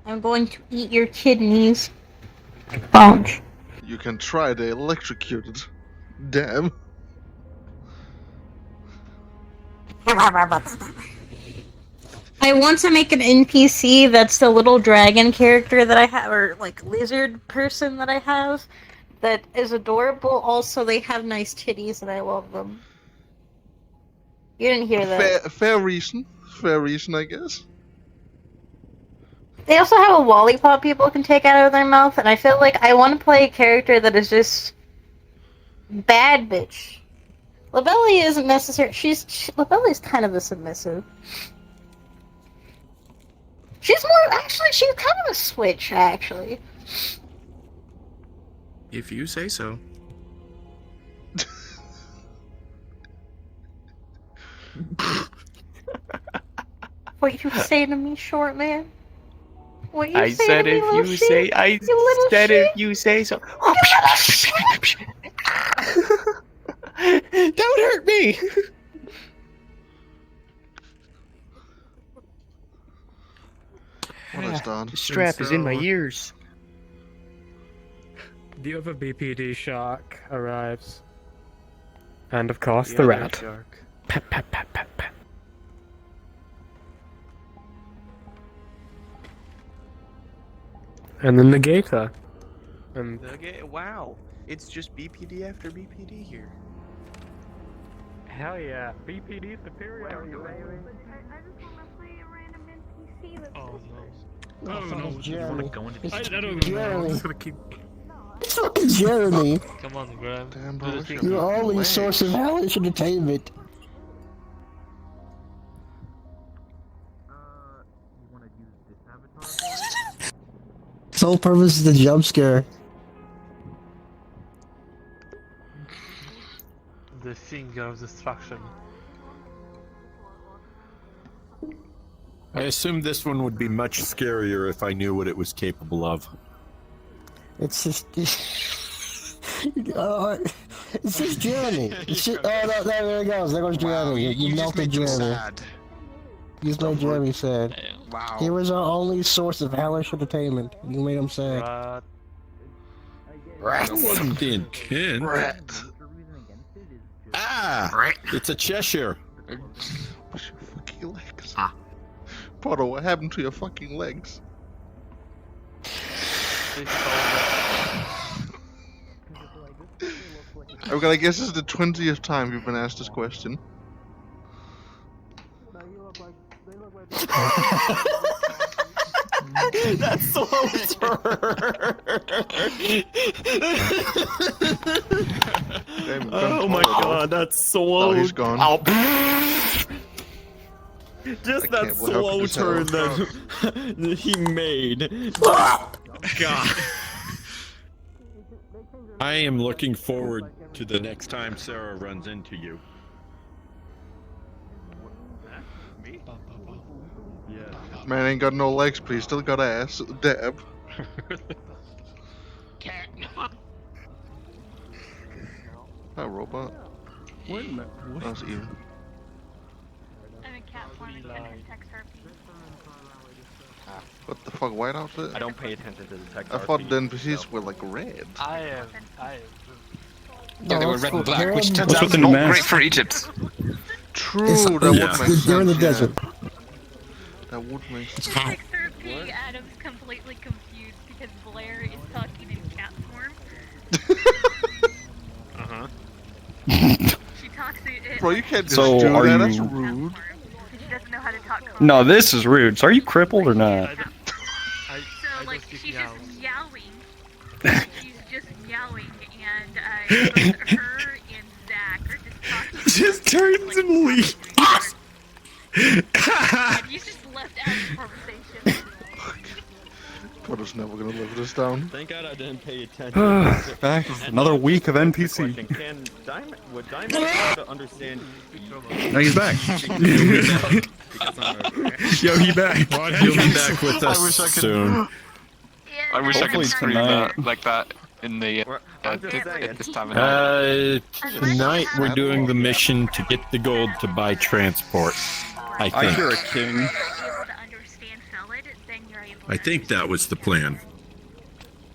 I'm going to eat your kidneys. Bounce. You can try the electrocuted. Damn. I want to make an NPC that's the little dragon character that I have, or like lizard person that I have, that is adorable. Also, they have nice titties and I love them. You didn't hear that. Fair reason. Fair reason, I guess. They also have a lollipop people can take out of their mouth, and I feel like I want to play a character that is just bad bitch. Labelli isn't necessary. Labelli's kind of a submissive. She's kind of a switch, actually. If you say so. What you say to me, short man? What you I say said to me, if little you shit? say, I You little said shit? if you say so. Don't hurt me! What is that? The strap is in my ears. The other BPD shark arrives. And of course, the rat. Pat, pat, pat, pat, pat. And then the gator. And Wow, it's just BPD after BPD here. hell yeah, BPD superior. I just want to play a random NPC that's no. Jeremy. I don't Jeremy. I'm just gonna keep. It's fucking Jeremy. Come on, Graham. Damn, bro. what's Your only leg? source of hellish entertainment. Sole purpose is the jump scare. The finger of destruction. I assumed this one would be much scarier if I knew what it was capable of. It's just. It's just Jeremy. It's just, oh, no, there it goes. There goes Jeremy. You melted Jeremy. You made Jeremy sad. Wow. He was our only source of hellish entertainment. You made him sad. That wasn't the intent. Rat. Ah! It's a Cheshire. What's your fucking legs? Potter, what happened to your fucking legs? I'm gonna guess this is the 20th time you've been asked this question. That's slow turn. Damn, Oh my god, that's slow. Oh, he's gone. Just I that can't help slow but turn just that he made. God. I am looking forward to the next time Sarah runs into you. Me? Yeah. Man ain't got no legs, but he's still got ass. Dab. Hi, robot. What? That's even. I'm a cat form and cat has text herpes. What the fuck, white outfit? I don't pay attention to the text. I thought the NPCs were like red. I am. Yeah, they were red and black, They're which in- turns out not great for Egypt. True, It's- that would make sense. They're in the yeah. desert. That would make sense. Text herpes, Adam's completely confused because Blair is talking in cat form. Uh-huh. She talks in Bro, you can't just So, do are that, that's you- rude. She doesn't know how to talk. No, this is rude. So are you crippled or not? So, like, she's just meowing. She's just meowing, and both her and Zach are just talking. Just turns and leaves. And he's just left out of the conversation. Potter's never gonna live this down. Thank God I didn't pay attention. Back another week of NPC. Can Diamond, would Diamond be able to understand? No, he's back. Yo, he back. He'll be back with us wish I could- soon. I wish I Hopefully could scream tonight. that like that in the I'm just saying. at this time of night. Tonight we're doing the mission to get the gold to buy transport. I I think. hear a king. Able to understand valid, then you're able I think that was the plan.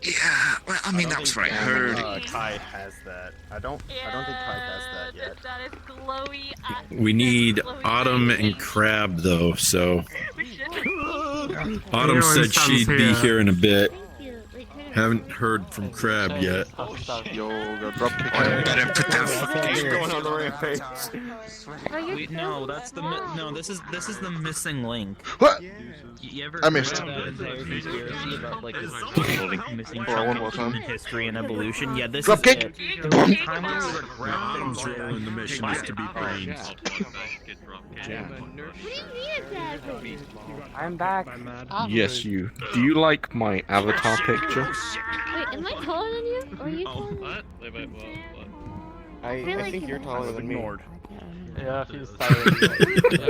Yeah, well, I mean, that was what I heard. Kai has that. I don't think Kai has that yet. That is glowy. We need Autumn and Crab, though, so... Autumn said she'd be here in a bit. Haven't heard from Crab yet. Yo, the drop kick. Better put that Going on the rampage. Wait, no, that's the no. This is the missing link. What? You ever I missed. heard that entire conspiracy about like this missing Hold on, one chunk more of time. human history and evolution? Yeah, this Drop is kick. it. There was a time when we were Autumn's role in the mission is to be brains. I'm back. Yes, you. Do you like my avatar picture? Wait, am I taller than you? Or are you taller? I think you're taller than me. Yeah, he's tired.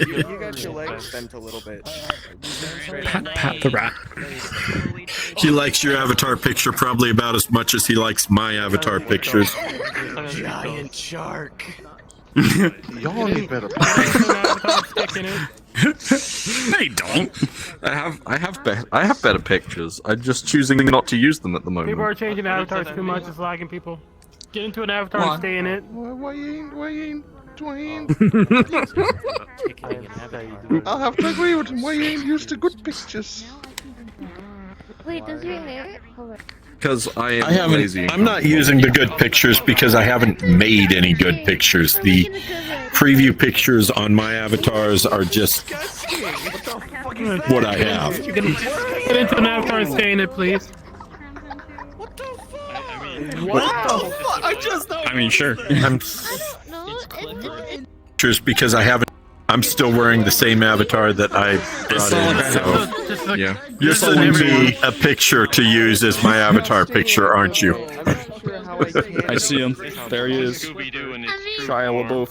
You got your legs bent a little bit. Pat the rat. He likes your avatar picture probably about as much as he likes my avatar pictures. Giant shark. Y'all need better. They don't. I have better pictures. I'm just choosing not to use them at the moment. People are changing avatars too much. It's lagging people. Get into an avatar and stay in it. Why ain't Dwayne? I'll have to agree with him. Why you ain't used to good pictures? Wait, does your hair? Because I am lazy. I'm not using the good pictures because I haven't made any good pictures. The preview pictures on my avatars are just what I have. Get into an avatar and stay in it, please. I mean, sure. Pictures because I haven't. I'm still wearing the same avatar that I brought in. So Yeah. you're sending me a picture to use as my avatar picture, aren't you? I see him. There he is. Shia LaBeouf.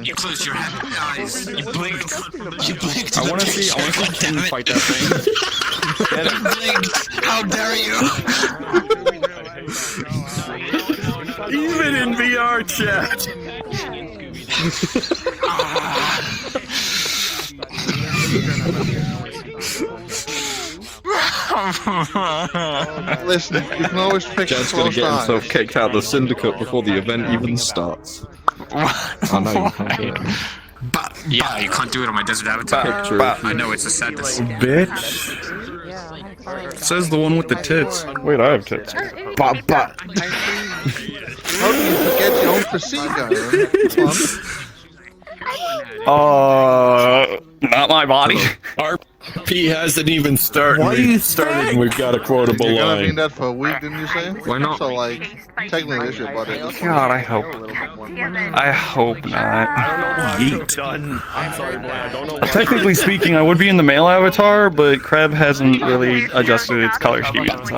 You closed your eyes. You blinked. You blinked. I want to see Ken fight that thing. You blinked. How dare you? Even in VR chat. Listen, you can always fix Chad's the gonna closed get eyes. himself kicked out of the Syndicate before the event even starts. I know you can't do it. But yeah, you can't do it on my desert avatar. Picture. I know it's a sadness. Bitch. Says the one with the tits. Wait, I have tits. But. How do you forget your own procedure? Not my body. RP hasn't even started. And we've got a quotable You're gonna line. need that for a week, didn't you say? Why not? So like, technically it's your body. God, I hope not. Yeet. I'm sorry, boy. I don't know. Technically speaking, I would be in the male avatar, but Crab hasn't really adjusted its color scheme yet, so.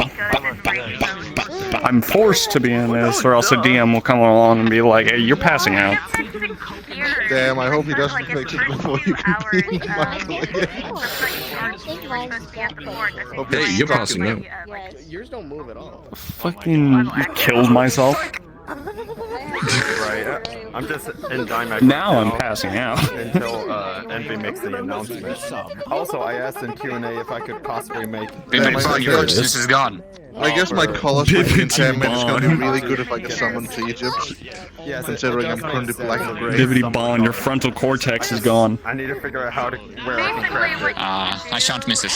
I'm forced to be in this, or else a DM will come along and be like, hey, you're passing out. Damn, I hope he doesn't fix it before you can be Hey, you're passing out. Yours don't move at all. Fucking killed myself. Right. I'm just enjoying my. Now I'm passing out. Until Envy makes the announcement. Also, I asked in Q&A if I could possibly make. Your existence is gone. I guess my color switching enchantment is gonna be really good if I get summoned to Egypt. Yes, Considering I'm currently black and gray. Divinity Bond, your frontal cortex is gone. I need to figure out how to where I can craft it. I shan't miss it.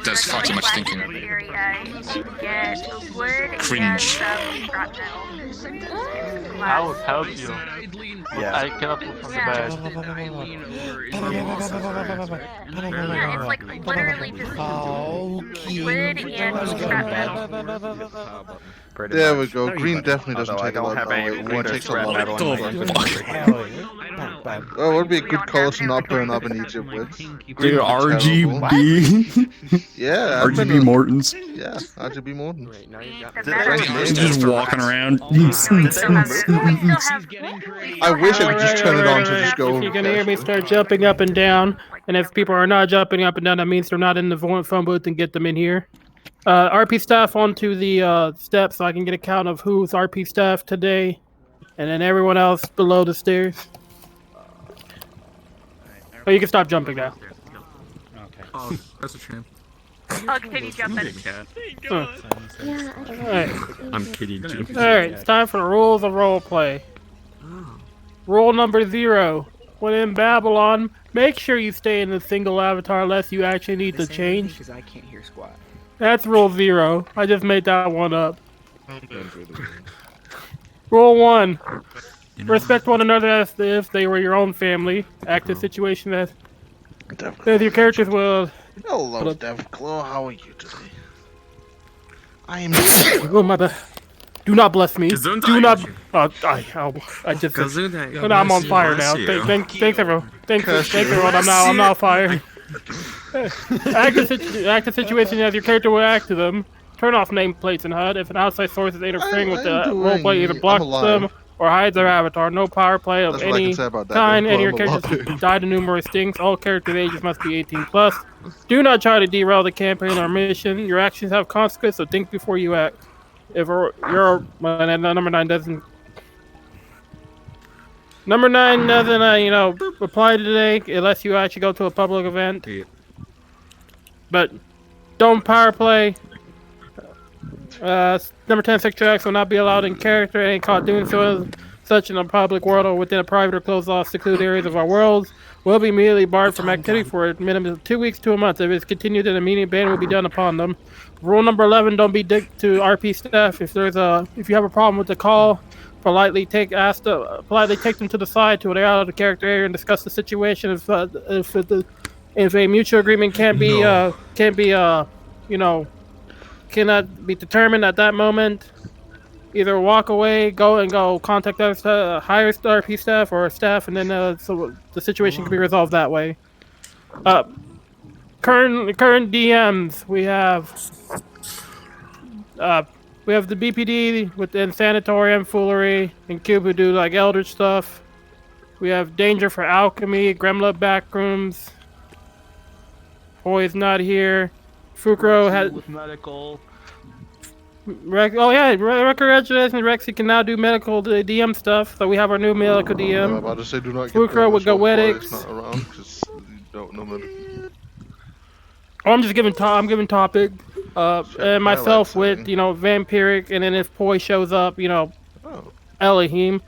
Does far too much thinking. Cringe. I will help you. Yeah. I cannot move from the bed. Yeah, it's like literally just wood and scrap metal. There we go. Green definitely doesn't Although take a I lot don't of have any power. Green wood or takes a scrap lot metal of in my inventory. Well, it would be a good color to not burn up in Egypt with. Dude, Green would be terrible. RGB. Yeah, I've been RGB Mortons. Yeah, RGB Morton. Just walking around. I wish I could just turn it on to just go. If you can hear me, start jumping up and down. And if people are not jumping up and down, that means they're not in the phone booth, and get them in here. RP staff onto the steps so I can get a count of who's RP staff today. And then everyone else below the stairs. Oh, you can stop jumping now. Okay. Oh, that's a shame. Oh, Kitty jumping. Alright. I'm kidding. Alright, it's time for the rules of roleplay. Rule number 0. When in Babylon, make sure you stay in the single avatar unless you actually need to change. Because I can't hear squat. That's rule 0. I just made that one up. Rule 1. Respect one another as if they were your own family. Act in situations as your characters will... Hello, Devclaw. How are you today? I am. Oh my bad. Do not bless me. Do not. I just. I'm on fire now. Thanks everyone. Thanks everyone. I'm now on fire. Act a situation as your character will act to them. Turn off nameplates in HUD. If an outside source is interfering with the roleplay, either blocks them or hides their avatar. No power play of any kind. Any of your characters died in numerous things. All characters' ages must be 18+. Do not try to derail the campaign or mission. Your actions have consequences, so think before you act. If number 9 doesn't. Number 9 doesn't, apply today unless you actually go to a public event. But don't power play. Number 10, sexual acts will not be allowed in character. Any caught doing so, such in a public world or within a private or closed off secluded areas of our worlds, will be immediately barred from activity for a minimum of 2 weeks to a month. If it's continued, an immediate ban will be done upon them. Rule number 11: don't be dick to RP staff. If you have a problem with the call, politely take them to the side to an out of the character area and discuss the situation. If a mutual agreement cannot be determined at that moment, either walk away, go contact other higher RP staff or staff, and then so the situation can be resolved that way. Current DMs, we have the BPD with the Insanatorium, Foolery, and Cube who do like Eldritch stuff. We have Danger for Alchemy, Gremlin Backrooms. Hoy's not here. Fukro has medical. Record Edges and Rexy can now do medical DM stuff. So we have our new medical DM. I'm about to say, do not get Fukro with Goetics. not around because you don't know medical. Oh, I'm giving topic. And myself with Vampiric, and then if Poi shows up, Elohim.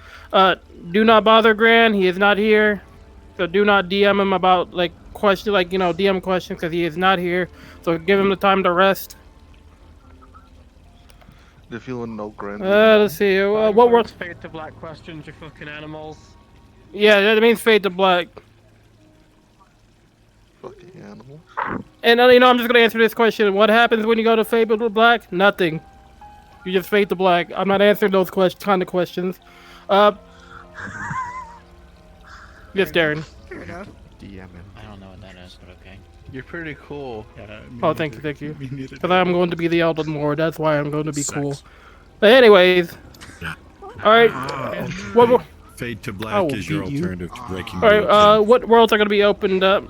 Do not bother Gran. He is not here. So do not DM him about DM questions because he is not here. So give him the time to rest. If you want to know Gran. Let's see. What were Fade to black questions, you fucking animals? Yeah, that means fade to black. Fucking animals. And I'm just gonna answer this question. What happens when you go to fade to black? Nothing. You just fade to black. I'm not answering those kind of questions. Yes, Darren. Fair enough. I don't know what that is, but okay. You're pretty cool. Oh, thank you. Because I'm going to be the Elden Lord. That's why I'm going to be cool. But anyways. Alright. Fade to black is your alternative to breaking. Alright, what worlds are going to be opened up?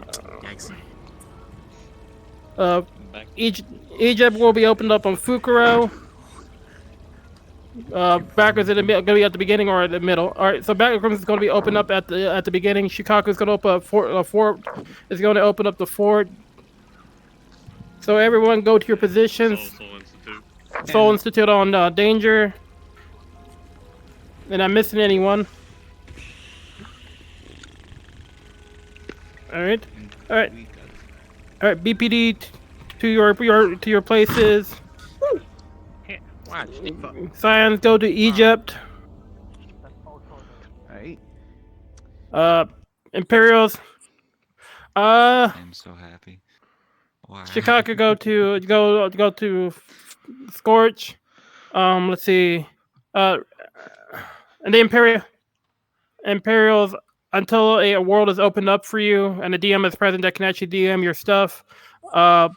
Egypt will be opened up on Fukuro. Backwards is going to be at the beginning or at the middle. Alright, so backwards is going to be opened up at the beginning. Chicago is going to open up fort is going to open up the fort. So everyone go to your positions. Soul Institute on Danger. And I'm missing anyone. Alright. BPD to your places. Scions go to Egypt. Alright. Imperials. I'm so happy. Wow. Chicago go to Scorch. Let's see. And the Imperials, until a world is opened up for you and a DM is present that can actually DM your stuff, go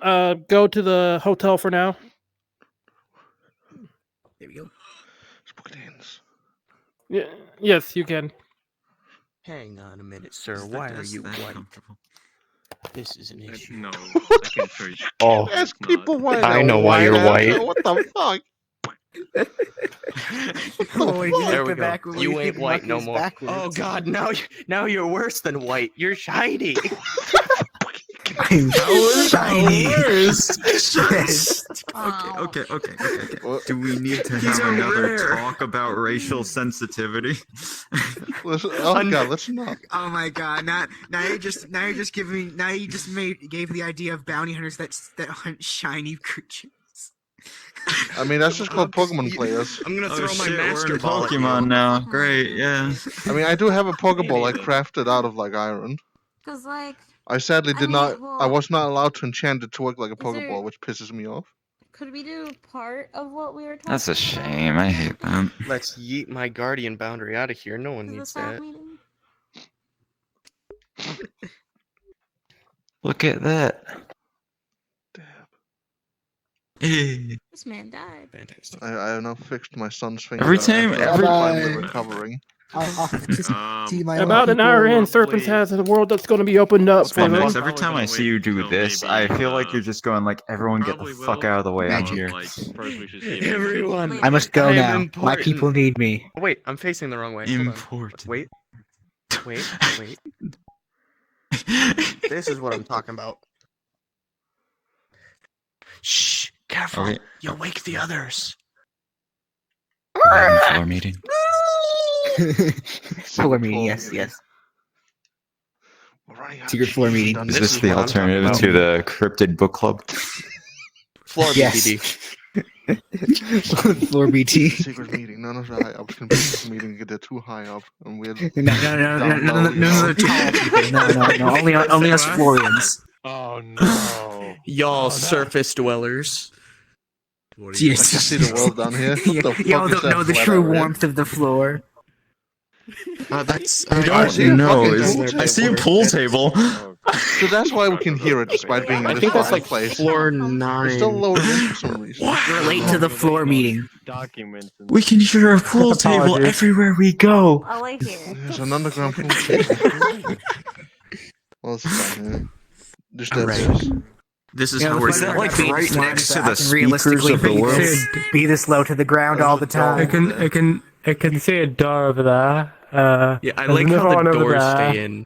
to the hotel for now. There we go. Yeah, yes, you can. Hang on a minute, sir. Why are you white? This is an issue. No, I can show you. Oh, Ask people why. I know why you're white. What the fuck? There we go. You ain't white no more. Oh god, now you're worse than white. You're shiny. I'm shiny. Okay. Do we need to have another talk about racial sensitivity? Oh god, let's not. Oh my god! Now you just gave the idea of bounty hunters that hunt shiny creatures. I mean, that's just called Pokemon players. I'm gonna throw my We're master in ball at you. Pokemon now. Great, yeah. I mean, I do have a Pokeball like crafted out of like iron. Cause like I sadly did mean, not. well, I was not allowed to enchant it to work like a there- Pokeball, which pisses me off. could we do part of what we were talking? That's a shame. I hate that. Let's yeet my guardian boundary out of here. No one needs that. Look at that. This man died. Fantastic. I have now fixed my son's finger. Every time- every- finally recovering. About an hour in, Serpents has a world that's going to be opened up for them. Every time I see you do this, I feel like you're just going like, everyone get the fuck out of the way. I'm here. Everyone. I must go I am now. My important. people need me. Oh, wait, I'm facing the wrong way. Hold on. Important. Wait. This is what I'm talking about. Shh, careful. Okay. You'll wake the others. Floor meeting. Floor meeting, yes. Secret floor meeting. Is this the alternative to the cryptid book club? Floor Yes. BTD. Floor BT. Secret meeting. None of the high ups can be in this meeting. They're too high up, and we're No, tall people. No. Only us Florians. Oh no. Y'all surface dwellers. Yes. I can see the world down here. What the fuck Y'all is don't that know the flat true area? warmth of the floor. That's. I see a know. fucking I see a pool table. So that's why we can hear it despite being in I this think that's fucking like place. floor It's 9. still loaded in for some reason. Relate to the floor meeting. Documents. We can hear a pool table Apologies. everywhere we go. Oh, I hear. There's an underground pool table. Well, it's fine. Yeah. Just that. This is Yeah, how the we're funny doing part like about being right smart next is to that the I can speakers realistically of the world. be this low to the ground all the time. I can see a door over there. Yeah, I there's like another how one the over doors there. stay in.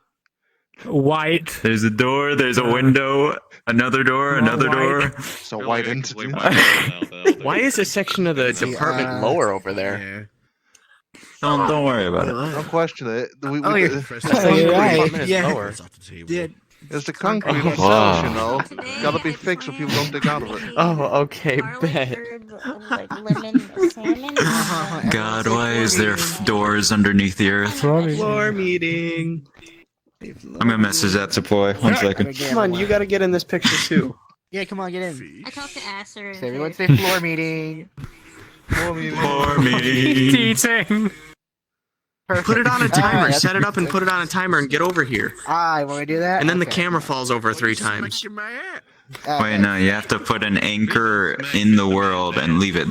White. There's a door, there's a window, another door, another door. It's a white entity. Why is a section of the department lower over there? Don't worry about it. Don't question it. Oh, you're Department is yeah. lower. It's the concrete Oh, itself, wow. you know. Today Gotta be I fixed so planned people don't dig out of it. Oh, okay, garlic bet. herb, like lemon salmon. God, why is there doors underneath the earth? Floor meeting. I'm gonna message that to Ploy. 1 second. Come on, you gotta get in this picture too. Yeah, come on, get in. I talked to Acer. So everyone say floor meeting. For me. Teaching. Put it on a timer. Alright, Set it up and put it on a timer and get over here. I want to do that. And then the Okay. camera falls over 3 times. Wait, no, you have to put an anchor in the world and leave it.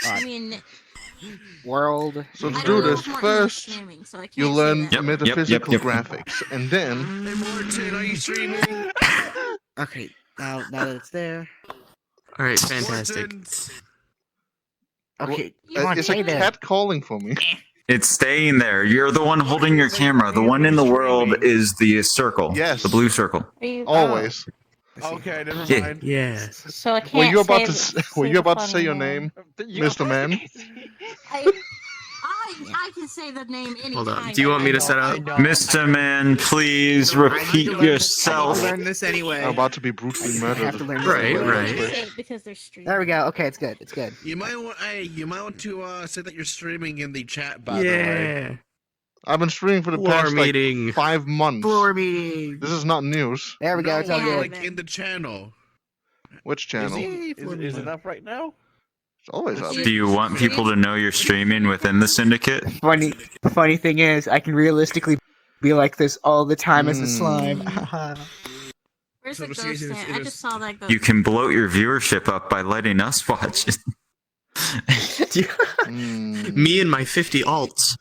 I mean, World. So to I do don't know this, if Morton was first streaming, so I can't you say learn that. metaphysical Yep. graphics, and then Hey Morton, are you streaming? Okay, now that it's there. Alright, fantastic. Okay, come on, it's a say that. cat calling for me. It's staying there. You're the one holding your camera. The one in the world is the circle. Yes. The blue circle. Are you, Always. Okay, never Yeah. mind. Yeah. So I can't. Were you about say to? Were you the about to say funny your name, You- Mr. Man? I can say the name anytime. Hold on. Do you want me to set up? Mr. Man, please repeat yourself. Learn this anyway. I'm about to be brutally I have murdered. to learn Right, this. right. Because they're streaming. There we go. Okay, it's good. It's good. You might want, to say that you're streaming in the chat. By the way, Yeah. I've been streaming for the Floor past meeting. like 5 months. Floor meeting. This is not news. There we go. It's all Yeah, good. like in the channel. Which channel? Is it up right now? It's always up. Do you want people to know you're streaming within the Syndicate? Funny thing is, I can realistically be like this all the time as a slime. Where's So the to see ghost it is- at? it I is- just saw that ghost. You can bloat your viewership up by letting us watch it. Mm. Me and my 50 alts.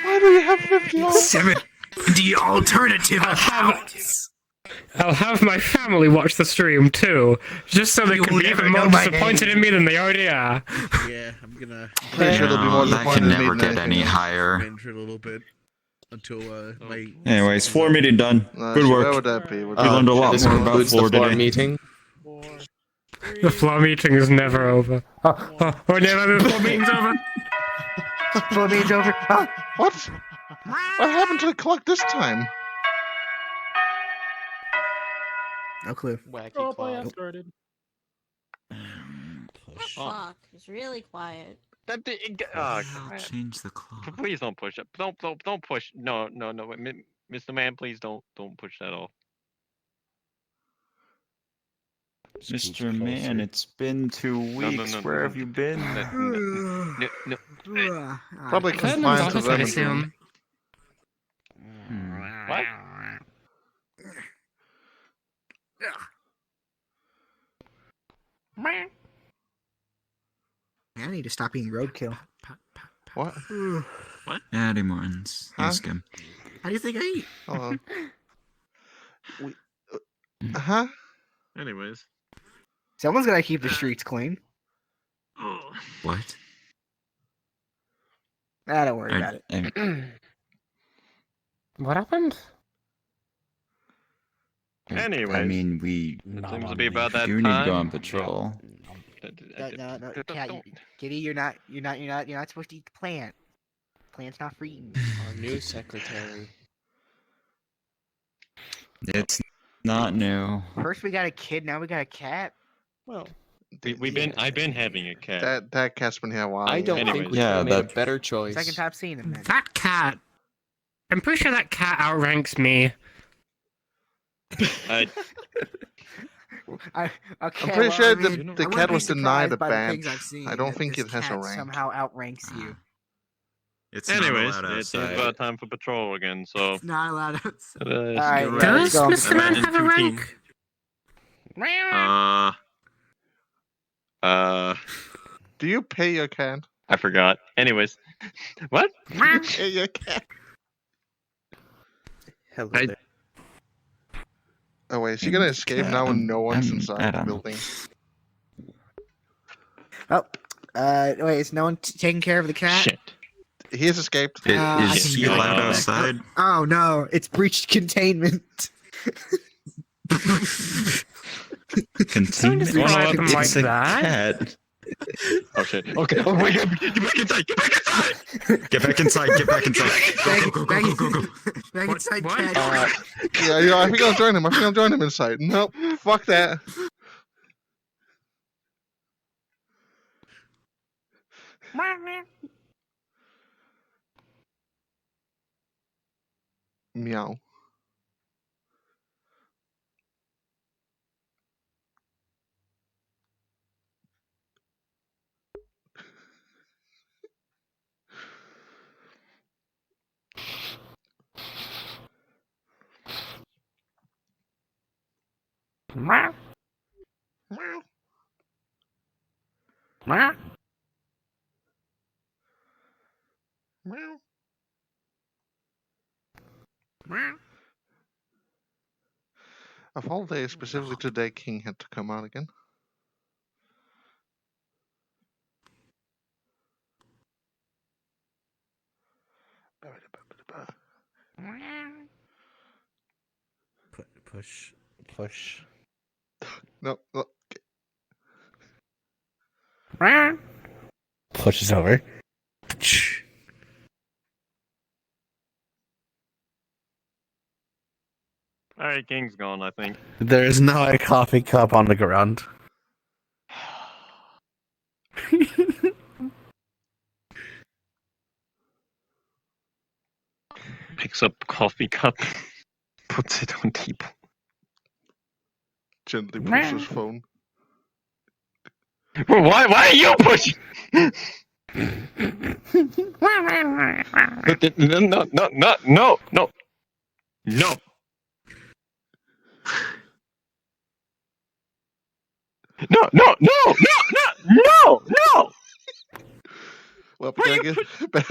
Why do you have 50 The alternative accounts. I'll have my family watch the stream too, just so they can be even more disappointed in me than they already are. Yeah, I'm gonna. Pretty sure they'll be more that disappointed can in me never than get anything any else. higher. For a little bit until my. Anyways, floor meeting done. Good So work. where would that be? We learned a lot this more about concludes floor the floor today. meeting. The floor meeting is never over. Oh, never the floor meeting's over. Floor meeting's over. Oh. What? What happened to the clock this time? No clue. Wacky Oh, clock. I started. Fuck, it's really quiet. Change the clock. Please don't push it. Don't push. No. Mr. Man, please don't push that off. Mr. Man, it's been 2 weeks. Where have you been? No. Probably confined to them. What? I need to stop eating roadkill. What? What? Eddie Martins. Ask him. How do you think I eat? Huh? Anyways. Someone's gotta keep the streets clean. What? Don't worry about it. What happened? Anyways. I mean, we It seems to be about that do need to go on time. patrol. No, Cat, Kitty, you're not supposed to eat the plant. Plant's not for eating. Our new secretary. It's not new. First we got a kid, now we got a cat. Well, I've been having a cat. That cat's been here a while. I don't think we could have made a better choice. Second time seeing him. Then. That cat. I'm pretty sure that cat outranks me. I'm pretty sure the cat was denied a badge. I don't think it has a rank. Somehow outranks you. Anyways, it's about time for patrol again, so. It's not allowed outside. Alright, does Mr. Man have a rank? Do you pay your cat? I forgot. Anyways. What? Pay your cat. Hello there. Oh wait, is she gonna escape now when no one's inside the building? Oh, wait, is no one taking care of the cat? Shit. He has escaped. Is he allowed outside? Oh no, it's breached containment. Containment? It's a cat. Oh shit. Okay. Oh wait, get back inside! Get back inside! Get back inside! Get back inside! Go! Back inside, cat. Yeah, I think I'll join him. I think I'll join him inside. Nope, fuck that. Meow. Meow. Meow. Meow. Meow. Meow. Of all days, specifically today, King had to come out again. Push. No. Meow. Push is over. Alright, King's gone, I think. There is now a coffee cup on the ground. Picks up coffee cup, puts it on table. Gently pushes his phone. Why are you pushing? No. No! Well, better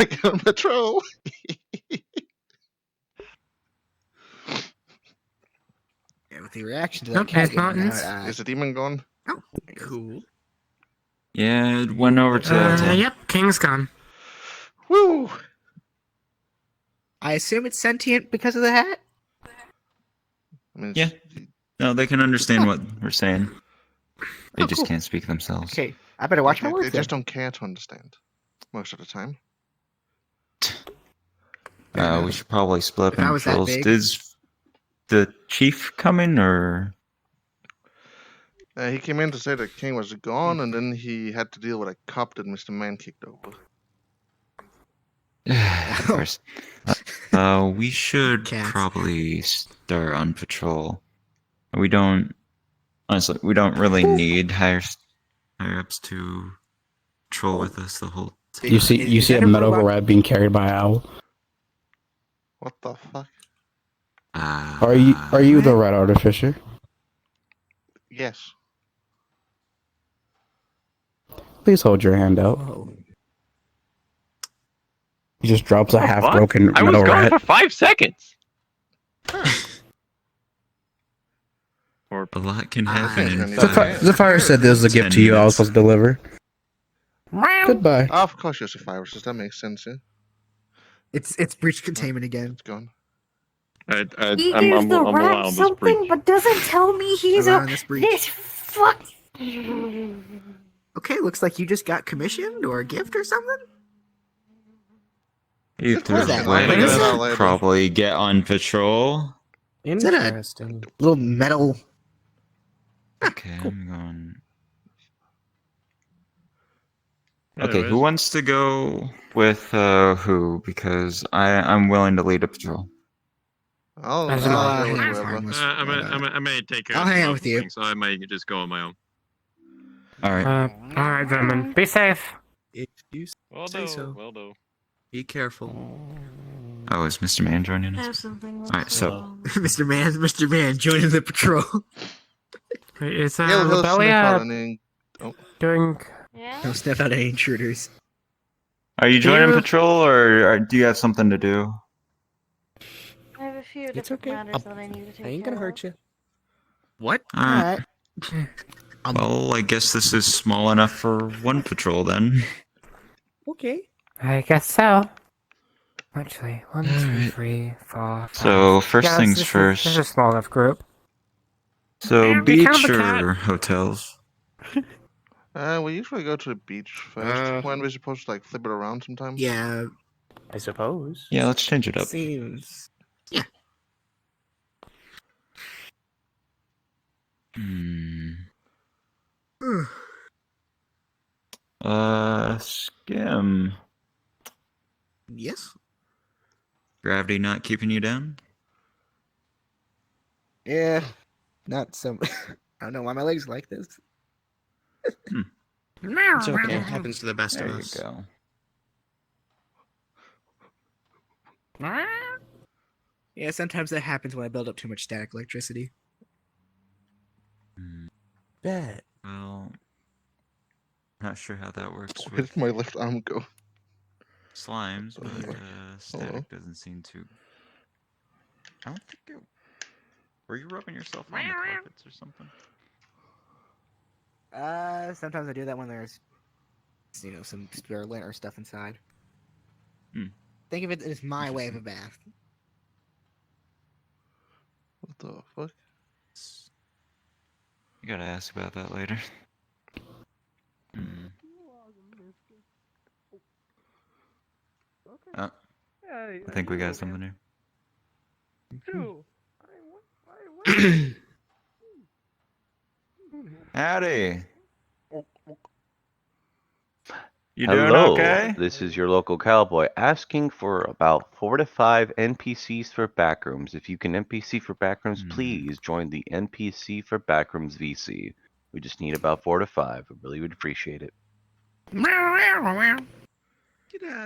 get on patrol. with the reaction to that Nope, cat there's getting Martins. out. Is the demon gone? Oh, cool. Yeah, it went over to Alta. Yep, King's gone. Woo! I assume it's sentient because of the hat? I mean, Yeah. No, they can understand what we're saying. They just cool. can't speak themselves. Okay, I better watch my They words just then. don't care to understand. Most of the time. We should probably split up If I in was that patrols. big- Is the chief coming, or...? He came in to say that King was gone, and then he had to deal with a cop that Mr. Man kicked over. Of course. We should probably start on patrol. Honestly, we don't really need higher ups to patrol with us the whole time. You see a metal rat being carried by an owl. What the fuck? Are you the rat artificer? Yes. Please hold your hand out. He just drops a half-broken I was metal gone rat. for 5 seconds. A lot can happen in 5 Zephyr said this was a gift to you I was supposed to deliver. Goodbye. Of course, you're Sapphirus. That makes sense, yeah. It's breach containment again. It's gone. He gives the rat something, but doesn't tell me he's Allowing a this breach. this fuck. Okay, looks like you just got commissioned or a gift or something. Either What is that? way, What is that? probably get on patrol. Is that a little metal? Okay, I'm going. Yeah, Okay, there who is. wants to go with who? Because I'm willing to lead a patrol. I'll That's go fine. with I'm whoever. fine with- I may take care I'll of hang out some with you. things, so I might just go on my own. All right. All right, Vermin. Be safe. If you Well, say no, so. well, no. Be careful. Oh, is Mr. Man joining I us? have something. All right, so Mr. Man, joining the patrol. Wait, is He'll sniff out Lobelia any. Oh. doing? Don't step out any intruders. are you joining You- patrol, or do you have something to do? I have a few It's different okay. matters that I need to take I ain't care gonna of. hurt you. What? All right. Well, I guess this is small enough for one patrol then. Okay. I guess so. Actually, 1, 2, 3, 4, 5. So first Yeah, things this first. Is a small enough group. So Man, we count beach the cat. or hotels? We usually go to the beach first. When we're supposed to like flip it around sometime. Yeah, I suppose. Yeah, let's change it up. seems. Yeah. Skim. Yes. Gravity not keeping you down? Yeah. Not so. I don't know why my legs like this. It's okay. It happens to the best There of you us. go. Yeah, sometimes that happens when I build up too much static electricity. Bet. Well, not sure how that works Where with did my left arm go? slimes, but Hello. static doesn't seem to. I don't think it. Were you rubbing yourself on the carpets or something? Sometimes I do that when there's, some spare lint or stuff inside. Think of it as my way of a bath. What the fuck? You gotta ask about that later. Oh, I think we got something here. Howdy. You doing Hello, okay? this is your local cowboy asking for about 4 to 5 NPCs for Backrooms. If you can NPC for Backrooms, please join the NPC for Backrooms VC. We just need about 4 to 5. I really would appreciate it. Get out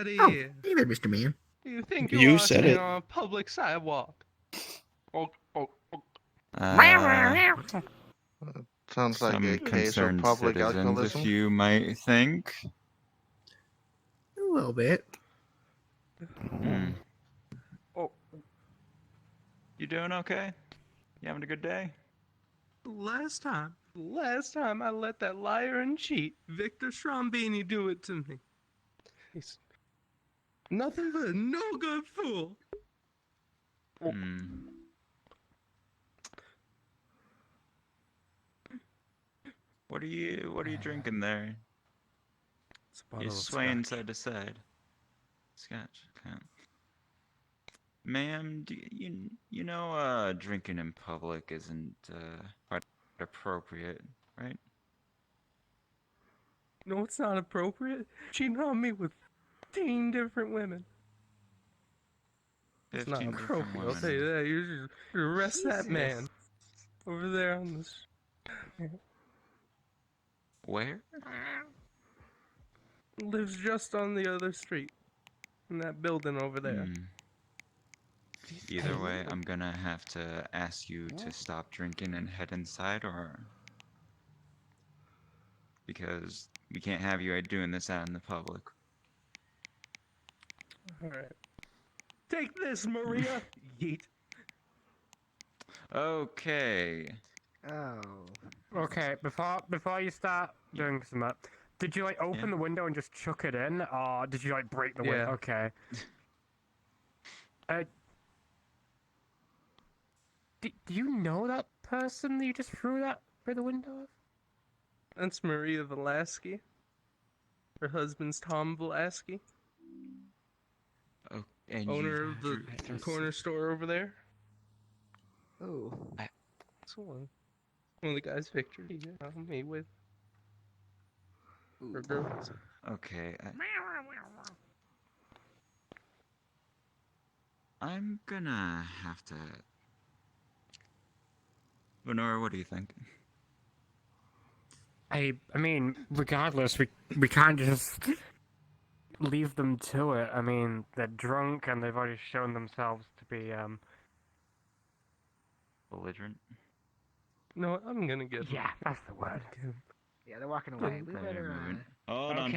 of Oh, here. hey there, Mr. Man. You think You you're said walking it. on a public sidewalk? Oh. Sounds like Some a case of concerned public citizens, alcoholism. if you might think. A little bit. You doing okay? You having a good day? Last time I let that liar and cheat, Victor Schrombini, do it to me. He's nothing but a no-good fool. What are you drinking there? It's a You're bottle of swaying scotch. side to side. Scotch. Okay. Ma'am, do you know drinking in public isn't quite appropriate, right? No, it's not appropriate. Cheating on me with 15 different women. It's not 15 different appropriate, I'll tell you women. that. You should arrest that man over there on this. Where? Lives just on the other street. In that building over there. Either way, I'm gonna have to ask you to stop drinking and head inside, or because we can't have you doing this out in the public. Alright. Take this, Maria! Yeet. Okay. Oh. Okay, before you start doing some, did you like open the window and just chuck it in, or did you like break the window? Yeah. Okay. Do you know that person that you just threw that through the window of? That's Maria Velasky. Her husband's Tom Velasky. Oh, and owner of the corner store over there. Oh. That's one of the guys' pictures he got me with. Or girls. Okay. I'm gonna have to. Lenora, what do you think? I mean, regardless, we can't just leave them to it. I mean, they're drunk and they've already shown themselves to be belligerent. No, I'm gonna get him. Yeah, that's the word. Yeah, they're walking away. We better. Hold on.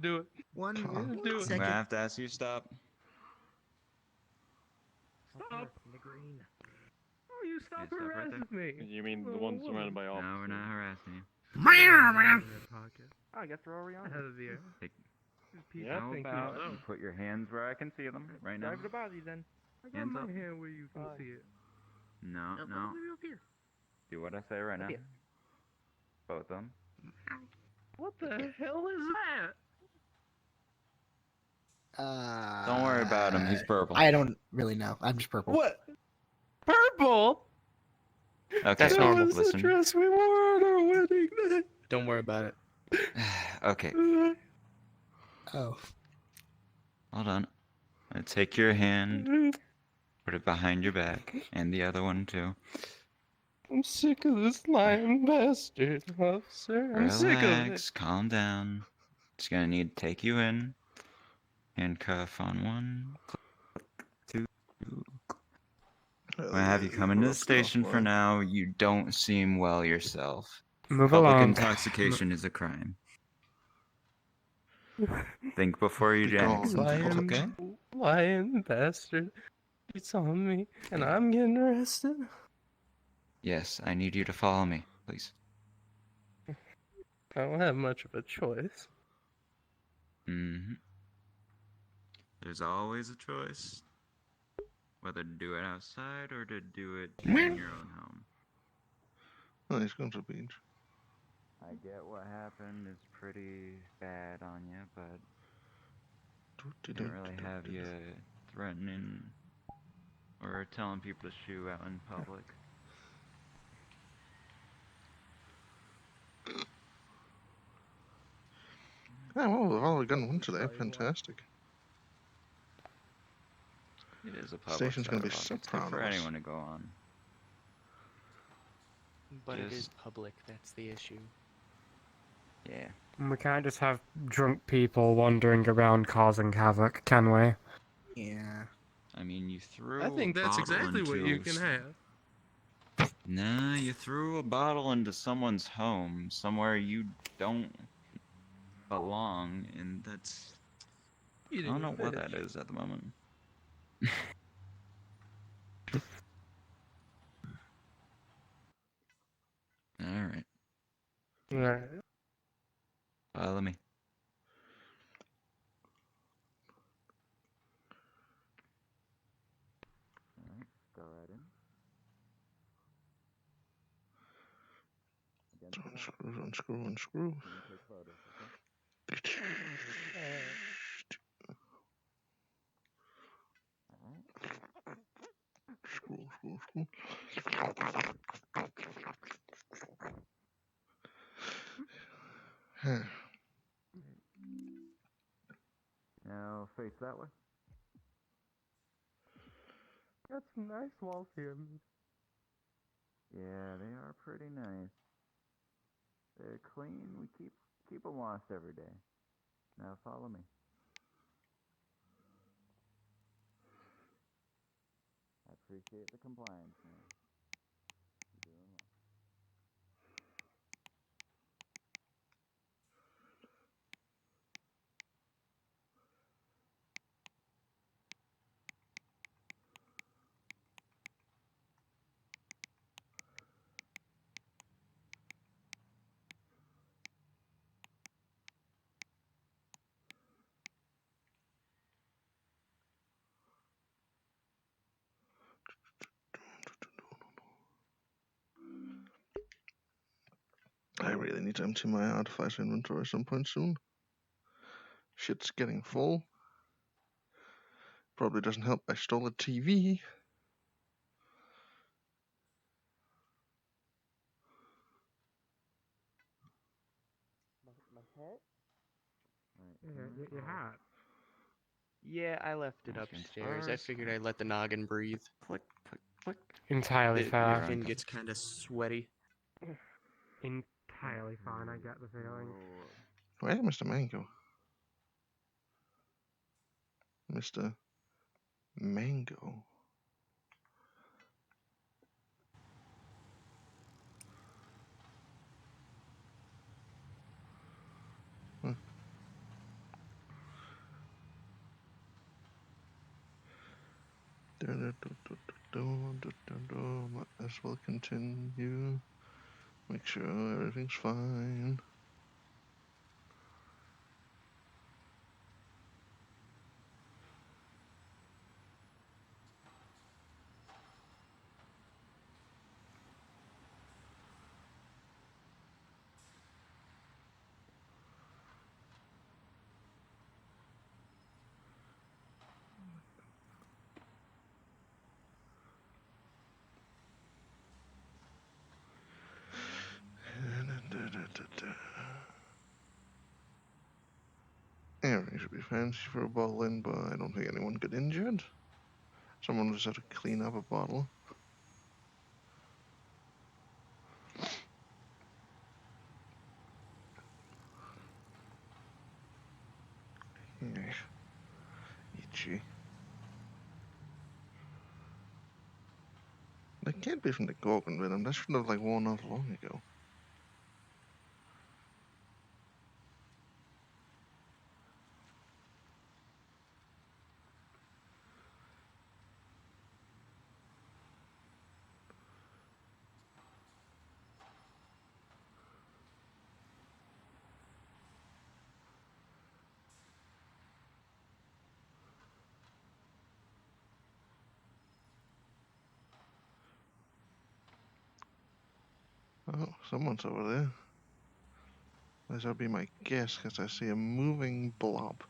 Do it. One Do it. I'm gonna have to ask you to stop. Stop. The green. Oh, you stop harassing me. You mean the one surrounded by officers? No, we're not harassing you. I got throw Ariana. Out of the air. How about you put your hands where I can see them right now? Drive the body then. I got Hands my up. hand where you can see it. No. Up here. Do what I say right now. here. Both of them. What the hell is that? Don't worry about him. He's purple. I don't really know. I'm just purple. What? Purple? Okay, That normal. was the Listen. dress we wore on our wedding night. Don't worry about it. Okay. Oh. Hold on. I'm gonna take your hand, put it behind your back, and the other one too. I'm sick of this lying bastard, officer. I'm sick of it. Relax, calm down. Just gonna need to take you in. Handcuff on one, two. I'm gonna have you come into the station for now. You don't seem well yourself. Move Public along. intoxication is a crime. Think before you do anything, okay? Lying bastard. It's on me, and I'm getting arrested. Yes, I need you to follow me, please. I don't have much of a choice. There's always a choice. Whether to do it outside or to do it in your own home. Oh, he's going to the beach. I get what happened is pretty bad on you, but I didn't really have you threatening or telling people to shoot out in public. Yeah, well, we've already gotten one today. Fantastic. It is a public Station's gonna be sidewalk. so It's good proud for of us. anyone to go on. But it is Just- public. That's the issue. Yeah. We can't just have drunk people wandering around causing havoc, can we? Yeah. I mean, you threw. I think a that's bottle exactly what into you can have. Nah, you threw a bottle into someone's home, somewhere you don't belong, and that's. You I don't know didn't what that finish. is at the moment. Alright. Follow me. Alright, go right in. Unscrew, unscrew, unscrew. Take photos, okay? Screw, screw, screw. Now face that way. Got some nice walls here. Yeah, they are pretty nice. They're clean. We keep them washed every day. Now follow me. I appreciate the compliance, man. You're doing well. I really need to empty my artifice inventory at some point soon. Shit's getting full. Probably doesn't help I stole a TV. My hat? Your hat. Yeah, I left it upstairs. I figured I'd let the noggin breathe. Click, click, click. Entirely Your fair. fin gets kind of sweaty. Entirely fine, I get the feeling. Where's Mr. Mango? Mr. Mango. Huh. Might as well continue. Make sure everything's fine. Everything should be fancy for a bottle in, but I don't think anyone got injured. Someone just had to clean up a bottle. Itchy. That can't be from the Gorgon venom. That should have worn off long ago. Oh, someone's over there. At least that'll be my guess, because I see a moving blob.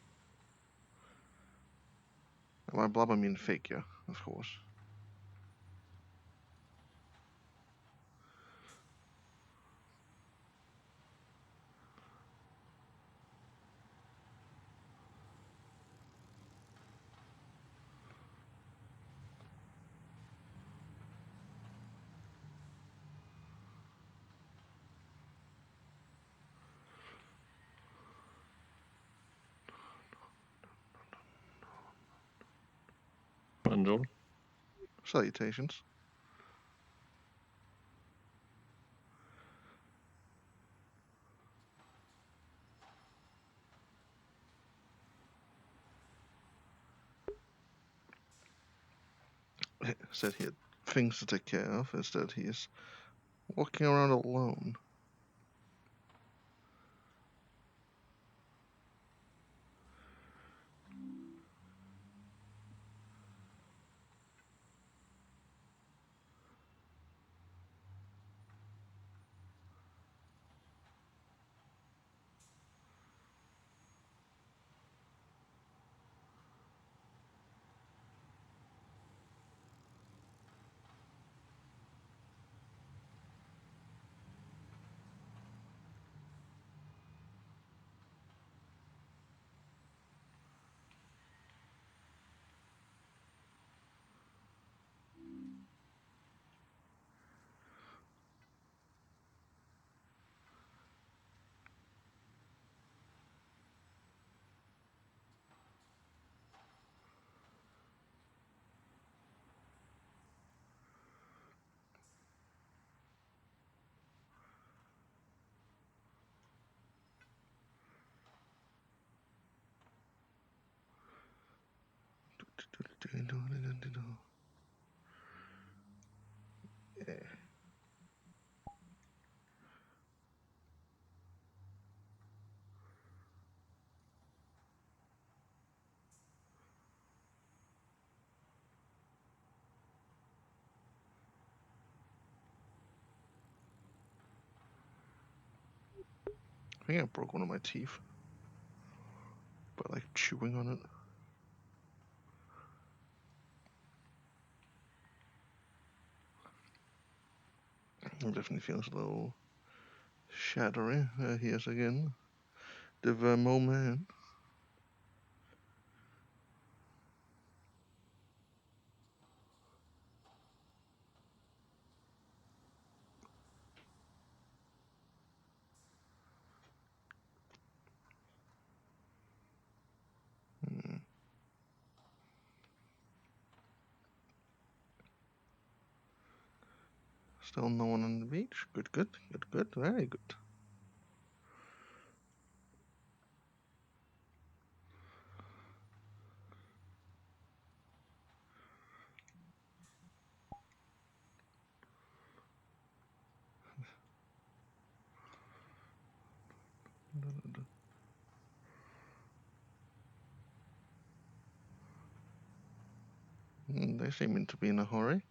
And by blob, I mean figure, of course. Bonjour. Salutations. Said he had things to take care of. Instead, he is walking around alone. Yeah. I think I broke one of my teeth. But like chewing on it. It definitely feels a little shattery. Here's again the Vermo man. Still no one on the beach. Good, good, good, good, very good. They seem to be in a hurry.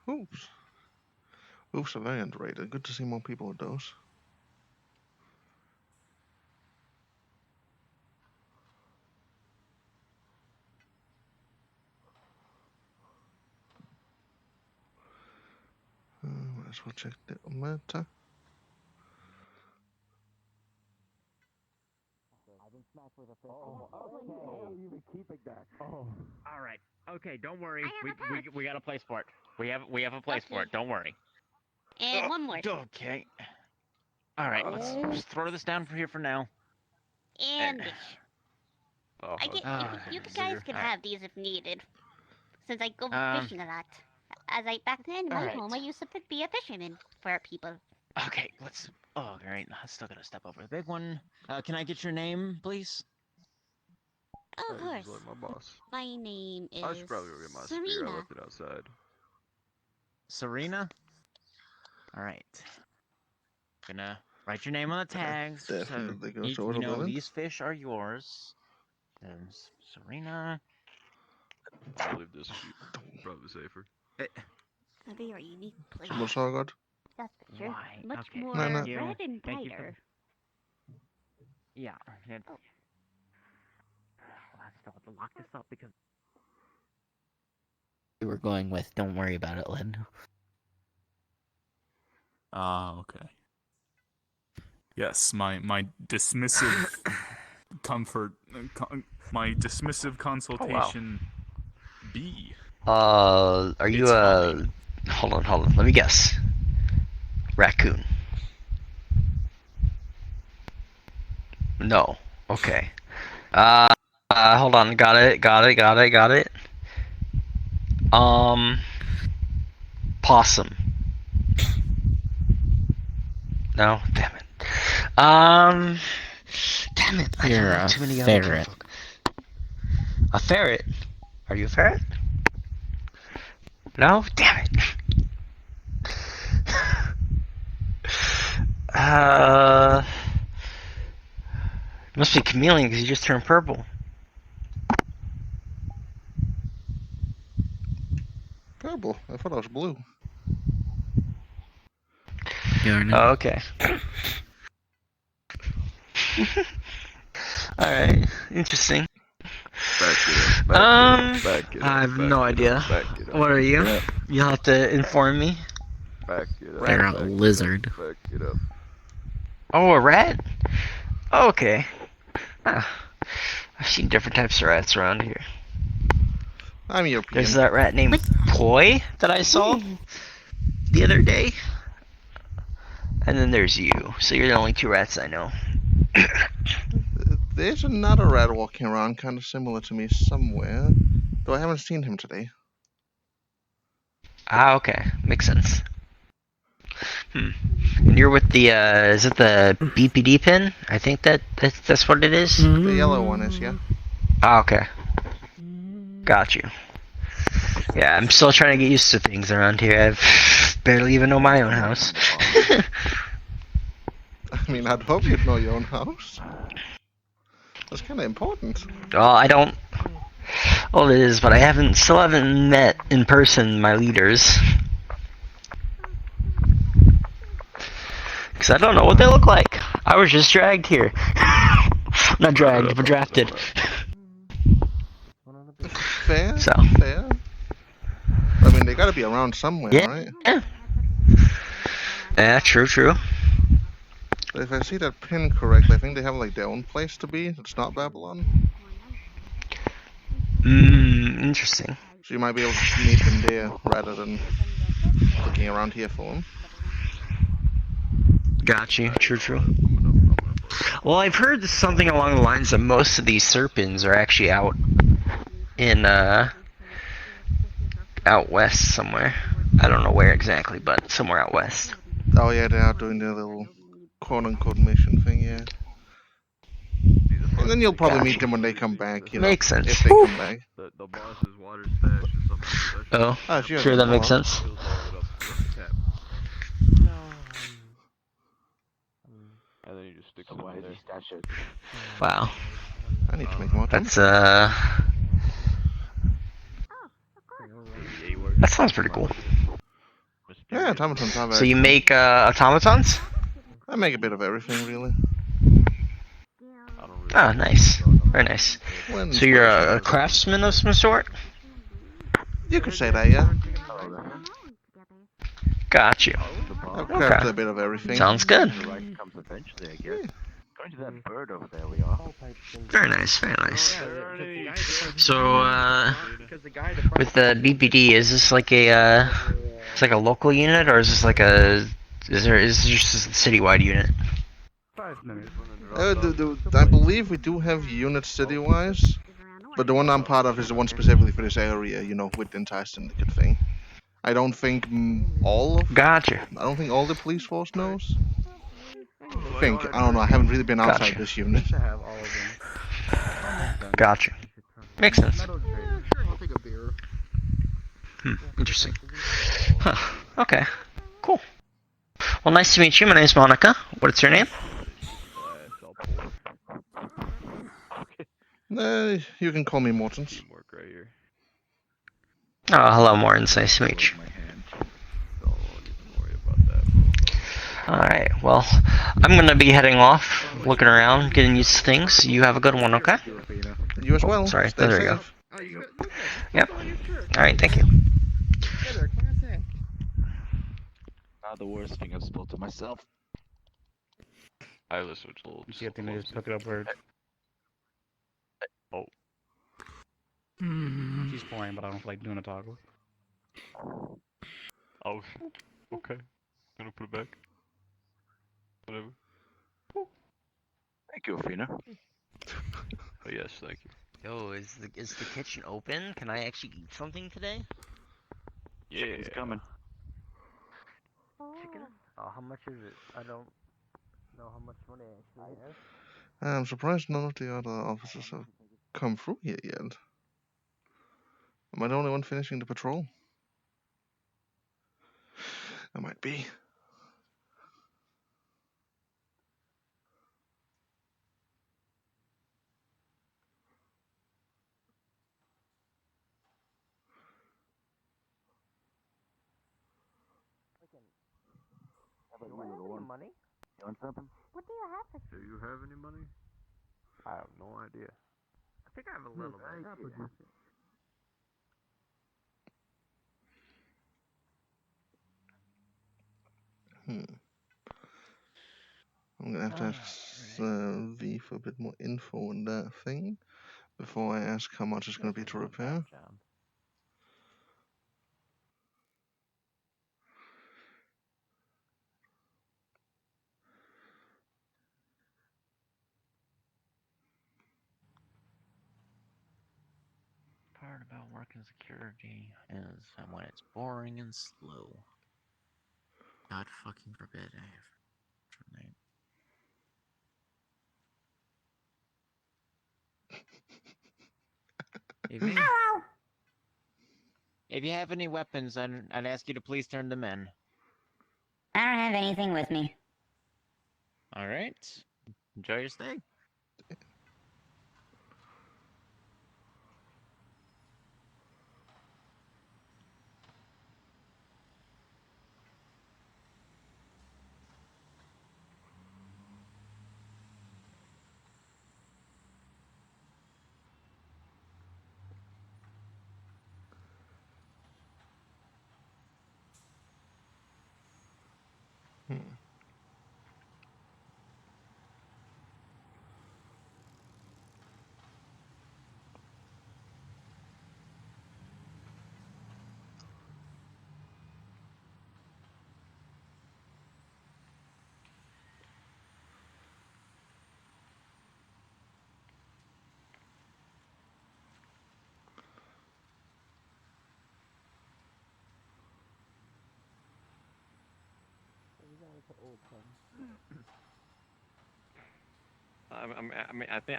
Oops. Oops are very underrated. Good to see more people with those. Might as well check the meta. All right. Okay, don't worry. We got a place for it. We have a place for it. Don't worry. And one more. Okay. All right. Let's just throw this down for here for now. And this. You guys can have these if needed. Since I go fishing a lot. Back then in my home, I used to be a fisherman for people. Okay, let's. Oh, all right. I still gotta step over the big one. Can I get your name, please? Of course. Like my boss. My name is I should probably go get my spear. Serena. I left it outside. Serena? Alright. Gonna write your name on the tags. Definitely go you, to you know, Orlando. these fish are yours. There's Serena. I'll leave this probably safer. A very unique place. What's all good? That's for sure. Why? Much Okay. more No. red and Thank you for brighter. Yeah. Well, I still have to lock this up because. We were going with, don't worry about it, Lynn. Ah, okay. Yes, my dismissive my dismissive consultation. B. Are you hold on, let me guess. Raccoon. No. Okay. Hold on, got it. Possum. No, damn it. Damn it. I don't know too many other ferret. kinfolk. A ferret? Are you a ferret? No? Damn it. Must be a chameleon because you just turned purple. Purple. I thought I was blue. Oh, okay. Alright, interesting. I have no idea. What are you? You'll have to inform me. They're a lizard. Oh, a rat? Oh, okay. I've seen different types of rats around here. I'm European. There's that rat named Poi that I saw the other day. And then there's you. So you're the only two rats I know. There's another rat walking around, kind of similar to me somewhere, though I haven't seen him today. Ah, okay. Makes sense. And you're with the, is it the BPD pin? I think that's what it is? The yellow one is, yeah. Ah, okay. Got you. Yeah, I'm still trying to get used to things around here. I've barely even know my own house. I mean, I'd hope you'd know your own house. That's kind of important. Well, I don't. Well, it is, but I still haven't met in person my leaders. Because I don't know what they look like. I was just dragged here. Not dragged, but drafted. Fair. So. Fair. I mean, they gotta be around somewhere, Yeah. right? Yeah, true. But if I see that pin correctly, I think they have like their own place to be. It's not Babylon. Interesting. So you might be able to meet them there rather than looking around here for them. Got you. True. Well, I've heard something along the lines that most of these serpents are actually out in, out west somewhere. I don't know where exactly, but somewhere out west. Oh yeah, they are doing their little quote-unquote mission thing, yeah. And then you'll probably meet them when they come back, you know. Makes sense. If they come back. The boss's water stash is something special. Oh, sure, that makes sense. And then you just stick some in there. Wow. I need to make more. That's, that sounds pretty cool. Yeah, automatons are very So you cool. make, automatons? I make a bit of everything, really. Oh, nice. Very nice. When So you're a craftsman of some sort? You could say that, yeah. Got you. I've crafted a bit of everything. Sounds good. Yeah. Going to that bird over there, we are. Very nice. So, with the BPD, is this like a, it's like a local unit, or is this like a, is this just a citywide unit? 5 minutes. I believe we do have units city-wise, but the one I'm part of is the one specifically for this area, you know, with the entire Syndicate thing. I don't think all of... Gotcha. I don't think all the police force knows. I don't know, I haven't really been outside this unit. Gotcha. Makes sense. I'll take a beer. Interesting. Huh. Okay. Cool. Well, nice to meet you. My name's Monica. What's your name? You can call me Mortens. Oh, hello, Mortens. Nice to meet you. Alright, well, I'm gonna be heading off, looking around, getting used to things. You have a good one, okay? You as well. Sorry, Stay there we go. safe. Yep. Alright, thank you. Not the worst thing I've spoke to myself. I listened to old. See, I think I just took it up where. Oh. She's flying, but I don't like doing a toggle. Oh, okay. Gonna put it back. Whatever. Thank you, Athena. Oh yes, thank you. Yo, is the kitchen open? Can I actually eat something today? Yeah, it's coming. Chicken? Oh, how much is it? I don't know how much money I actually have. I'm surprised none of the other officers have come through here yet. Am I the only one finishing the patrol? I might be. Do I have any money? You want something? What do you have for Do you have any money? I have no idea. I think I have a little bit. I'm gonna have to ask V for a bit more info on that thing before I ask how much it's gonna be to repair. part about working security is when it's boring and slow. God fucking forbid I have If you have any weapons, I'd ask you to please turn them in. I don't have anything with me. Alright. Enjoy your stay.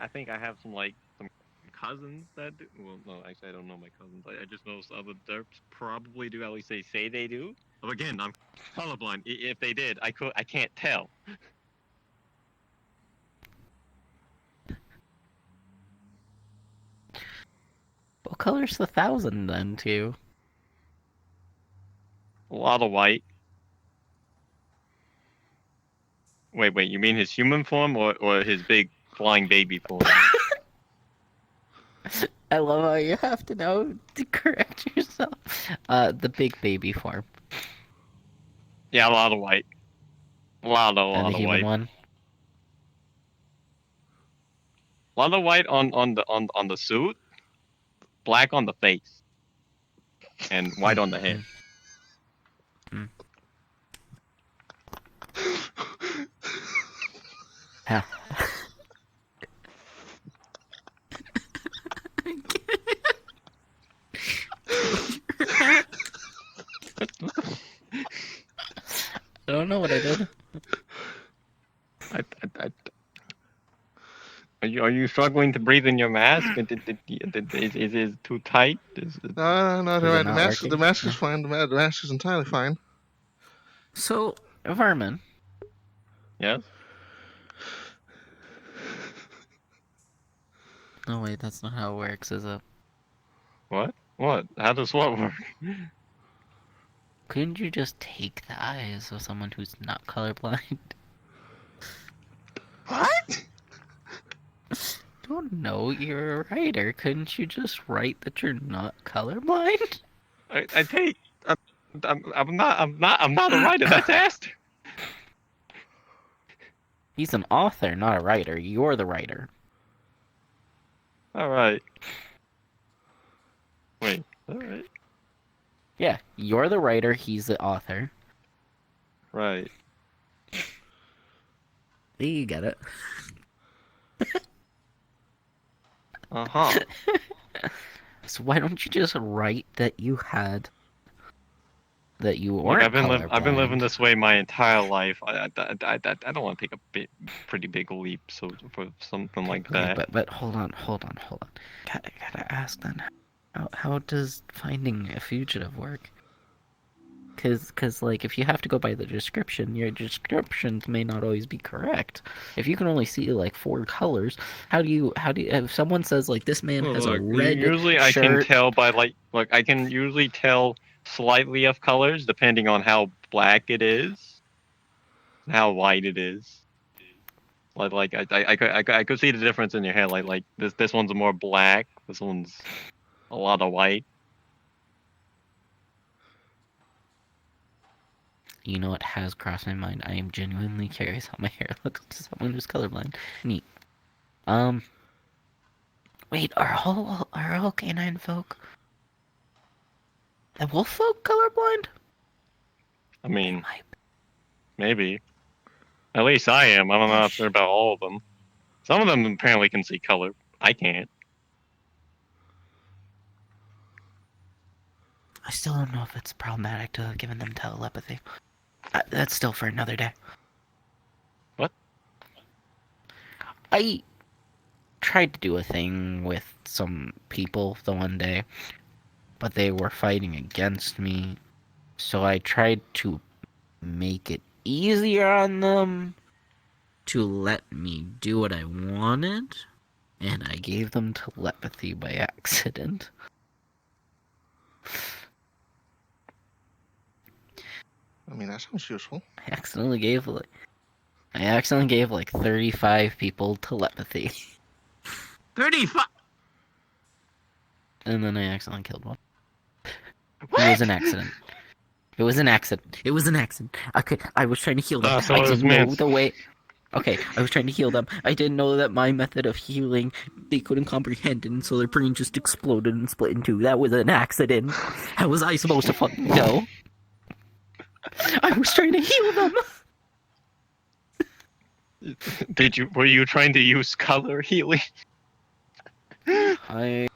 I think I have some cousins that do. Well, no, actually, I don't know my cousins. I just know some other derps probably do. At least they say they do. But again, I'm colorblind. If they did, I can't tell. What color's the 1,000 then, too? A lot of white. Wait, you mean his human form or his big flying baby form? I love how you have to know to correct yourself. The big baby form. Yeah, a lot of white. A lot And the of human white. one? A lot of white on the suit, black on the face, and white on the head. Yeah. I don't know what I did. Are you struggling to breathe in your mask? Is it too tight? No, Is it not working? the mask is fine. The mask is entirely fine. So, Vermin. Yes? No, wait, that's not how it works, is it? What? What? How does what work? Couldn't you just take the eyes of someone who's not colorblind? What? Don't know, you're a writer. Couldn't you just write that you're not colorblind? I take. I'm not a writer. That's Aster. He's an author, not a writer. You're the writer. All right. Wait. All right. Yeah, you're the writer. He's the author. Right. You get it. Uh-huh. So why don't you just write that you had... that you Look, weren't I've been living colorblind? this way my entire life. I don't want to take a pretty big leap for something like Okay, that. but hold on. Gotta ask then, how does finding a fugitive work? Cause like if you have to go by the description, your descriptions may not always be correct. If you can only see like 4 colors, how do you if someone says like this man has a red Usually shirt, I can tell by I can usually tell slightly of colors depending on how black it is, how white it is. I could see the difference in your hair. Like this one's more black. This one's a lot of white. You know what has crossed my mind? I am genuinely curious how my hair looks to someone who's colorblind. Neat. Wait, are all canine folk? The wolf folk colorblind? I mean, maybe. At least I am. I'm not sure about all of them. Some of them apparently can see color. I can't. I still don't know if it's problematic to have given them telepathy. That's still for another day. What? I tried to do a thing with some people the one day, but they were fighting against me, so I tried to make it easier on them to let me do what I wanted, and I gave them telepathy by accident. I mean, that sounds useful. I accidentally gave like 35 people telepathy. 35. And then I accidentally killed one. What? It was an accident. It was an accident. Okay, I was trying to heal them. So I it was didn't know me. the way. Okay, I was trying to heal them. I didn't know that my method of healing they couldn't comprehend, and so their brain just exploded and split in two. That was an accident. How was I supposed to fucking know? I was trying to heal them. Were you trying to use color healing? I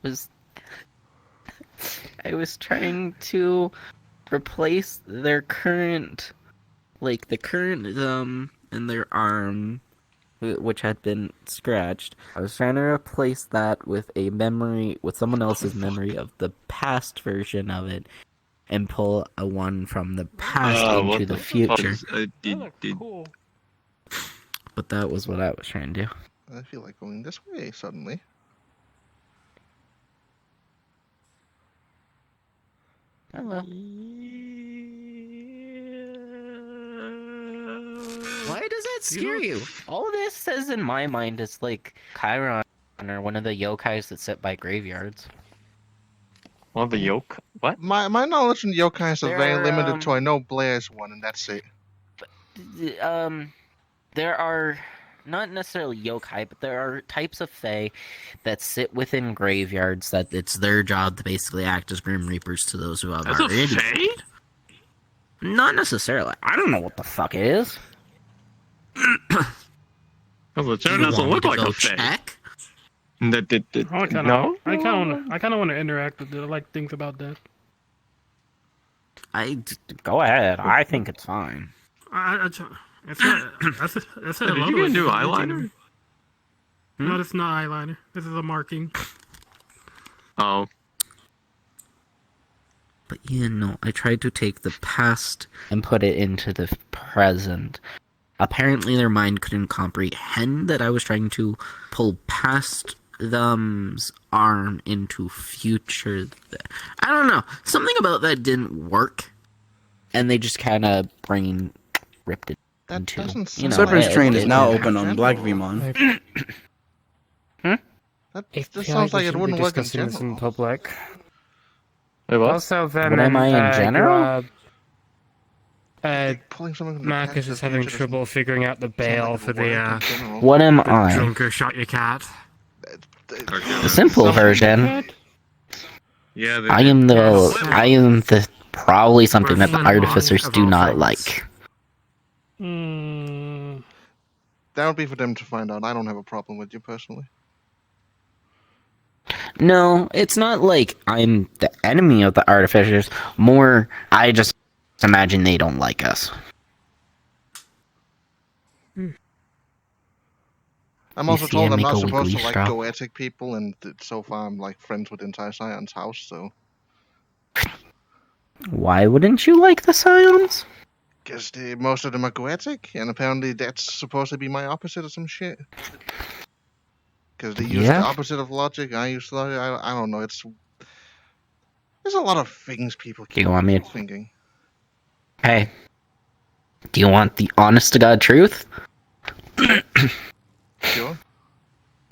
was trying to replace their current, like the current in their arm, which had been scratched. I was trying to replace that with someone else's memory of the past version of it, and pull a one from the past into the future. Cool. But that was what I was trying to do. I feel like going this way suddenly. Hello. Why does that scare you? All this says in my mind is like Chiron or one of the yokais that sit by graveyards. Well, the yoke. What? My knowledge in yokais are very limited to I know Blair's one, and that's it. There are not necessarily yokai, but there are types of fae that sit within graveyards that it's their job to basically act as Grim Reapers to those who have That's a already. fae? Not necessarily. I don't know what the fuck it is. Well, it sure doesn't look like a fae. Check? Oh, No? I kind of want to interact with it. I like things about that. Go ahead. I think it's fine. That's a Did you gonna do eyeliner? No, that's not eyeliner. This is a marking. Oh. But yeah, no, I tried to take the past and put it into the present. Apparently their mind couldn't comprehend that I was trying to pull past them's arm into future. I don't know. Something about that didn't work. And they just kind of brain ripped it into. Serpent's Train is now open on Black Vmon. That sounds like it wouldn't work in general. This in public. Wait, what? Also, then, What am I in general? Marcus is having trouble figuring out the bail for the What am the I? drunk who shot your cat. The simple version. Yeah, I am the probably something that the artificers do not like. That would be for them to find out. I don't have a problem with you personally. No, it's not like I'm the enemy of the artificers. More, I just imagine they don't like us. I'm also told I'm not supposed to like goetic people, and so far I'm like friends with the entire Scion's house, so... Why wouldn't you like the Scions? Because most of them are goetic, and apparently that's supposed to be my opposite of some shit. Because they use the opposite of logic, I use logic, I don't know, there's a lot of things people keep thinking. Hey, do you want the honest-to-God truth? Sure.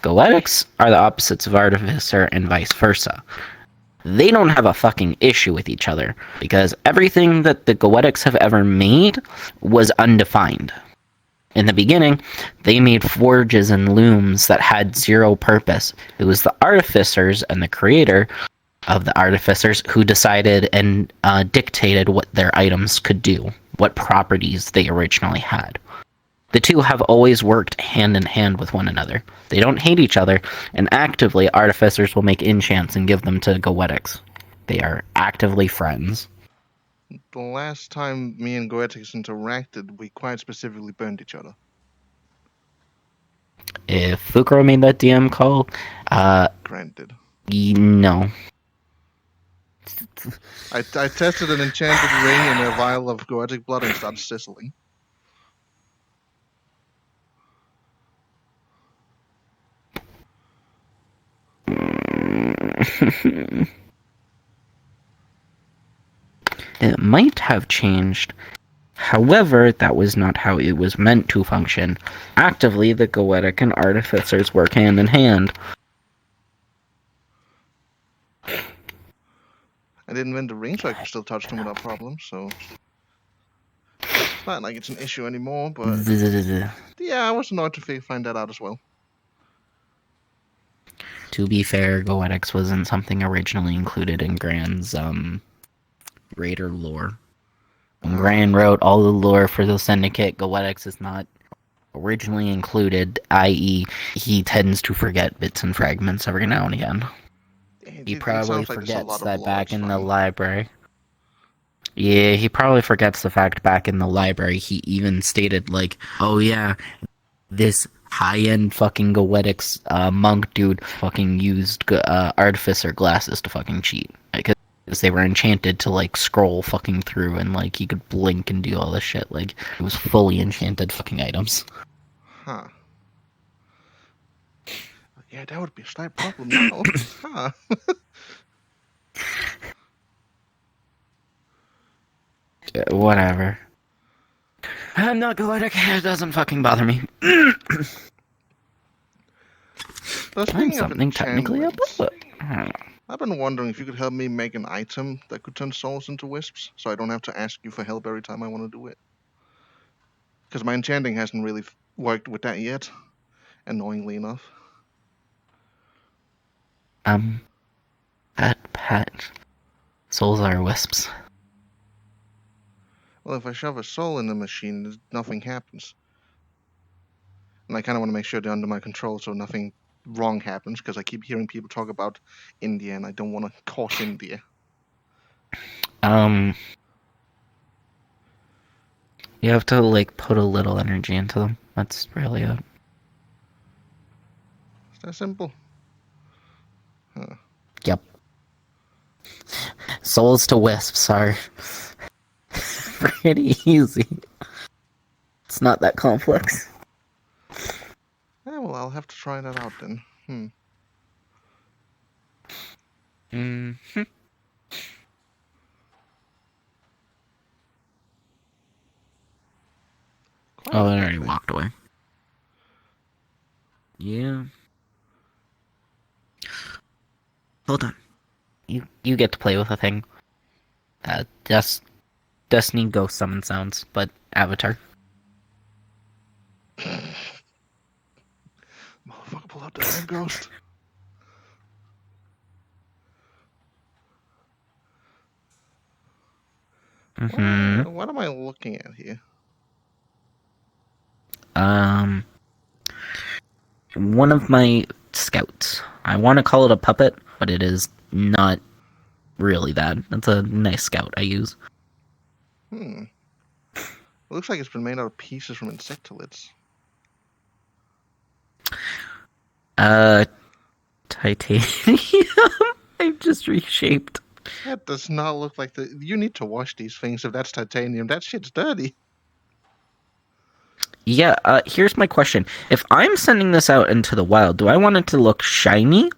Goetics are the opposites of Artificer and vice versa. They don't have a fucking issue with each other, because everything that the Goetics have ever made was undefined. In the beginning, they made forges and looms that had zero purpose. It was the Artificers and the creator of the Artificers who decided and dictated what their items could do, what properties they originally had. The two have always worked hand in hand with one another. They don't hate each other, and actively, artificers will make enchants and give them to Goetics. They are actively friends. The last time me and Goetics interacted, we quite specifically burned each other. If Fukuro made that DM call, Granted. No. I tested an enchanted ring in a vial of Goetic blood and started sizzling. It might have changed. However, that was not how it was meant to function. Actively, the Goetic and artificers work hand in hand. I didn't win the ring, so I could still touch them without problem, so... It's not like it's an issue anymore, but... Yeah, I was annoyed to find that out as well. To be fair, Goetics wasn't something originally included in Gran's, Raider lore. When Gran wrote all the lore for the Syndicate, Goetics is not originally included, i.e. he tends to forget bits and fragments every now and again. He probably forgets that back in the library. Yeah, he probably forgets the fact back in the library he even stated, like, oh yeah, this high-end fucking Goetics monk dude fucking used artificer glasses to fucking cheat. Because they were enchanted to, like, scroll fucking through and, like, he could blink and do all this shit. Like, it was fully enchanted fucking items. Huh. Yeah, that would be a slight problem now. Huh. Whatever. I'm not Goetic, it doesn't fucking bother me. Find something technically up with it. I've been wondering if you could help me make an item that could turn souls into wisps, so I don't have to ask you for help every time I want to do it. Because my enchanting hasn't really worked with that yet, annoyingly enough. Pat. Souls are wisps. Well, if I shove a soul in the machine, nothing happens. And I kind of want to make sure they're under my control so nothing wrong happens, because I keep hearing people talk about India, and I don't want to cause India. You have to, like, put a little energy into them. That's really it. Is that simple? Huh. Yep. Souls to wisps are pretty easy. It's not that complex. Yeah, well, I'll have to try that out then. Mm-hmm. Oh, it already walked away. Yeah. Hold on. You get to play with a thing. Destiny Ghost Summon sounds, but Avatar. Motherfucker, pull out the damn ghost. Mm-hmm. What am I looking at here? One of my scouts. I want to call it a puppet, but it is not really that. It's a nice scout I use. It looks like it's been made out of pieces from insectilids. Titanium? I've just reshaped. That does not look like the... You need to wash these things if that's titanium. That shit's dirty. Yeah, here's my question. If I'm sending this out into the wild, do I want it to look shiny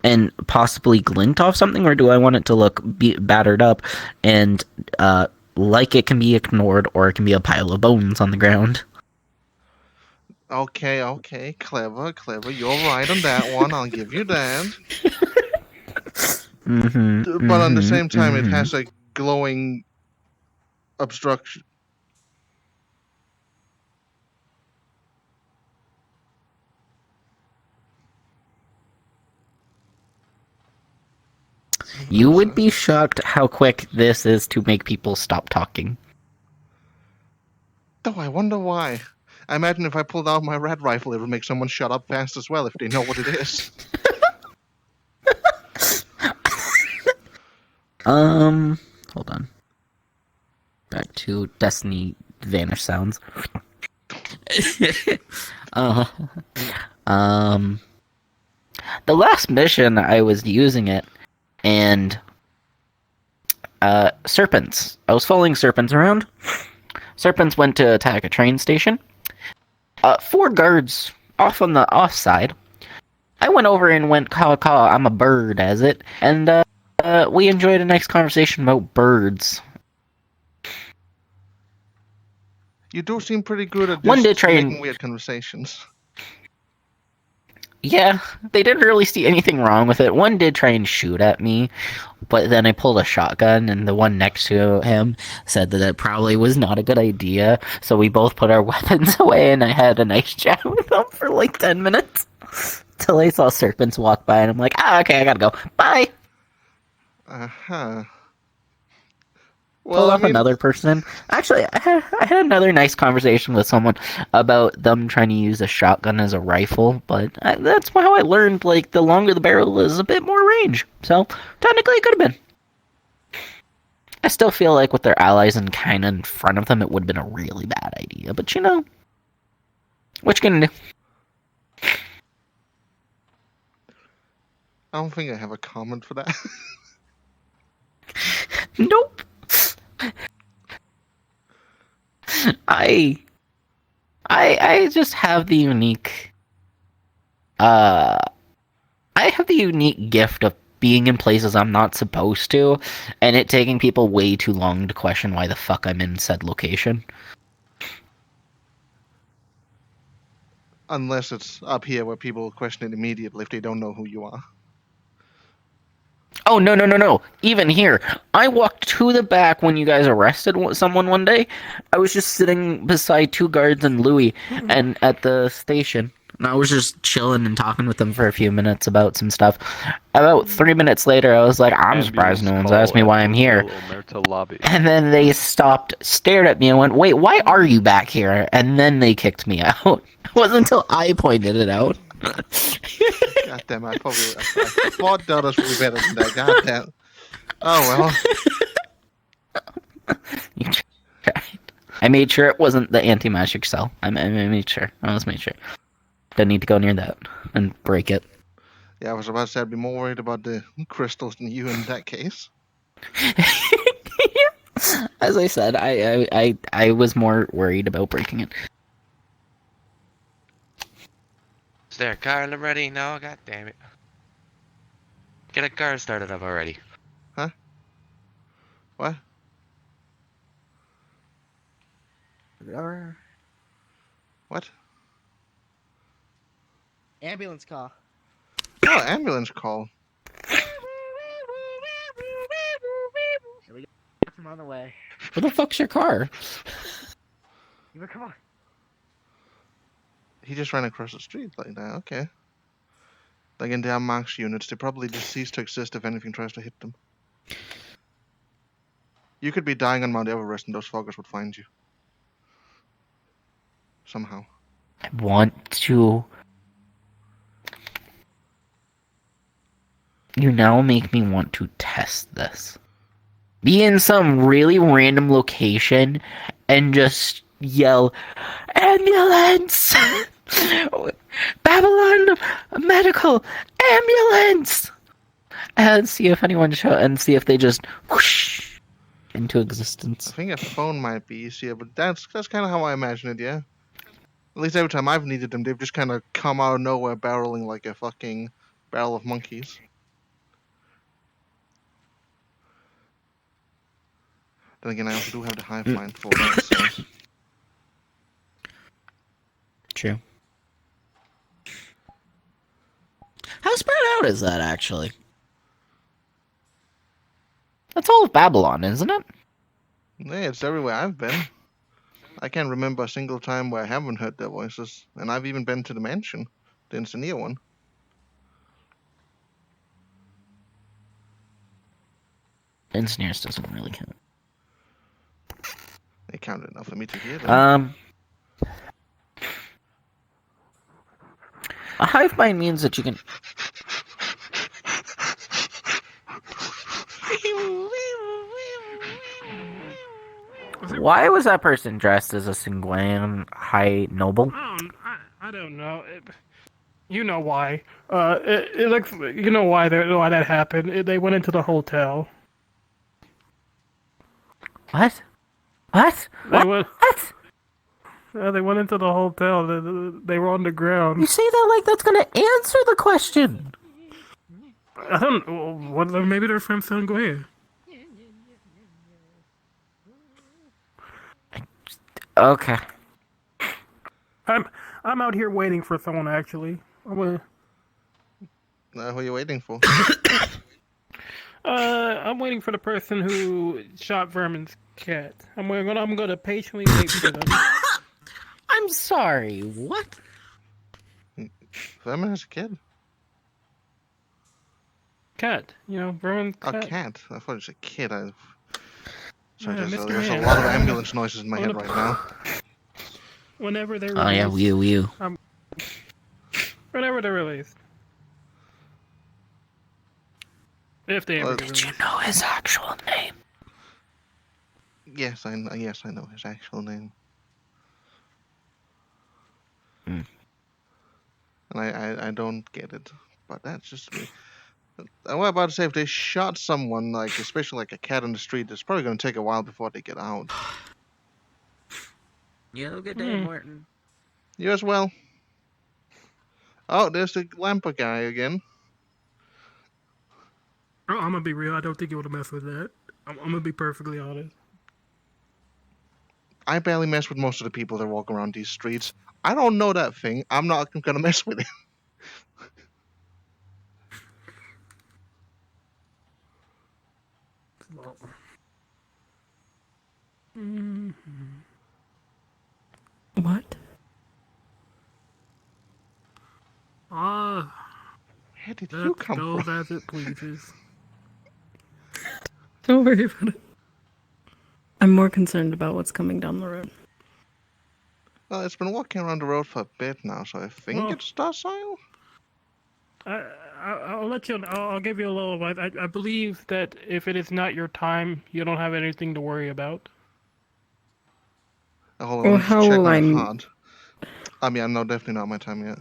and possibly glint off something, or do I want it to look battered up and like it can be ignored, or it can be a pile of bones on the ground? Okay, clever. You're right on that one. I'll give you that. But at the same time, it has a glowing obstruction. You would be shocked how quick this is to make people stop talking. Oh, I wonder why. I imagine if I pulled out my red rifle, it would make someone shut up fast as well if they know what it is. Hold on. Back to Destiny Vanish sounds. The last mission I was using it, and serpents. I was following serpents around. Serpents went to attack a train station. 4 guards off on the off side. I went over and went, caw, I'm a bird, as it, and we enjoyed a nice conversation about birds. You do seem pretty good at One did just try making and- weird conversations. Yeah, they didn't really see anything wrong with it. One did try and shoot at me, but then I pulled a shotgun, and the one next to him said that it probably was not a good idea, so we both put our weapons away, and I had a nice chat with them for like 10 minutes, till I saw serpents walk by, and I'm like, okay, I gotta go. Bye! Uh-huh. Pulled off another person. Actually, I had another nice conversation with someone about them trying to use a shotgun as a rifle, but that's how I learned, like, the longer the barrel is, a bit more range. So, technically it could have been. I still feel like with their allies and kind of in front of them, it would have been a really bad idea, but you know, what you gonna do? I don't think I have a comment for that. Nope. I just have the unique I have the unique gift of being in places I'm not supposed to, and it taking people way too long to question why the fuck I'm in said location. Unless it's up here where people question it immediately if they don't know who you are. Oh, no. Even here, I walked to the back when you guys arrested someone one day. I was just sitting beside 2 guards and Louis and at the station. And I was just chilling and talking with them for a few minutes about some stuff. About 3 minutes later, I was like, I'm surprised no one's asked me why I'm here. And then they stopped, stared at me, and went, wait, why are you back here? And then they kicked me out. It wasn't until I pointed it out. God damn, I thought Dollars would be better than that. God damn. Oh well. I made sure it wasn't the anti-magic cell. I made sure. I almost made sure. Don't need to go near that and break it. Yeah, I was about to say I'd be more worried about the crystals than you in that case. As I said, I was more worried about breaking it. Is there a car already? No, god damn it. Get a car started up already. Huh? What? What? Ambulance call. Oh, ambulance call. Here we go. I'm on the way. Where the fuck's your car? Come on. He just ran across the street like that. Okay. Like in the unmarked units, they probably just cease to exist if anything tries to hit them. You could be dying on Mount Everest and those fuckers would find you. Somehow. I want to... You now make me want to test this. Be in some really random location and just yell, ambulance! Babylon medical ambulance! And see if anyone and see if they just whoosh into existence. I think a phone might be easier, but that's kind of how I imagine it, yeah? At least every time I've needed them, they've just kind of come out of nowhere barreling like a fucking barrel of monkeys. Then again, I also do have the hive mind for that, so... True. How spread out is that, actually? That's all of Babylon, isn't it? Yeah, it's everywhere I've been. I can't remember a single time where I haven't heard their voices, and I've even been to the mansion, the Engineer one. Engineers doesn't really count. They counted enough for me to hear them. A hive mind means that you can. Why was that person dressed as a Singwan high noble? I don't know. You know why. It looks. You know why that happened. They went into the hotel. What? What? What? They went into the hotel. They were on the ground. You say that like that's gonna answer the question. I don't. What? Maybe they're from Sangway. Okay. I'm out here waiting for someone. Actually, who are you waiting for? I'm waiting for the person who shot Vermin's cat. I'm gonna patiently wait for them. I'm sorry. What? Vermin has a kid. Cat. You know, Vermin's cat. A cat. I thought it was a kid. Sorry, Yeah, there's a lot of ambulance noises in my head right now. Whenever they're released. Oh yeah, whew. Whenever they're released. If they ever Did you know his actual name? Yes, I know his actual name. Mm. And I don't get it, but that's just me. I was about to say, if they shot someone, like especially like a cat in the street, it's probably going to take a while before they get out. You have a good day, Morton. You as well. Oh, there's the Lampa guy again. Oh, I'm gonna be real. I don't think you want to mess with that. I'm gonna be perfectly honest. I barely mess with most of the people that walk around these streets. I don't know that thing. I'm not gonna mess with it. What? Where did you come goes from? as it pleases. Don't worry about it. I'm more concerned about what's coming down the road. Well, it's been walking around the road for a bit now, so I think it's docile. I'll let you. I'll give you a little advice. I believe that if it is not your time, you don't have anything to worry about. Hold on, how check will my I? heart. I mean, no, definitely not my time yet.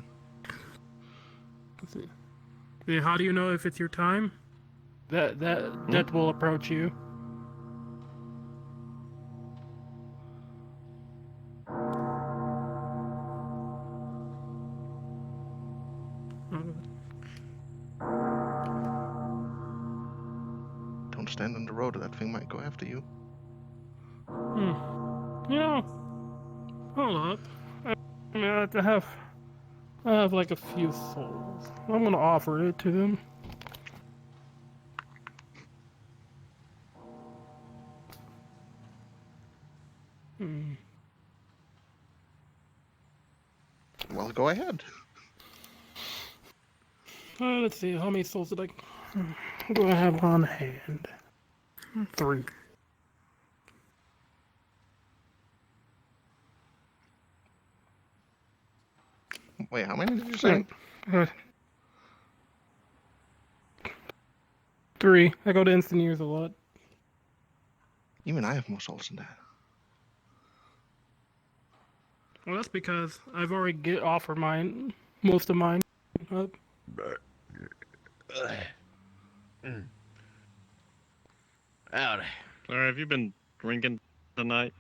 Yeah, how do you know if it's your time? That will approach you. Don't stand on the road, or that thing might go after you. Yeah. Hold up. I mean, I have like a few souls. I'm gonna offer it to them. Well, go ahead. Let's see, how many souls do I have on hand? 3. Wait, how many did you say? 3. I go to instant years a lot. Even I have more souls than that. Well, that's because I've already offered most of mine up. Howdy. Claire, have you been drinking tonight?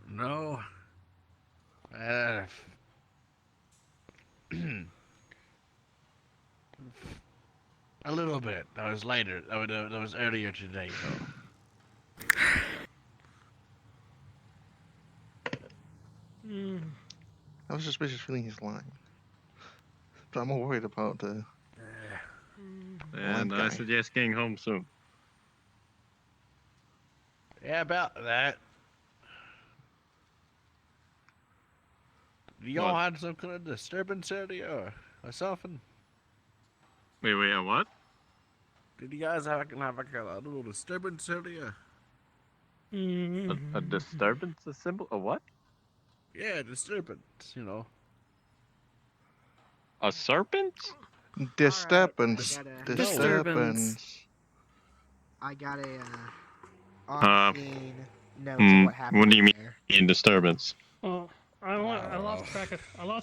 No. A little bit. That was later. That was earlier today, though. I was suspicious feeling he's lying. But I'm more worried about the... And I suggest getting home soon. Yeah, about that. Y'all had some kind of disturbance earlier or something? Wait, a what? Did you guys have like a little disturbance earlier? A disturbance? A symbol? A what? Yeah, disturbance, you know. A serpent? Disturbance. I got a on-scene note of what happened. What do you mean disturbance? Oh, I lost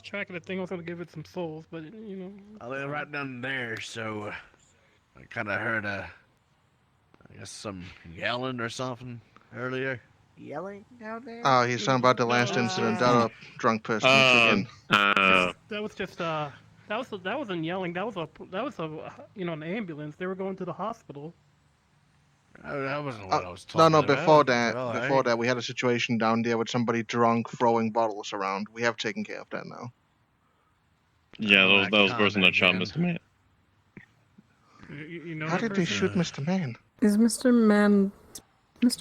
track of the thing. I was gonna give it some souls, but you know. I live right down there, so I kind of heard I guess some yelling or something earlier. Yelling down there? Oh, he's talking about the last incident. That a drunk person again. That was just that wasn't yelling. That was an ambulance. They were going to the hospital. That wasn't what I was talking No, about. before that, we had a situation down there with somebody drunk throwing bottles around. We have taken care of that now. Yeah, that was the person that shot Mr. Man. You know How did they shoot Mr. Man? Is Mr.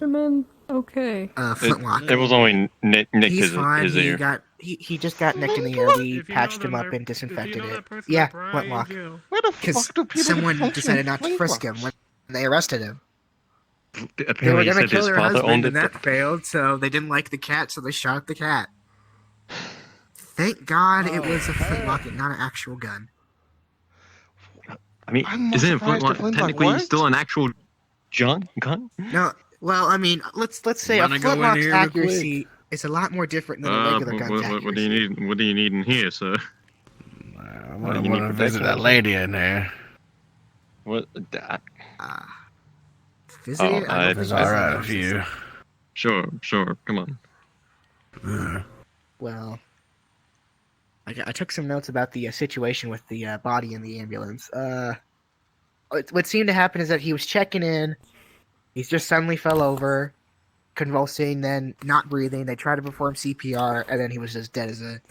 Man okay? Flintlock. It was only nicked He's his fine. ear. He just got nicked in the ear. We patched him up and disinfected it. Yeah, Flintlock. Because someone decided not to frisk him when they arrested him. They were gonna kill their husband, and that failed. So they didn't like the cat, so they shot the cat. Thank God it was a flintlock and not an actual gun. I mean, isn't it Flintlock technically still an actual gun? No, well, I mean, let's say a flintlock's accuracy is a lot more different than a regular gun's accuracy. What do you need? What do you need in here, sir? I want to visit that lady in there. What? That? Visit it? I don't think It's alright with you. Sure. Come on. Well, I took some notes about the situation with the body in the ambulance. What seemed to happen is that he was checking in. He just suddenly fell over, convulsing, then not breathing. They tried to perform CPR, and then he was just dead as a...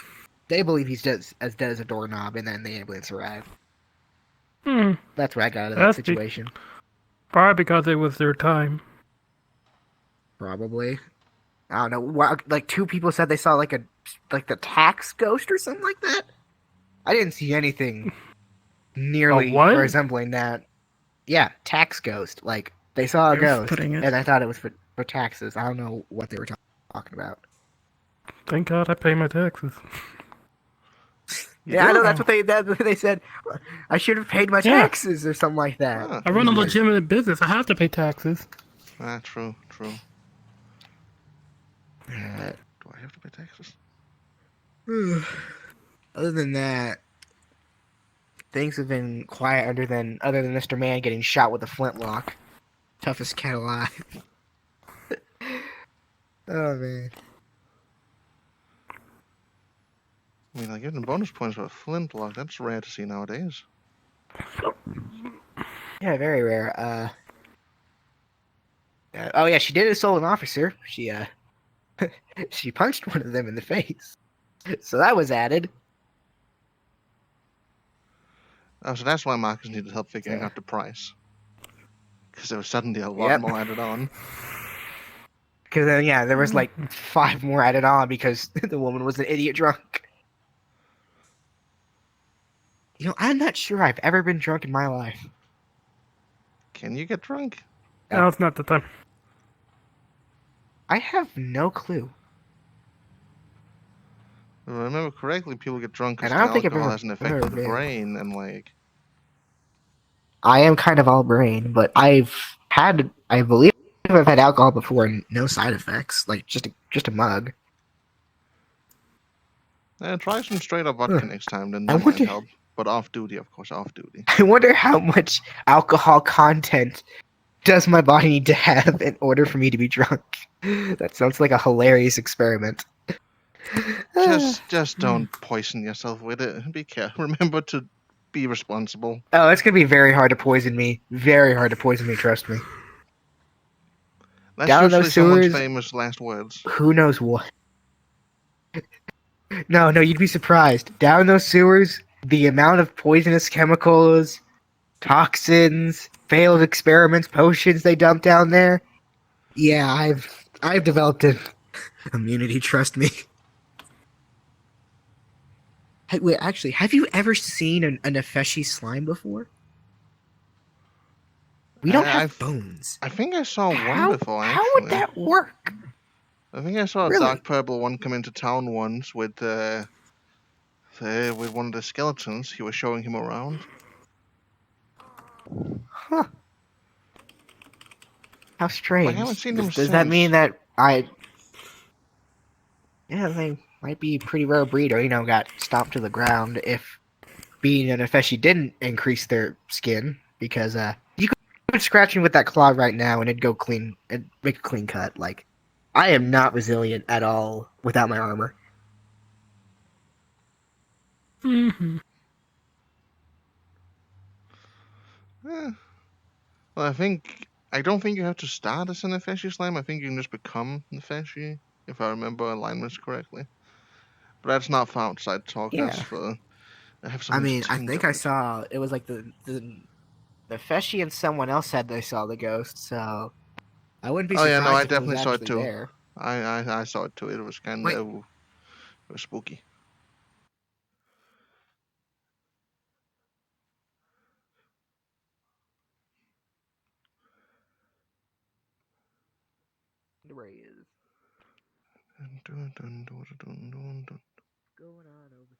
They believe he's dead as a doorknob, and then the ambulance arrived. That's what I got out of that situation. Probably because it was their time. Probably. I don't know. Like 2 people said they saw like the tax ghost or something like that. I didn't see anything nearly resembling that. Yeah, tax ghost. Like they saw a ghost, and I thought it was for taxes. I don't know what they were talking about. Thank God I pay my taxes. Yeah, I know that's what they said. I should have paid my taxes or something like that. I run a legitimate business. I have to pay taxes. True. Do I have to pay taxes? Other than that, things have been quiet other than Mr. Man getting shot with a flintlock. Toughest cat alive. Oh, man. I mean, getting bonus points for a flintlock, that's rare to see nowadays. Yeah, very rare. Oh yeah, she did assault an officer. She she punched one of them in the face. So that was added. Oh, so that's why Marcus needed help figuring out the price. Because there was suddenly a lot more added on. Because then, there was like 5 more added on because the woman was an idiot drunk. I'm not sure I've ever been drunk in my life. Can you get drunk? No, it's not the time. I have no clue. If I remember correctly, people get drunk because And I don't think I've alcohol ever has an effect on the been. brain, and like... I am kind of all brain, but I believe I've had alcohol before and no side effects, like just a mug. Try some straight up vodka next time, then that might help. But off duty, of course, off duty. I wonder how much alcohol content does my body need to have in order for me to be drunk. That sounds like a hilarious experiment. Just don't poison yourself with it. Be careful. Remember to be responsible. Oh, it's gonna be very hard to poison me. Very hard to poison me, trust me. That's Down usually those someone's sewers, famous last words. who knows what? No, you'd be surprised. Down those sewers, the amount of poisonous chemicals, toxins, failed experiments, potions they dump down there. Yeah, I've developed an immunity, trust me. Hey, wait, actually, have you ever seen a Nefeshi slime before? We don't have bones. I think I saw one before, actually. How would that work? I think I saw a dark purple one come into town once with with one of the skeletons. He was showing him around. Huh. How strange. I haven't seen him Does that since. mean that Yeah, they might be a pretty rare breed, or got stomped to the ground if being an Nefeshi didn't increase their skin, because you could scratch me with that claw right now and it'd go clean, it'd make a clean cut. Like, I am not resilient at all without my armor. Mm-hmm. Well, I don't think you have to start as a Nefeshi slime. I think you can just become Nefeshi, if I remember alignments correctly. But that's not for outside talk. Yeah. That's for. I have I something mean, to I change think up I it. saw it was like the Nefeshi and someone else said they saw the ghost, so I wouldn't be Oh surprised yeah, no, I if it was definitely saw it actually too. there. I saw it too. It was kind Wait. of it was spooky. Ray is Dun, dun, dun, dun, dun, dun. going on over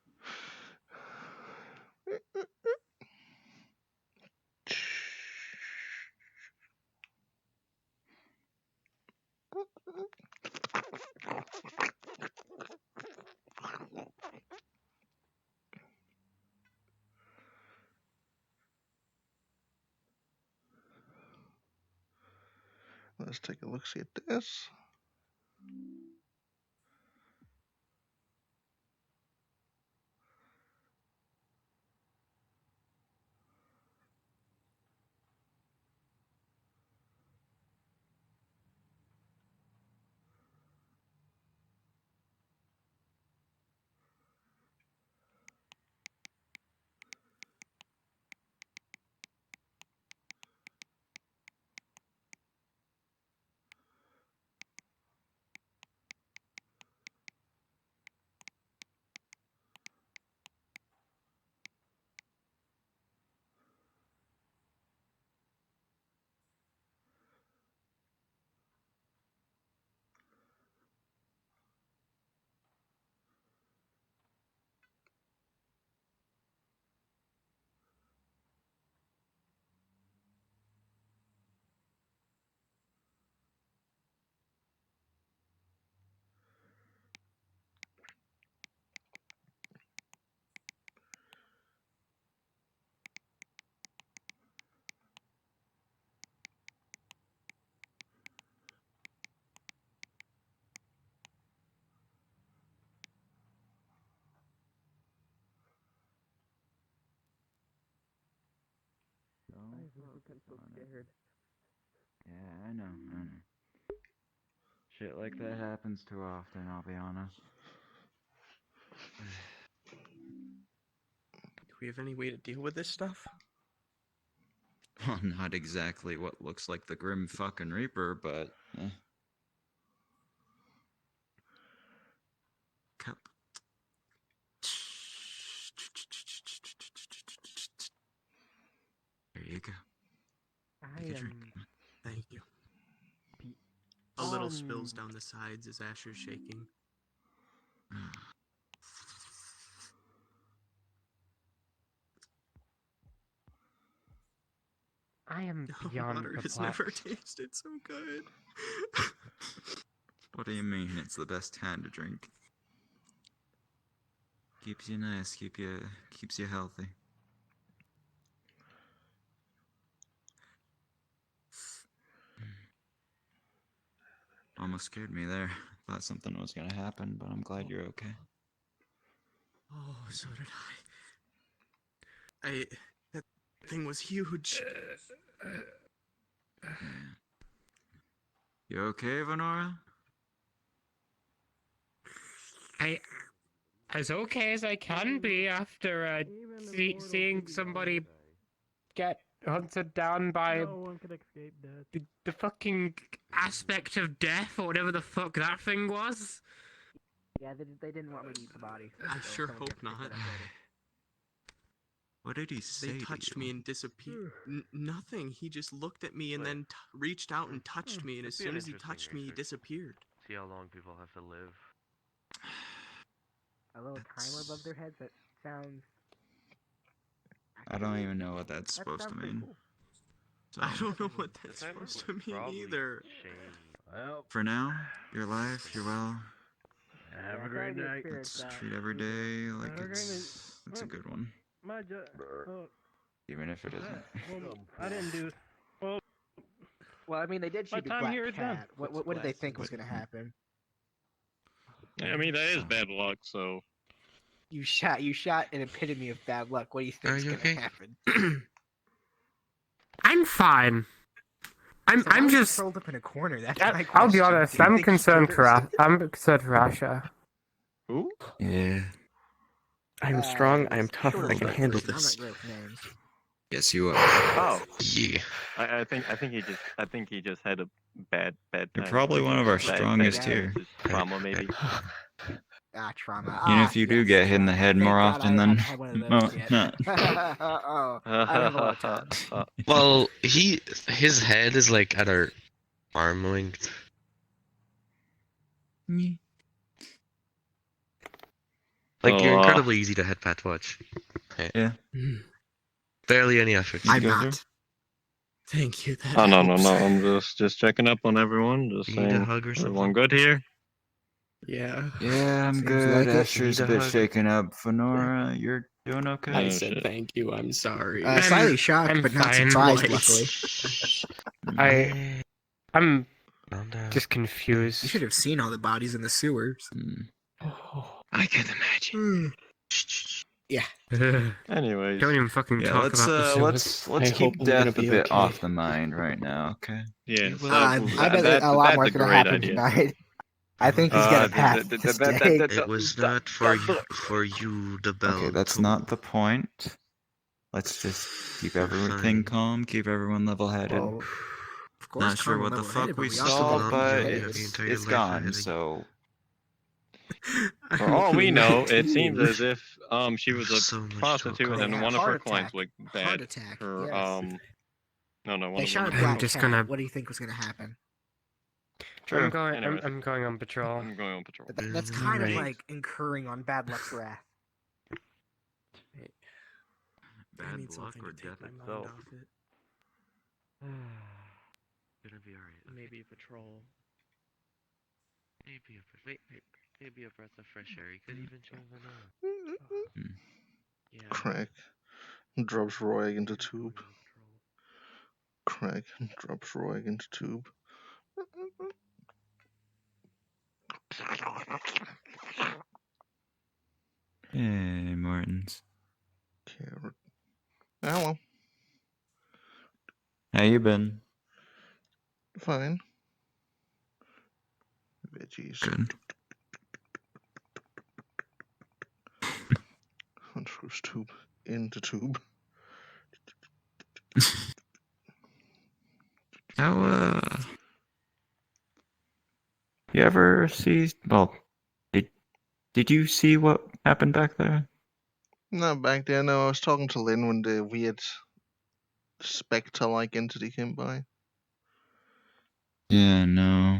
Let's take a look. See at this. Yeah, I know. Shit like that happens too often, I'll be honest. Do we have any way to deal with this stuff? Well, not exactly what looks like the Grim fucking Reaper, but... Cup. There you go. Take a drink. Thank you. A little spills down the sides as Asher's shaking. I am beyond Water has perplexed. never tasted so good. What do you mean? It's the best kind to drink. Keeps you nice, keeps you healthy. Almost scared me there. Thought something was gonna happen, but I'm glad you're okay. Oh, so did I. That thing was huge. You okay, Venora? As okay as I can be after seeing somebody get hunted down by No one could escape death. the fucking aspect of death or whatever the fuck that thing was. Yeah, they didn't want me to eat the body. I sure hope not. What did he say? They touched me and disappeared. Nothing. He just looked at me and then reached out and touched me, and as soon as he touched me, he disappeared. See how long people have to live. A little timer above their heads that sounds. I don't even know what that's supposed to mean. I don't know what that's supposed to mean either. Well, For now, you're alive, you're well. have a great night. Let's treat every day like it's a good one. Even if it isn't. I didn't do. Well, I mean, they did My shoot a time black here is done. cat. What did they think was going to happen? I mean, that is bad luck, so. You shot an epitome of bad luck. What do you think is going to happen? I'm fine. I'm just curled up in a corner. That's my I'll be question. honest. Do you I'm think concerned Scooters- for I'm concerned for Asha. Who? Yeah. I'm strong. I am tough. short I of can that handle person. I'm this. not great with names. Yes, you are. Oh. Yeah. I think he just had a bad You're time. probably one of our Bad strongest here. experiences, trauma maybe. Trauma. You know, if you do get hit in the head more often than those yet. Oh, I have a lot of time. Well, his head is like at our arm length. Like you're incredibly easy to headpat watch. Yeah. Barely any effort. I'm not. Thank you. Oh no. I'm just checking up on everyone. Just You need a saying, hug or everyone good here? Yeah. Yeah, I'm Seems good. like it. Asher's a bit shaken up. Fenora, you're doing okay? I said thank you. I'm sorry. Slightly shocked, I'm but not fine. surprised. Luckily, I'm just confused. You should have seen all the bodies in the sewers. I can imagine. Yeah. Anyways. Don't even fucking Yeah, talk let's about the let's I hope keep I'm gonna death a be bit okay. off the mind right now, okay? Yeah. I bet a lot more is going to happen tonight. I think he's going to pass this day. It was not for you, the bell. Okay, that's not the point. Let's just keep everything calm, keep everyone level-headed. Well, of course, Not sure calm what and the fuck level-headed, but we we also saw, gotta but enjoy it. it's gone, so... For all we know, it seems as if she was a So much to prostitute and accomplish. one of her Heart clients attack. was bad. Heart attack, Her yes. no, one They of shot a them. black just cat. gonna- What do you think was going to happen? True. I'm going. Anyways. I'm going on patrol. I'm going on patrol. That's kind of Right. like incurring on bad luck's wrath. I need something to take my mind off it. Gonna be alright. Maybe a patrol. Maybe a breath of fresh air. You could even join the Yeah. Craig drops Roy into tube. Craig drops Roy into tube. Hey, Martins. Carrot. Hello. How you been? Fine. Veggies. Good. Unscrews tube into tube. How, you ever see, well, did you see what happened back there? No, back there, no. I was talking to Lynn when the weird spectre-like entity came by. Yeah, no.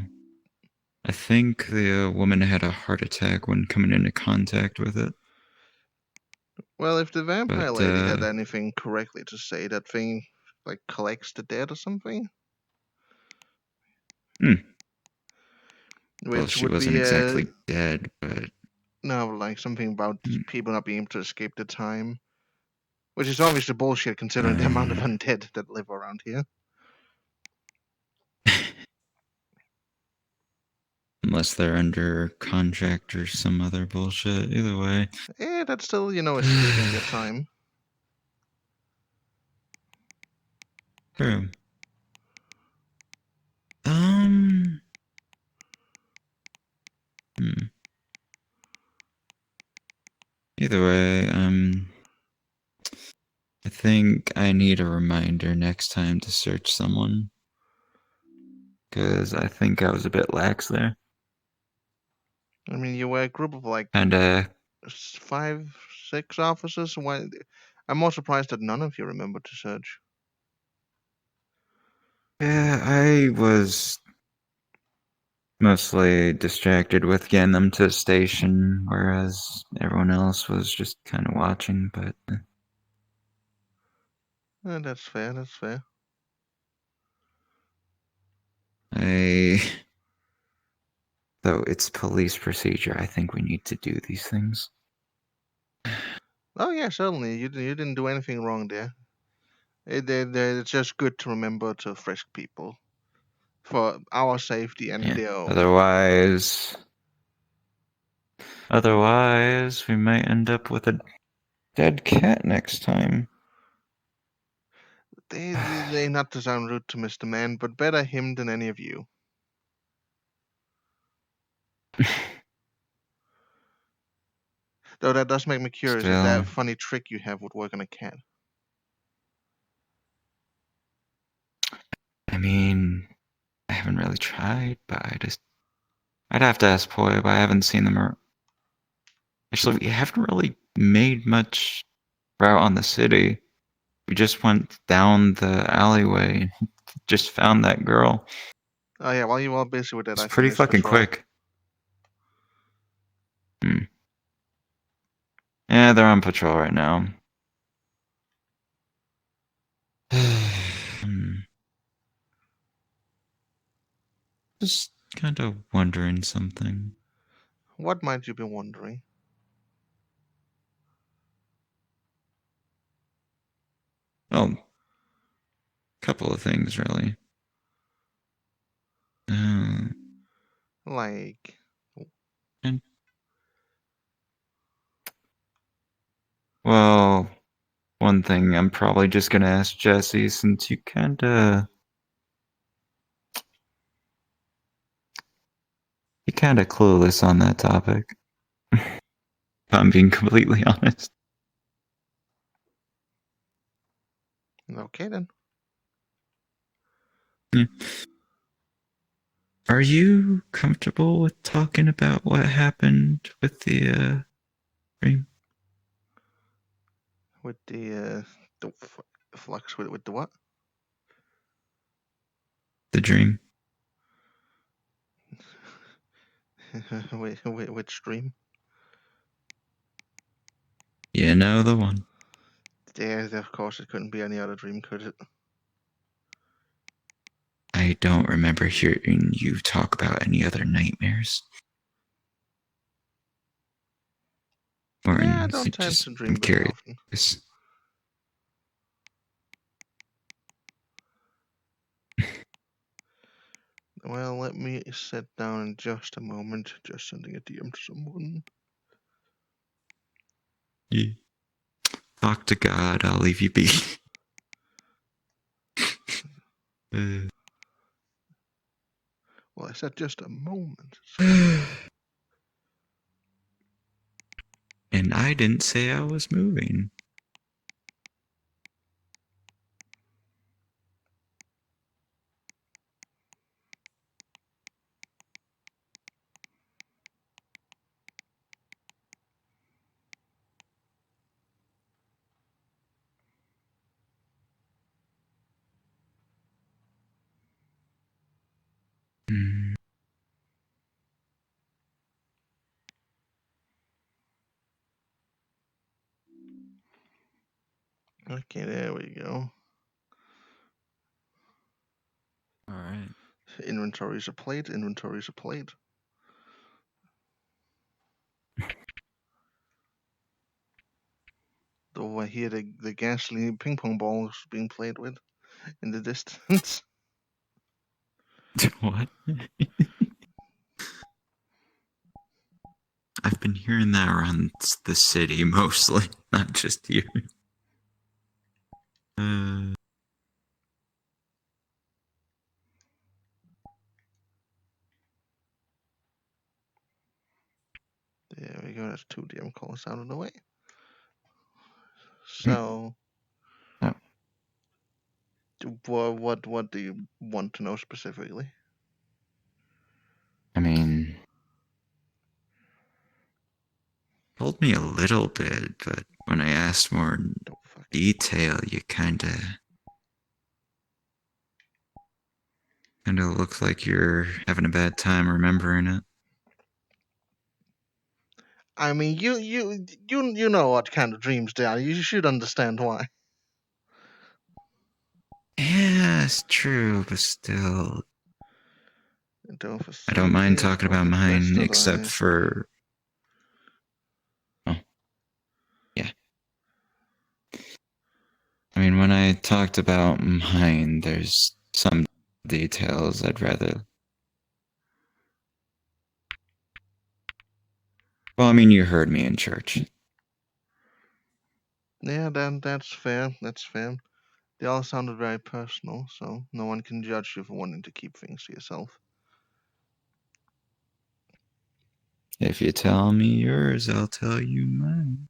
I think the woman had a heart attack when coming into contact with it. Well, if the vampire But, lady had anything correctly to say, that thing, like, collects the dead or something? Well, Which she would wasn't be, exactly dead, but... No, like something about people not being able to escape the time. Which is obviously bullshit considering the amount of undead that live around here. Unless they're under contract or some other bullshit. Either way. Eh, that's still, escaping the time. True. Either way, I think I need a reminder next time to search someone. Because I think I was a bit lax there. I mean, you were a group of like And, 5, 6 officers. Why? I'm more surprised that none of you remembered to search. yeah, I was mostly distracted with getting them to the station, whereas everyone else was just kind of watching, but... That's fair, that's fair. Though it's police procedure, I think we need to do these things. Oh yeah, certainly. You didn't do anything wrong there. It's just good to remember to frisk people for our safety and their own. Otherwise, we might end up with a dead cat next time. They not to sound rude to Mr. Man, but better him than any of you. Though that does make me curious if that funny trick you have would work on a cat. I mean, I haven't really tried, but I'd have to ask Poi, but I haven't seen them. Actually, we haven't really made much route on the city. We just went down the alleyway, just found that girl. Oh yeah, while you were busy with that, It's I pretty finished fucking patrol. quick. Yeah, they're on patrol right now. Just kind of wondering something. What might you be wondering? Well, a couple of things, really. Like... Well, one thing I'm probably just gonna ask Jesse, since you you're kinda clueless on that topic. If I'm being completely honest. Okay then. Yeah. Are you comfortable with talking about what happened with the dream? With the flux with the what? The dream. Which stream? You know the one. Yeah, of course it couldn't be any other dream, could it? I don't remember hearing you talk about any other nightmares. Yeah, I don't tend to dream very often. Well, let me sit down in just a moment. Just sending a DM to someone. Yeah. Talk to God, I'll leave you be. Well, I said just a moment. And I didn't say I was moving. Okay, there we go. Alright. Inventory's a plate, inventory's a plate. Though I hear the gasoline ping pong balls being played with in the distance. What? I've been hearing that around the city mostly, not just here. There we go, that's 2 DM calls out of the way. So... What do you want to know specifically? I mean... Told me a little bit, but when I asked more detail, you kinda Kinda looks like you're having a bad time remembering it. I mean, you know what kind of dreams they are. You should understand why. Yeah, it's true, but still. I don't mind talking about mine, except for. Oh. Yeah. I mean, when I talked about mine, there's some details I'd rather. Well, I mean, you heard me in church. Yeah, that's fair. That's fair. They all sounded very personal, so no one can judge you for wanting to keep things to yourself. If you tell me yours, I'll tell you mine.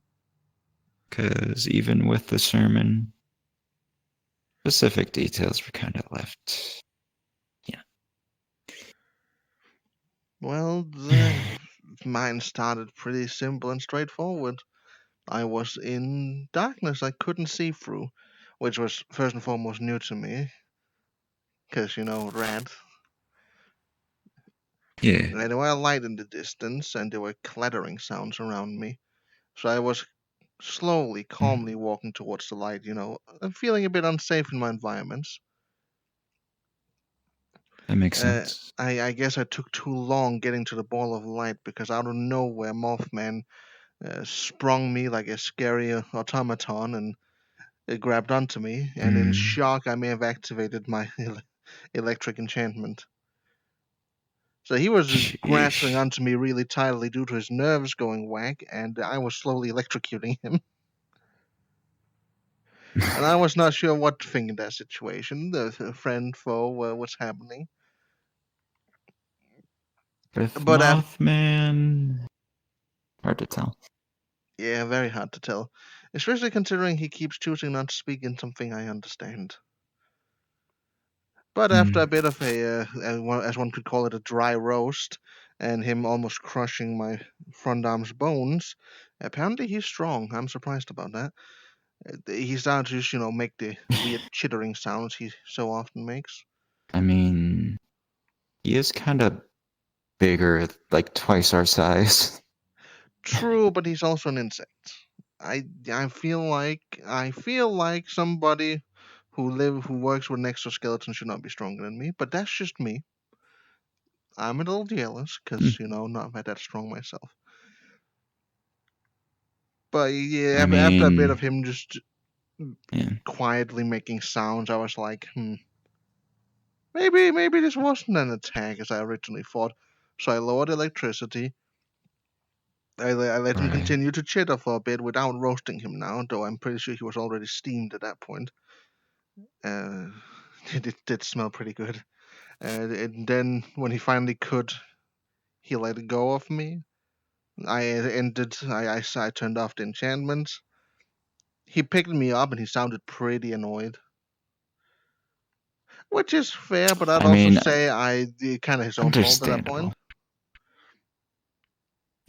'Cause even with the sermon, specific details were kind of left. Yeah. Well, mine started pretty simple and straightforward. I was in darkness I couldn't see through, which was first and foremost new to me. Because, rat. Yeah. And there were a light in the distance, and there were clattering sounds around me. So I was slowly, calmly walking towards the light, I'm feeling a bit unsafe in my environments. That makes sense. I guess I took too long getting to the ball of light because out of nowhere, Mothman sprung me like a scary automaton and it grabbed onto me. And in shock, I may have activated my electric enchantment. So he was grasping onto me really tightly due to his nerves going whack, and I was slowly electrocuting him. And I was not sure what to think in that situation. The friend, foe, what's happening. With But Mothman, hard to tell. Yeah, very hard to tell, especially considering he keeps choosing not to speak in something I understand. But after a bit of as one could call it, a dry roast, and him almost crushing my front arm's bones, apparently he's strong. I'm surprised about that. He started to just, make the weird chittering sounds he so often makes. I mean, he is kind of bigger, like twice our size. True, but he's also an insect. I feel like somebody who works with an exoskeleton should not be stronger than me, but that's just me. I'm a little jealous because not that strong myself. But yeah, after a bit of him just quietly making sounds, I was like, maybe this wasn't an attack as I originally thought. So I lowered electricity. I let him continue to chitter for a bit without roasting him now, though I'm pretty sure he was already steamed at that point. It did smell pretty good. And then when he finally could, he let go of me. I turned off the enchantments. He picked me up and he sounded pretty annoyed. Which is fair, but I'd also say kind of his own fault at that point.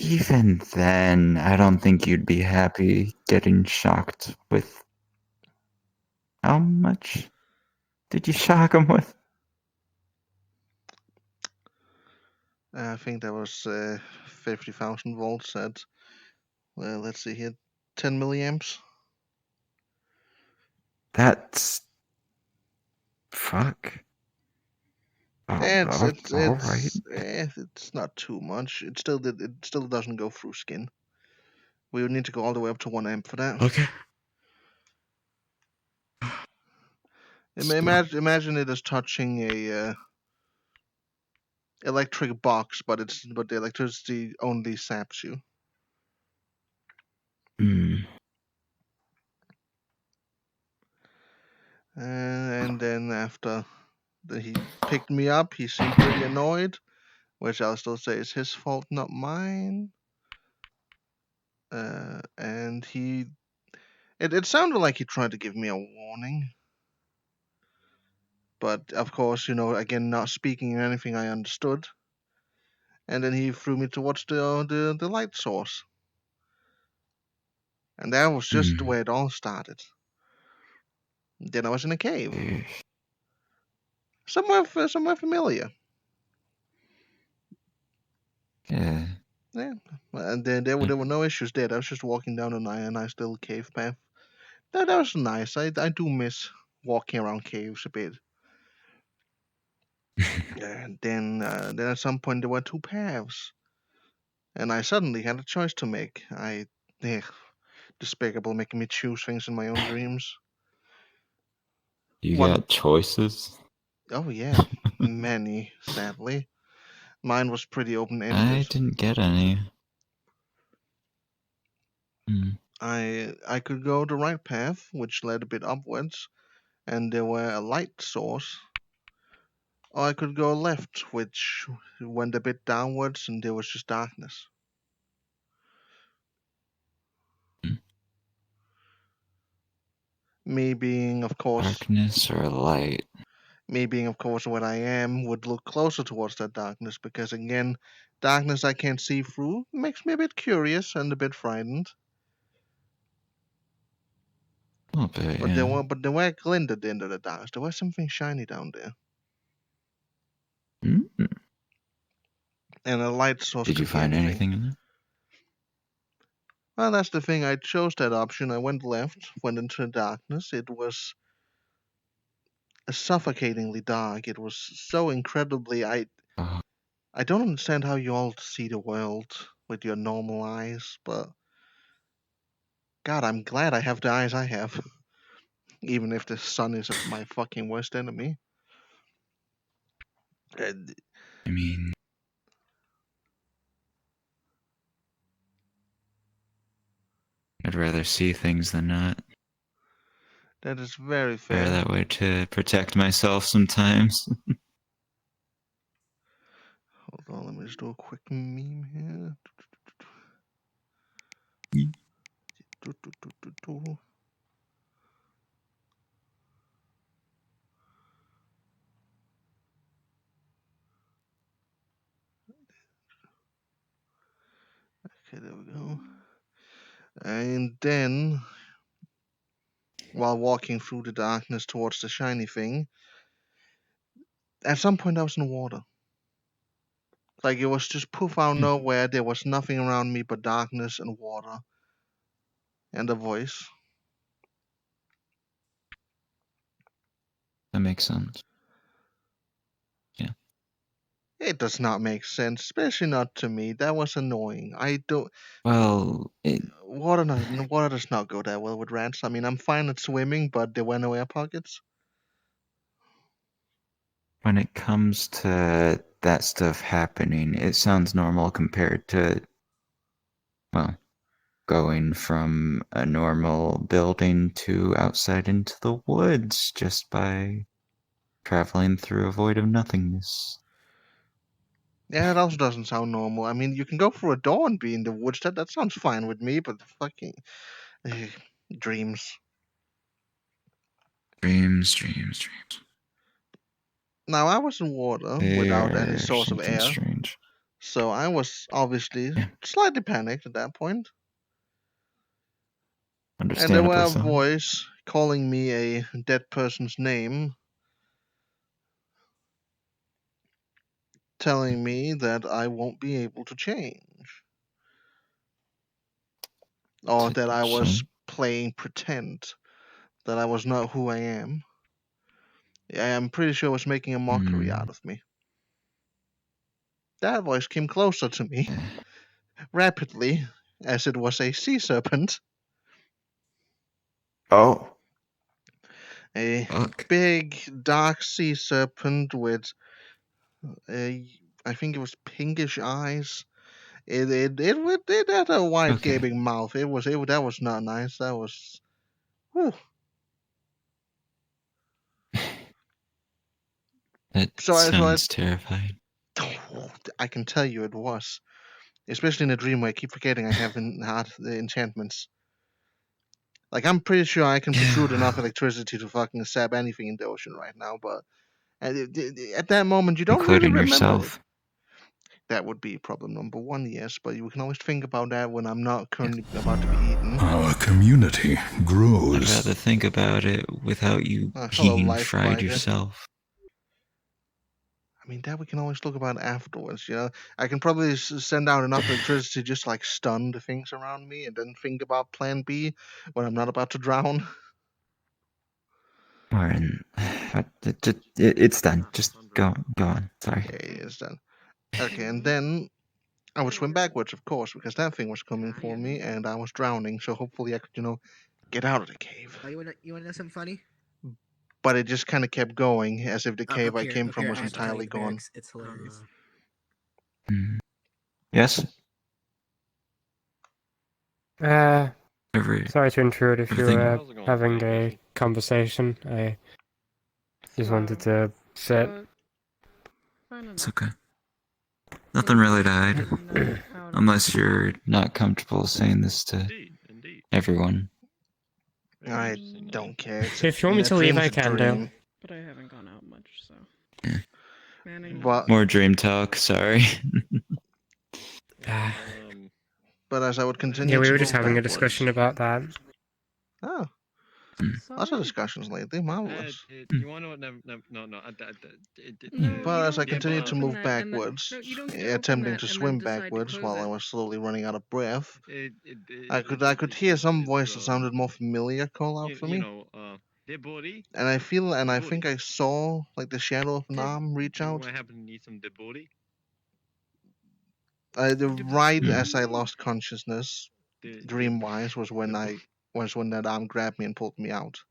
Even then, I don't think you'd be happy getting shocked with. How much did you shock him with? I think that was 50,000 volts at, well, let's see here, 10 milliamps. That's. Fuck. It's not too much. It still doesn't go through skin. We would need to go all the way up to 1 amp for that. Okay. Imagine it as touching a electric box, but the electricity only saps you. And then after he picked me up, he seemed pretty annoyed, which I'll still say is his fault, not mine. And it sounded like he tried to give me a warning. But of course, again, not speaking anything I understood. And then he threw me towards the light source. And that was just where it all started. Then I was in a cave. somewhere familiar. Yeah. Yeah, and there were no issues there. I was just walking down a nice little cave path. That was nice. I do miss walking around caves a bit. And then at some point there were two paths, and I suddenly had a choice to make. Despicable, making me choose things in my own dreams. You got choices? Oh yeah, many. Sadly, mine was pretty open-ended. I didn't get any. I could go the right path, which led a bit upwards, and there were a light source. Or I could go left, which went a bit downwards, and there was just darkness. Me being, of course, darkness or light. Me being, of course, what I am, would look closer towards that darkness because, again, darkness I can't see through makes me a bit curious and a bit frightened. A bit, But yeah. there were glint at the end of the darkness. There was something shiny down there. And a light source. Did you find anything in there? Well, that's the thing. I chose that option. I went left, went into the darkness. It was suffocatingly dark. It was so incredibly. I don't understand how you all see the world with your normal eyes, but God, I'm glad I have the eyes I have. Even if the sun is my fucking worst enemy. I mean, I'd rather see things than not. That is very fair. Better that way to protect myself sometimes. Hold on, let me just do a quick meme here. Okay, there we go. And then, while walking through the darkness towards the shiny thing, at some point I was in water. Like it was just poof out of nowhere. There was nothing around me but darkness and water. And a voice. That makes sense. Yeah. It does not make sense, especially not to me. That was annoying. I don't. Well, water does not go that well with rats. I mean, I'm fine at swimming, but there were no air pockets. When it comes to that stuff happening, it sounds normal compared to, well, going from a normal building to outside into the woods just by traveling through a void of nothingness. Yeah, it also doesn't sound normal. I mean, you can go for a door and be in the woods. That sounds fine with me, but fucking dreams. Dreams. Now, I was in water without any source of air. Strange. So I was obviously slightly panicked at that point. And there were a voice calling me a dead person's name, telling me that I won't be able to change. Or that I was playing pretend, that I was not who I am. I'm pretty sure it was making a mockery out of me. That voice came closer to me, rapidly, as it was a sea serpent. Oh. A big, dark sea serpent with, I think it was pinkish eyes. It had a wide, gaping mouth. That was not nice. That was, whew. That sounds terrifying. I can tell you it was. Especially in a dream where I keep forgetting I have the enchantments. Like, I'm pretty sure I can protrude enough electricity to fucking stab anything in the ocean right now, but at that moment, you don't Including really remember yourself. it. That would be problem number one, yes, but you can always think about that when I'm not currently about to be eaten. Our community grows. I'd rather think about it without you Hello, being life fried spider. yourself. mean, that we can always look about afterwards, you know? I can probably send out enough electricity just to, like, stun the things around me and then think about plan B when I'm not about to drown. Martin, it's done. Just go on. Sorry. Okay, it's done. Okay, and then I would swim backwards, of course, because that thing was coming for me and I was drowning, so hopefully I could, you know, get out of the cave. Oh, you wanna know something funny? But it just kind of kept going, as if the cave I Here, came from here, was I have to tell entirely you, gone. Barracks, it's hilarious. Yes? Sorry to intrude if everything- you're having a conversation. I just wanted to sit. It's okay. Nothing really to hide. Unless you're not comfortable saying this to everyone. I don't care. If you want me to leave, I can do. But I haven't gone out much, so. More dream talk, sorry. But as I would continue Yeah, we to were just move having a backwards- discussion about that. Oh. Lots of discussions lately, marvelous. You want to know? No. But as I continued to move backwards, attempting to swim backwards while I was slowly running out of breath, I could hear some voice that sounded more familiar call out for me. Dead body. And I think I saw like the shadow of an arm reach out. What happened? Need some dead body. Right as I lost consciousness, dream-wise, was when that arm grabbed me and pulled me out.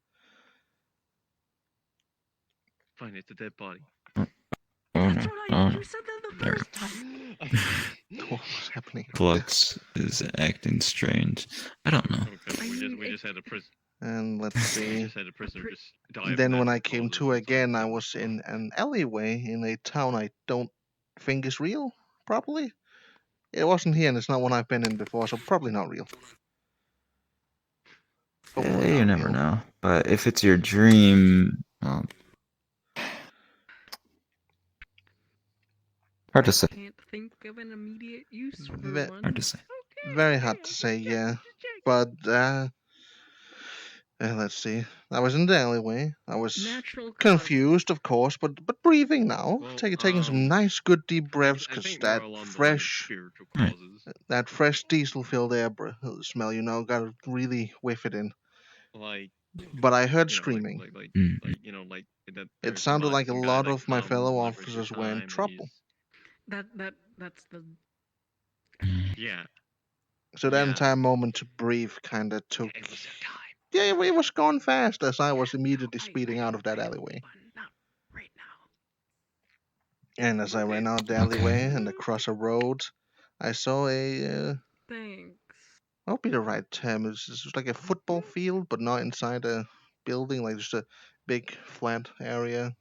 Fine, it's a dead body. Oh no. What was happening? Flux is acting strange. I don't know. We just had a prison. And let's see. Just had a prisoner just die. Then when I came to again, I was in an alleyway in a town I don't think is real, probably. It wasn't here, and it's not one I've been in before, so probably not real. You never know. But if it's your dream, hard to say. Can't think of an immediate use for one. Hard to say. Very hard to say, yeah. But, let's see. I was in the alleyway. I was confused, of course, but breathing now. Taking some nice, good deep breaths, because that fresh diesel-filled air smell, you know, got to really whiff it in. But I heard screaming. It sounded like a lot of my fellow officers were in trouble. That's the. Yeah. So that entire moment to breathe kind of took. Yeah, it was going fast as I was immediately speeding out of that alleyway. And as I ran out the alleyway and across a road, I saw a. Thanks. What would be the right term? It's like a football field, but not inside a building, like just a big flat area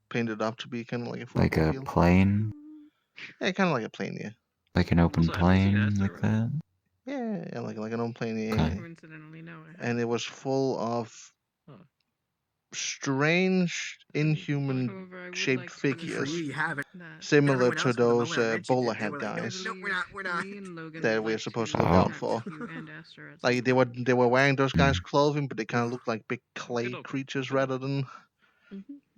painted up to be kind of like a football Like a field. plane? Yeah, kind of like a plane, yeah. Like an open plane, like that? Yeah, like an open plane, yeah. Okay. Coincidentally, no. And it was full of strange, inhuman-shaped figures, similar to those bowler hat guys that we're supposed to look out for. Like they were wearing those guys' clothing, but they kind of looked like big clay creatures rather than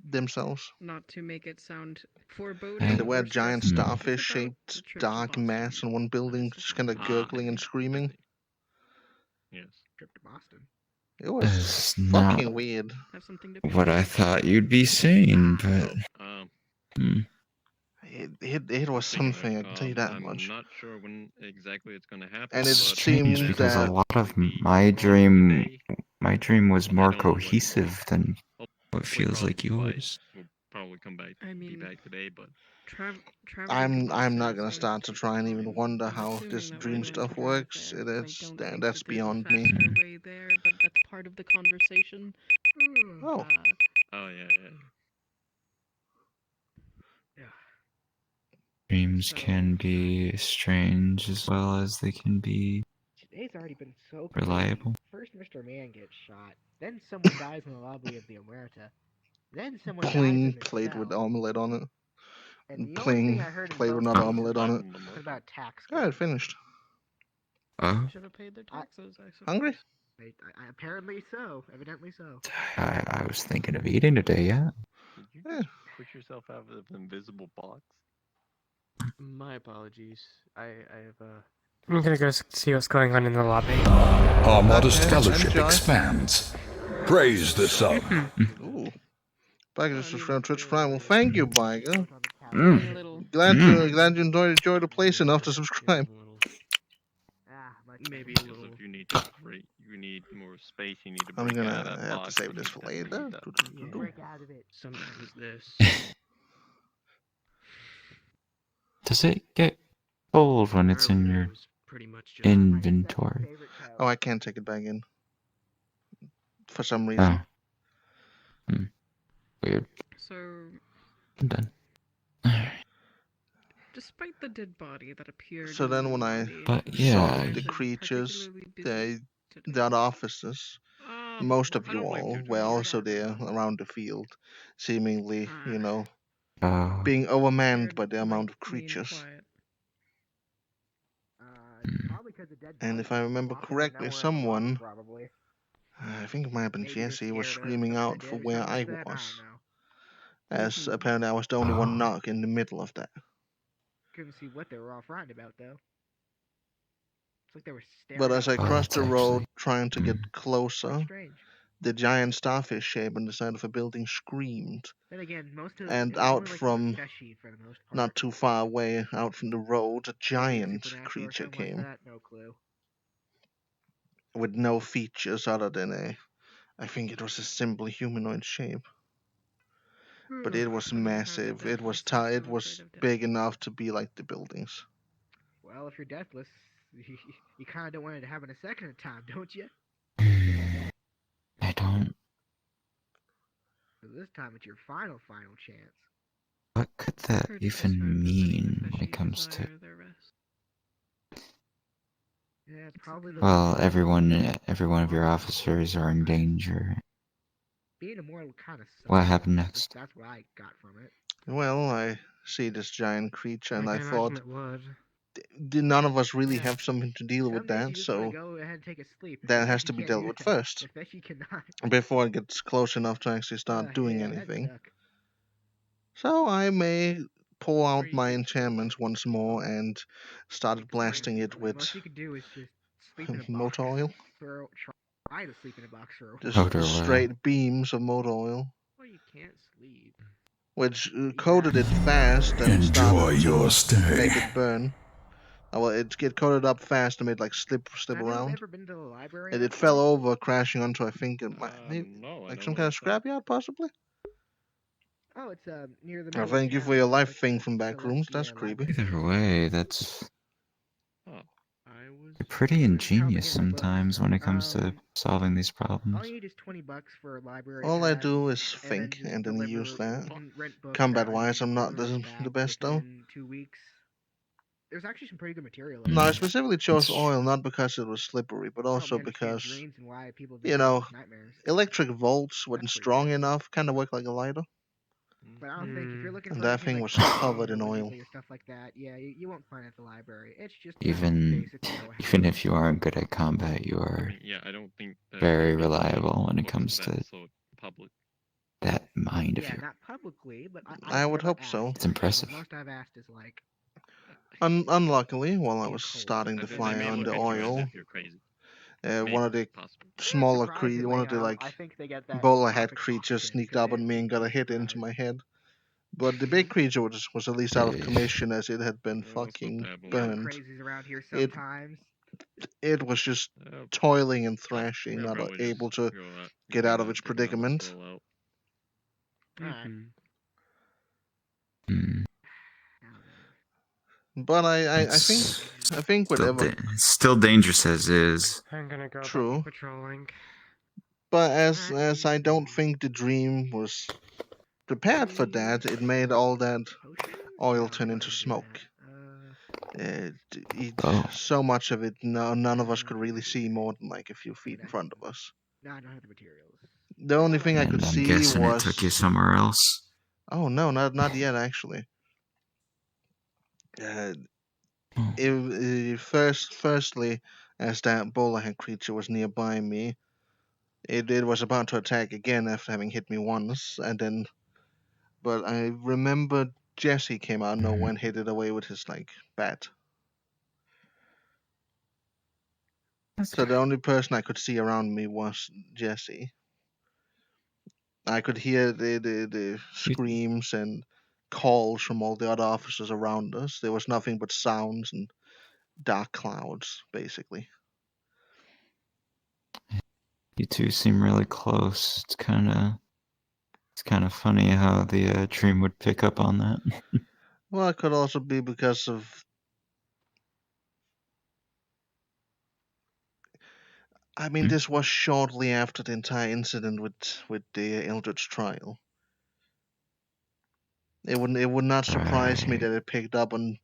themselves. Not to make it sound foreboding. And they were giant starfish-shaped dark mass in one building, just kind of gurgling and screaming. Yes. Trip to Boston. It was It's not fucking weird. what I thought you'd be saying, but It was something, I can tell you that much. I'm not sure when exactly it's going to happen. And it strange seemed because that a lot of my dream was more cohesive than what feels like yours. We'll probably come back. Be back today, but I'm not gonna start to try and even wonder how this dream stuff works. That's beyond me. Way there, but that's part of the conversation. Oh. Oh yeah. Dreams can be strange as well as they can be Today's already been so reliable. First, Mr. Man gets shot. Then someone dies in the lobby of the Omerta. Then someone dies in Pling the played cell. with omelette on it. And the only Pling thing I heard in played with both not cases omelette on it. was about tax. Yeah, it finished. Should have paid their taxes. I suppose. Hungry? Apparently so. Evidently so. I was thinking of eating today, yeah. Yeah. push yourself out of the invisible box? My apologies. I have I'm gonna go see what's going on in the lobby. Our modest Okay, fellowship enjoy. expands. Praise the sub. Ooh. Biker just subscribed to Twitch Prime. Well, thank you, Biker. Mm. Glad you enjoyed the place enough to subscribe. maybe a little. If you need to break, you need more space. You need to I'm break out gonna of that have box. to save and this you for definitely later. need that. Break out of it. Sometimes this. Does it get cold when it's in your inventory? Oh, I can't take it back in. For some reason. Oh. Weird. So, I'm done. despite the dead body that appeared So in then the when I lobby, But saw yeah, the been creatures, particularly busy the other officers, most of I you don't like all to were talk. also there around the field, seemingly, oh, being overmanned by Scared, the amount like, of me and creatures. quiet. Probably because the dead And if I remember correctly, someone, I think it might have been Jesse, was screaming out for where I was. As apparently I was the only one not in the middle of that. Couldn't see what they were all frightened about, though. It's like they were staring. But as I crossed the road trying to get That's closer, strange. the giant starfish shape on the side of a building screamed. Then again, most of And it was out only like from, fleshy for the most part. not too far away, out from the road, a Maybe giant supernatural or creature something like came. that? No clue. With no features other than I think it was a simple humanoid shape. But it was massive. It was it was big enough to be like the buildings. Well, if you're deathless, you kind of don't want it to happen a second time, don't you? I don't. This time it's your final chance. What could that even mean when it comes to? Yeah, probably the. Well, every one of your officers are in danger. Being immortal kind of sucks. What happened next? That's what I got from it. Well, I see this giant creature, and I can thought, imagine it would. did none of us really have something to deal with Some days that? you just So want to go ahead and take a sleep. that has You to be can't dealt do with that. first, Especially cannot. before it gets close enough to actually start doing Yeah, that'd anything. suck. So I may pull out my enchantments once more and started blasting it with Most you could do is just sleep in a box. motor oil. Try to sleep in a box for a while. Just Motor oil. straight beams of motor oil. Well, you can't sleep. Which coated it fast and Enjoy started your to stay. make it burn. Well, it coated up fast and made like slip Have you around. ever been to the library? And it fell over, crashing onto I think it might, maybe, No, like some kind of scrapyard, possibly. Oh, it's near the Oh, middle of thank you town. for your It's life like thing from back rooms. That's Celestia creepy. Either way, that's I was. you're pretty ingenious sometimes when it comes to solving these All problems. you need is $20 for a library. All I pass, do is and think just and then use that. You can rent books Combat-wise, that I'm not deliver the back best though. within 2 weeks. There's actually some pretty good material. No, I specifically chose oil not because it was slippery, but also Help me understand because, dreams and why people you have know, nightmares. electric volts, when strong enough, kind of work like a lighter. But I don't think if you're looking And for that anything thing like was crafting covered or in oil. or stuff like that, yeah, you won't find it at the library. It's just Even basic oil. even if you aren't good at combat, you are Yeah, I don't think that very you can reliable when it look comes that to so public. that mind of Yeah, yours. not publicly, but I would hope so. It's impressive. The most I've asked is like, Unluckily, while I was starting the fire on the oil, one of the smaller creatures, one of the like bowler head creatures sneaked up on me and got a hit into my head. But the big creature was at least out of commission as it had been fucking burned. crazies around here It sometimes. it was just toiling and thrashing, not able to get out of its predicament. But I think whatever. Still dangerous as is. I'm gonna go True. back to patrolling. But as I don't think the dream was prepared for that, it made all that oil turn into smoke. So much of it, none of us could really see more than like a few feet in front of us. No, I don't have the materials. The only thing I And could I'm see guessing was. it took you somewhere else. Oh no, not yet actually. Firstly, as that bowler head creature was nearby me, it was about to attack again after having hit me once, and then but I remember Jesse came out of nowhere and hit it away with his bat. So the only person I could see around me was Jesse. I could hear the screams and calls from all the other officers around us. There was nothing but sounds and dark clouds, basically. You two seem really close. It's kind of funny how the dream would pick up on that. Well, it could also be because of. I mean, this was shortly after the entire incident with the Eldritch trial. It would not surprise me that it picked up on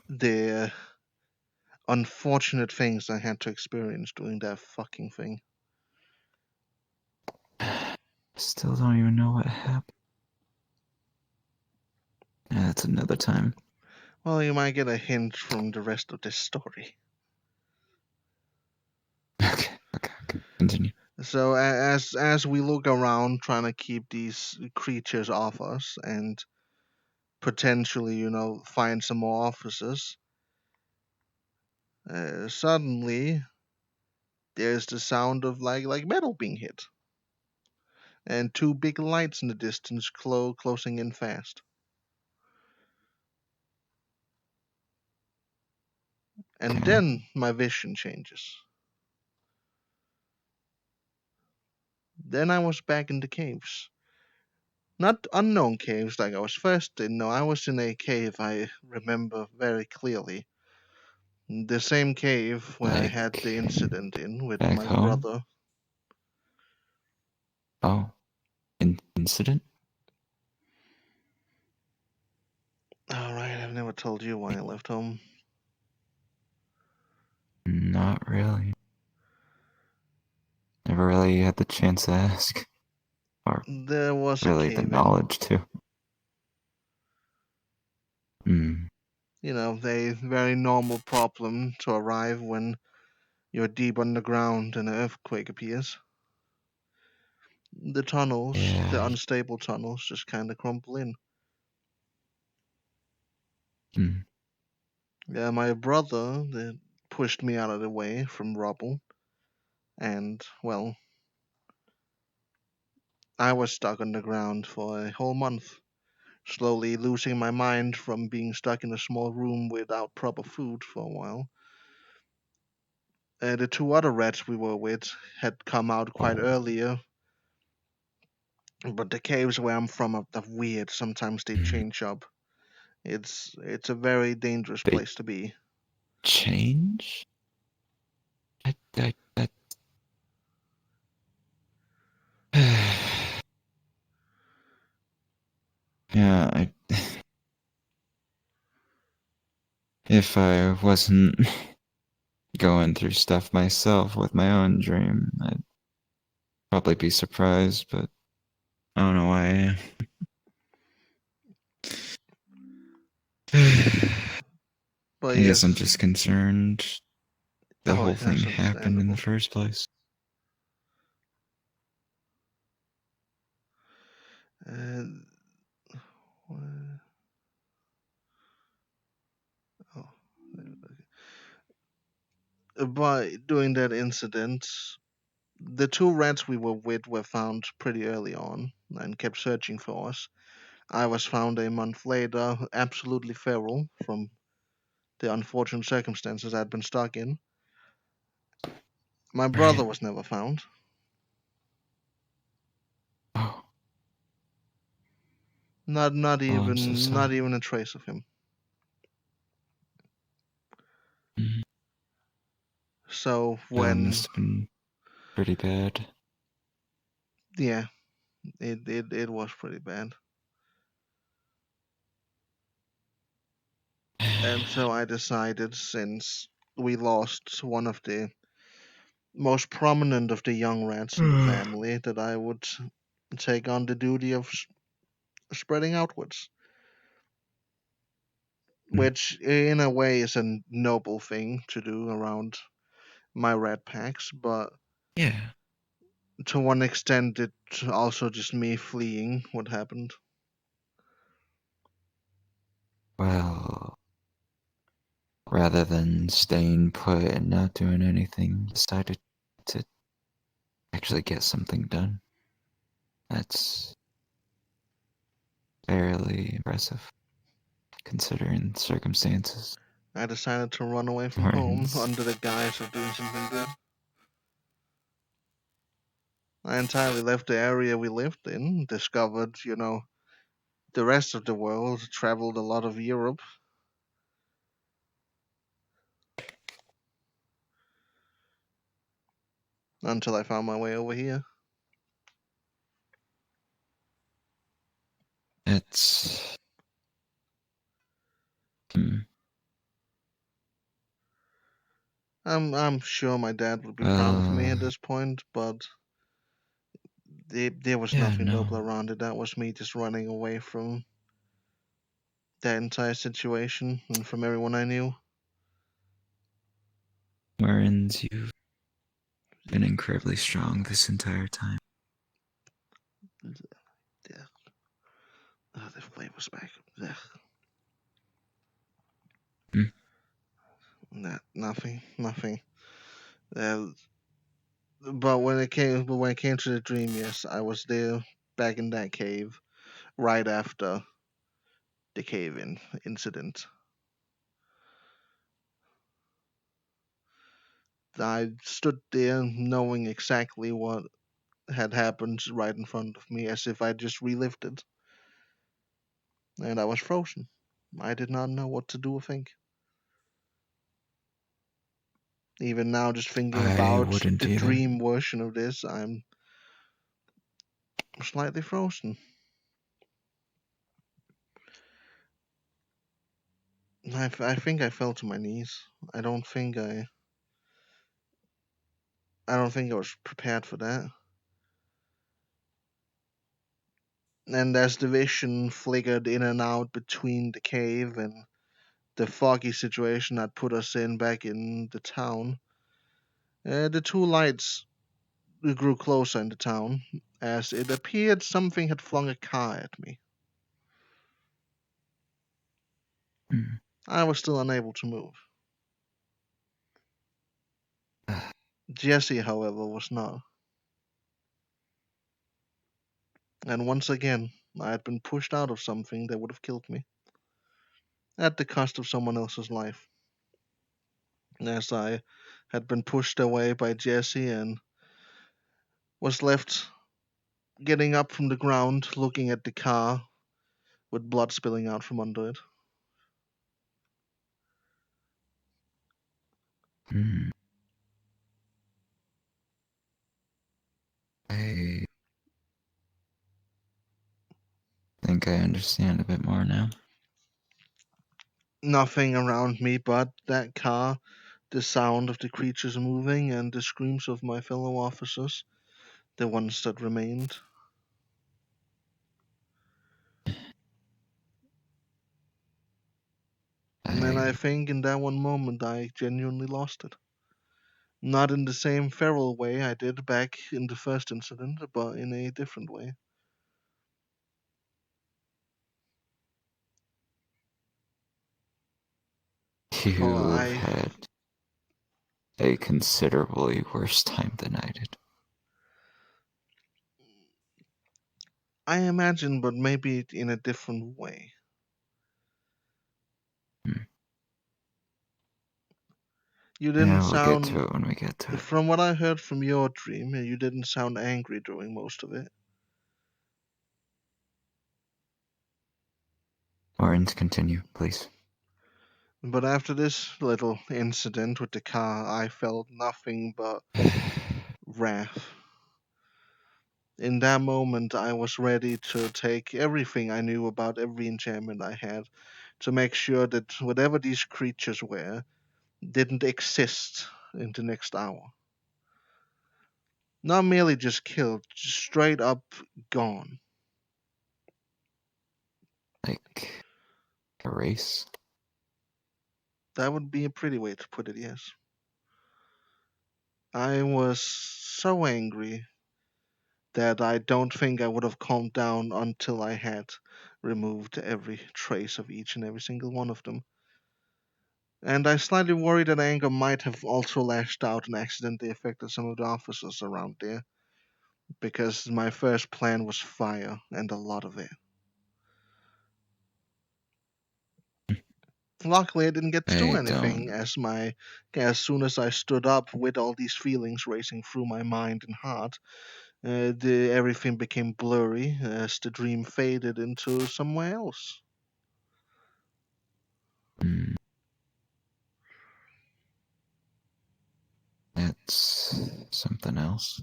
the unfortunate things I had to experience doing that fucking thing. Still don't even know what happened. Yeah, that's another time. Well, you might get a hint from the rest of this story. Okay. Continue. So as we look around trying to keep these creatures off us and potentially, find some more officers, suddenly there's the sound of like metal being hit, and two big lights in the distance closing in fast. And then my vision changes. Then I was back in the caves. Not unknown caves like I was first in. No, I was in a cave I remember very clearly. The same cave where I had the incident in with my home? brother. Oh, incident? Alright, I've never told you why I left home. Not really. Never really had the chance to ask. Or There was really a the cave knowledge to. A very normal problem to arrive when you're deep underground and an earthquake appears. The tunnels, the unstable tunnels, just kind of crumple in. Yeah, my brother pushed me out of the way from rubble, and, well, I was stuck underground for a whole month, slowly losing my mind from being stuck in a small room without proper food for a while. The two other rats we were with had come out quite earlier, but the caves where I'm from are weird. Sometimes they change up. It's a very dangerous place to be. Change? Yeah, if I wasn't going through stuff myself with my own dream, I'd probably be surprised, but I don't know why I am. But I guess I'm just concerned the whole thing that's happened in the first place. By doing that incident, the two rats we were with were found pretty early on and kept searching for us. I was found a month later, absolutely feral from the unfortunate circumstances I'd been stuck in. My brother was never found. Not even a trace of him. So when must have been pretty bad. Yeah, it was pretty bad. And so I decided, since we lost one of the most prominent of the young rats in the family, that I would take on the duty of spreading outwards. Which, in a way, is a noble thing to do around my rat packs, but yeah, to one extent, it's also just me fleeing what happened. Well, rather than staying put and not doing anything, decided to actually get something done. That's fairly impressive, considering the circumstances. I decided to run away from home under the guise of doing something good. I entirely left the area we lived in, discovered, the rest of the world, traveled a lot of Europe. Until I found my way over here. It's... I'm sure my dad would be proud of me at this point, but there was nothing noble around it. That was me just running away from that entire situation and from everyone I knew. Marins, you've been incredibly strong this entire time. Yeah. Oh, the flavor's back. Nothing. But when it came to the dream, yes, I was there back in that cave right after the cave-in incident. I stood there knowing exactly what had happened right in front of me, as if I just relived it. And I was frozen. I did not know what to do or think. Even now, just thinking about the dream version of this, I'm slightly frozen. I think I fell to my knees. I don't think I was prepared for that. And as the vision flickered in and out between the cave and the foggy situation that put us in back in the town, the two lights grew closer in the town, as it appeared something had flung a car at me. I was still unable to move. Jesse, however, was not. And once again, I had been pushed out of something that would have killed me, at the cost of someone else's life. As I had been pushed away by Jesse and was left getting up from the ground, looking at the car, with blood spilling out from under it. I think I understand a bit more now. Nothing around me but that car, the sound of the creatures moving, and the screams of my fellow officers, the ones that remained. And I think in that one moment I genuinely lost it. Not in the same feral way I did back in the first incident, but in a different way. You had a considerably worse time than I did. I imagine, but maybe in a different way. You didn't sound. We'll get to it when we get to it. From what I heard from your dream, you didn't sound angry during most of it. Orange, continue, please. But after this little incident with the car, I felt nothing but wrath. In that moment, I was ready to take everything I knew about every enchantment I had to make sure that whatever these creatures were didn't exist in the next hour. Not merely just killed, just straight up gone. Like a race? That would be a pretty way to put it, yes. I was so angry that I don't think I would have calmed down until I had removed every trace of each and every single one of them. And I slightly worry that anger might have also lashed out and accidentally affected some of the officers around there, because my first plan was fire, and a lot of it. Luckily, I didn't get to do anything, as soon as I stood up with all these feelings racing through my mind and heart, everything became blurry as the dream faded into somewhere else. That's something else.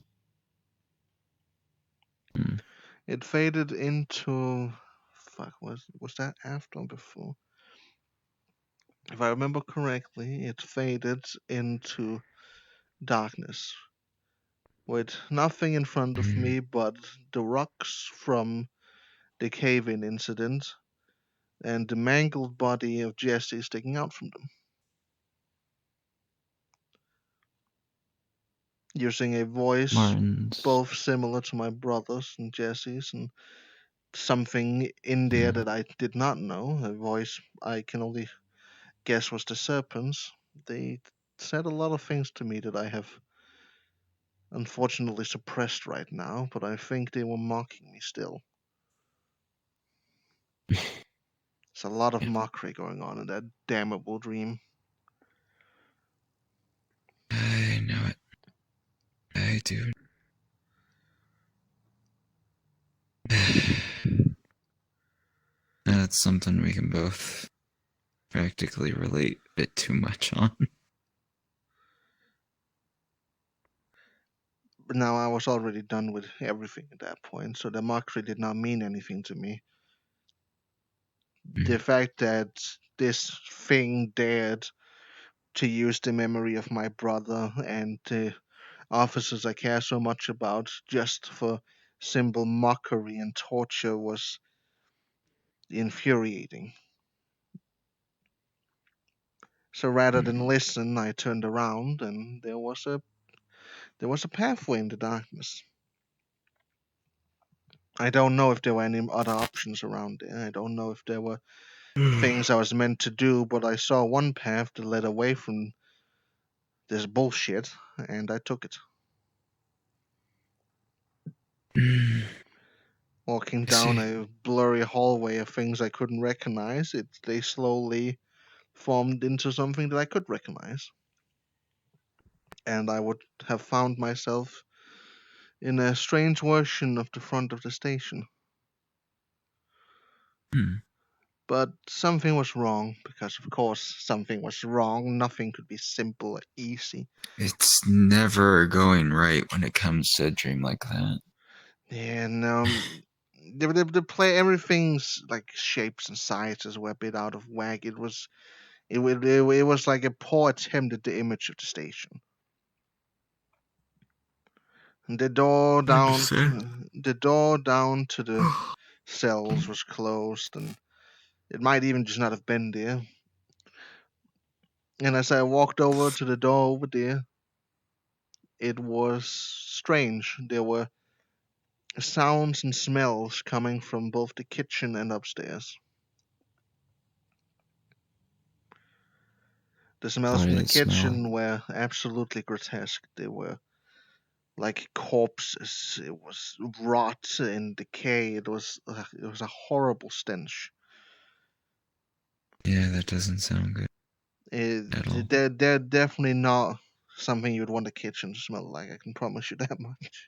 It faded into... Fuck, was that after or before? If I remember correctly, it faded into darkness, with nothing in front of me but the rocks from the cave-in incident and the mangled body of Jesse sticking out from them. Using a voice both similar to my brother's and Jesse's, and something in there that I did not know, a voice I can only guess was the serpent's. They said a lot of things to me that I have unfortunately suppressed right now, but I think they were mocking me still. There's a lot of mockery going on in that damnable dream. I know it. I do. That's something we can both practically relate a bit too much on. But now I was already done with everything at that point, so the mockery did not mean anything to me. The fact that this thing dared to use the memory of my brother and the officers I care so much about just for simple mockery and torture was infuriating. So rather than listen, I turned around, and there was a pathway in the darkness. I don't know if there were any other options around there. I don't know if there were things I was meant to do, but I saw one path that led away from this bullshit, and I took it. Walking down a blurry hallway of things I couldn't recognize, they slowly formed into something that I could recognize. And I would have found myself in a strange version of the front of the station. But something was wrong, because of course something was wrong. Nothing could be simple or easy. It's never going right when it comes to a dream like that. Yeah, no, the play, everything's like shapes and sizes were a bit out of whack. It was like a poor attempt at the image of the station. And the door down to the cells was closed, and it might even just not have been there. And as I walked over to the door over there, it was strange. There were sounds and smells coming from both the kitchen and upstairs. The smells from the kitchen were absolutely grotesque. They were like corpses. It was rot and decay. It was a horrible stench. Yeah, that doesn't sound good. They're definitely not something you'd want a kitchen to smell like. I can promise you that much.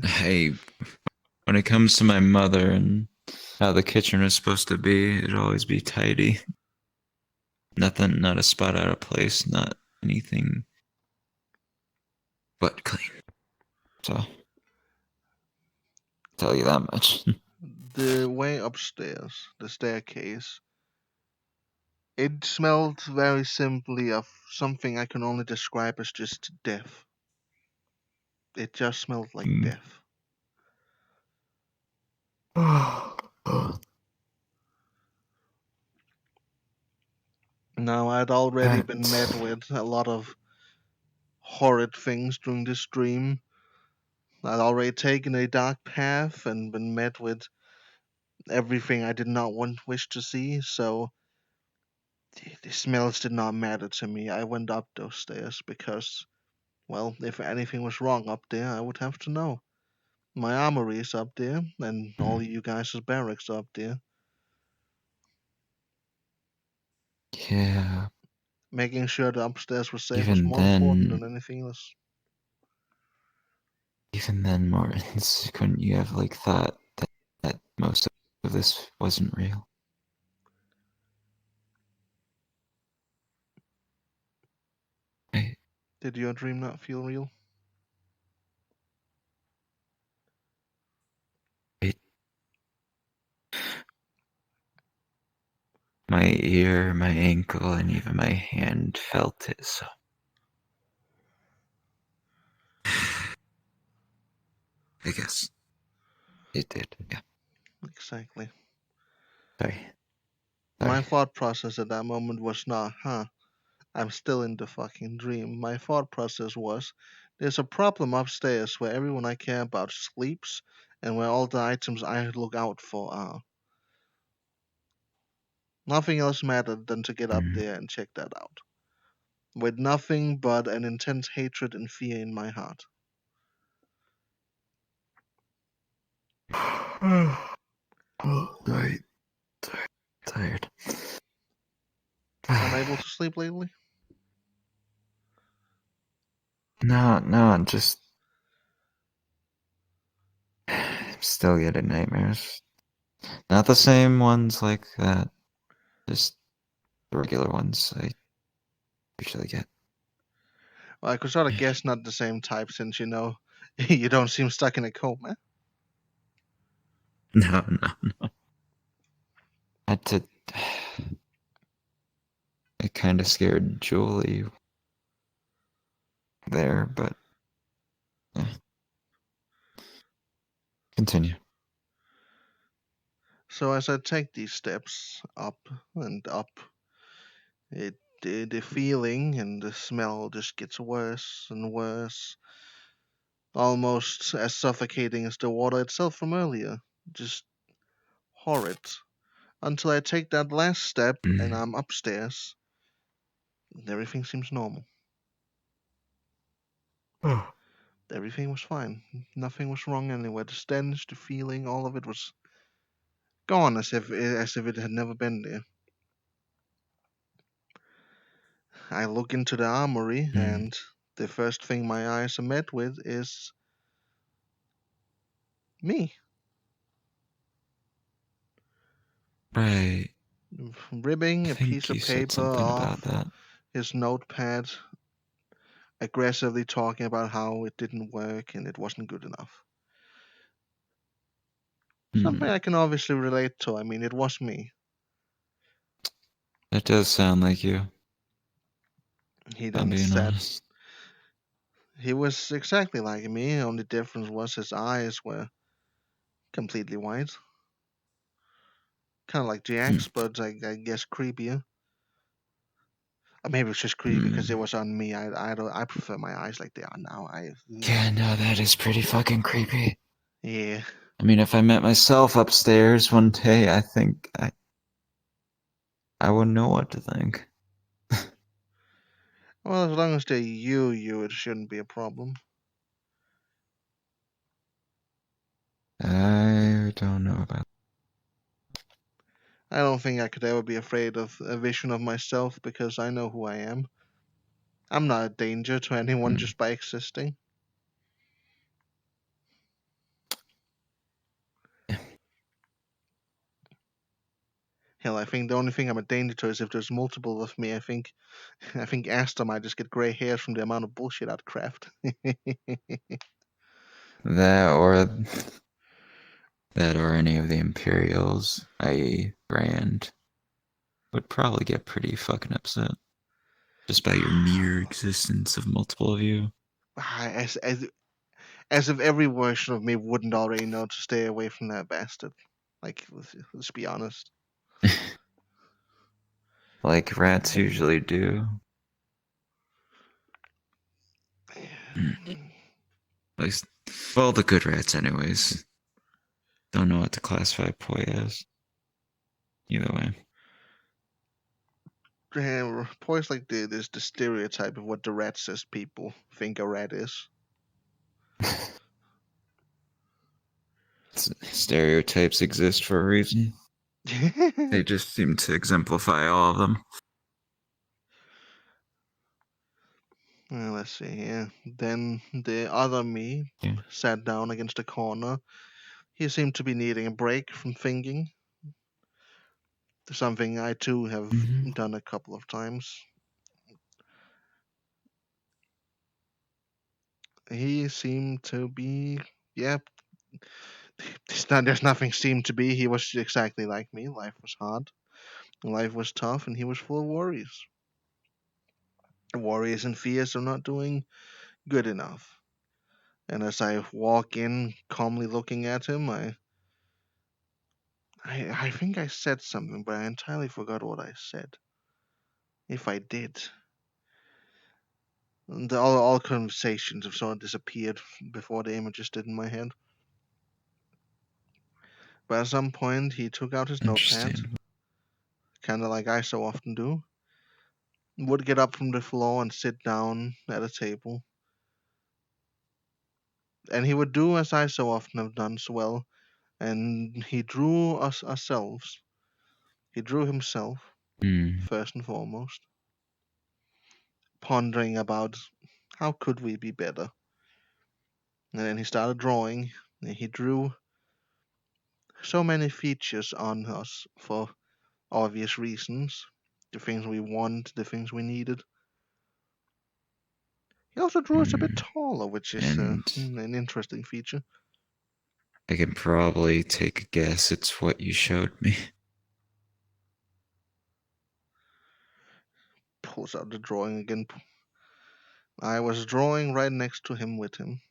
Hey, when it comes to my mother and how the kitchen is supposed to be, it'd always be tidy. Nothing, not a spot out of place, not anything but clean. So, I'll tell you that much. The way upstairs, the staircase, it smelled very simply of something I can only describe as just death. It just smelled like death. Now, I'd already been met with a lot of horrid things during this dream, I'd already taken a dark path and been met with everything I did not wish to see, so the smells did not matter to me. I went up those stairs because, well, if anything was wrong up there, I would have to know. My armory is up there, and all you guys' barracks are up there. Yeah. Making sure the upstairs was safe was Even more important then, than anything else. Mortens, couldn't you have like thought that most of this wasn't real? Right. Did your dream not feel real? My ear, my ankle, and even my hand felt it, so. I guess it did, yeah. Exactly. Sorry. My thought process at that moment was not, I'm still in the fucking dream. My thought process was, there's a problem upstairs where everyone I care about sleeps and where all the items I look out for are. Nothing else mattered than to get up there and check that out. With nothing but an intense hatred and fear in my heart. Right. Tired. Unable to sleep lately? No, just. I'm still getting nightmares. Not the same ones like that. Just the regular ones I usually get. Well, I could sort of guess not the same type since, you don't seem stuck in a coma. No. Had to. It kind of scared Julie there, but. Yeah. Continue. So as I take these steps up and up, the feeling and the smell just gets worse and worse, almost as suffocating as the water itself from earlier. Just horrid. Until I take that last step and I'm upstairs, and everything seems normal. Everything was fine. Nothing was wrong anywhere. The stench, the feeling, all of it was gone as if it had never been there. I look into the armory, and the first thing my eyes are met with is me. Right. Ripping a piece of you said paper something off about that. his notepad, aggressively talking about how it didn't work and it wasn't good enough. Something I can obviously relate to. I mean, it was me. That does sound like you. He I'm then being said, honest. he was exactly like me. Only difference was his eyes were completely white. Kind of like Jack's, but I guess creepier. Or maybe it's just creepy because it was on me. I prefer my eyes like they are now. Yeah, no, that is pretty fucking creepy. Yeah. I mean, if I met myself upstairs one day, I think I wouldn't know what to think. Well, as long as they're you, it shouldn't be a problem. I don't know about. I don't think I could ever be afraid of a vision of myself because I know who I am. I'm not a danger to anyone just by existing. Hell, I think the only thing I'm a danger to is if there's multiple of me. I think Asta might just get gray hairs from the amount of bullshit I'd craft. That or any of the Imperials, i.e. Brand, would probably get pretty fucking upset. Just by your mere existence of multiple of you. As if every version of me wouldn't already know to stay away from that bastard. Like, let's be honest. Like rats usually do. Well, the good rats, anyways. Don't know what to classify Poi as. Either way. Yeah, Poi's like the stereotype of what the rat says people think a rat is. Stereotypes exist for a reason. They just seem to exemplify all of them. Let's see here. Then the other me sat down against a corner. He seemed to be needing a break from thinking. Something I too have done a couple of times. He seemed to be, yeah. There's nothing seemed to be. He was exactly like me. Life was hard. Life was tough, and he was full of worries. Worries and fears of not doing good enough. And as I walk in, calmly looking at him, I think I said something, but I entirely forgot what I said. If I did. And all conversations have sort of disappeared before the images did in my head. But at some point, he took out his notepad, kind of like I so often do, would get up from the floor and sit down at a table. And he would do as I so often have done so well, and he drew us ourselves. He drew himself, first and foremost, pondering about how could we be better. And then he started drawing, and he drew so many features on us for obvious reasons. The things we want, the things we needed. He also drew us a bit taller, which is an interesting feature. I can probably take a guess it's what you showed me. Pulls out the drawing again. I was drawing right next to him with him.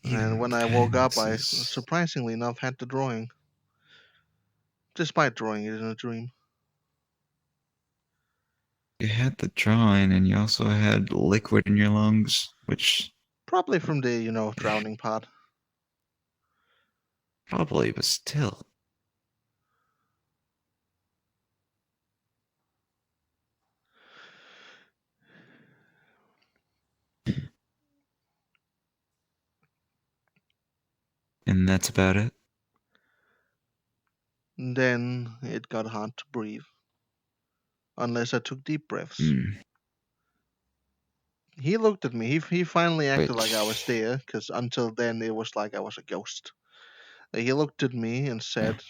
And when I woke up, I surprisingly enough had the drawing. Despite drawing it in a dream. You had the drawing, and you also had liquid in your lungs, which... Probably from the, drowning part. Probably, but still. And that's about it? Then it got hard to breathe. Unless I took deep breaths. He looked at me. He finally acted like I was there, because until then it was like I was a ghost. He looked at me and said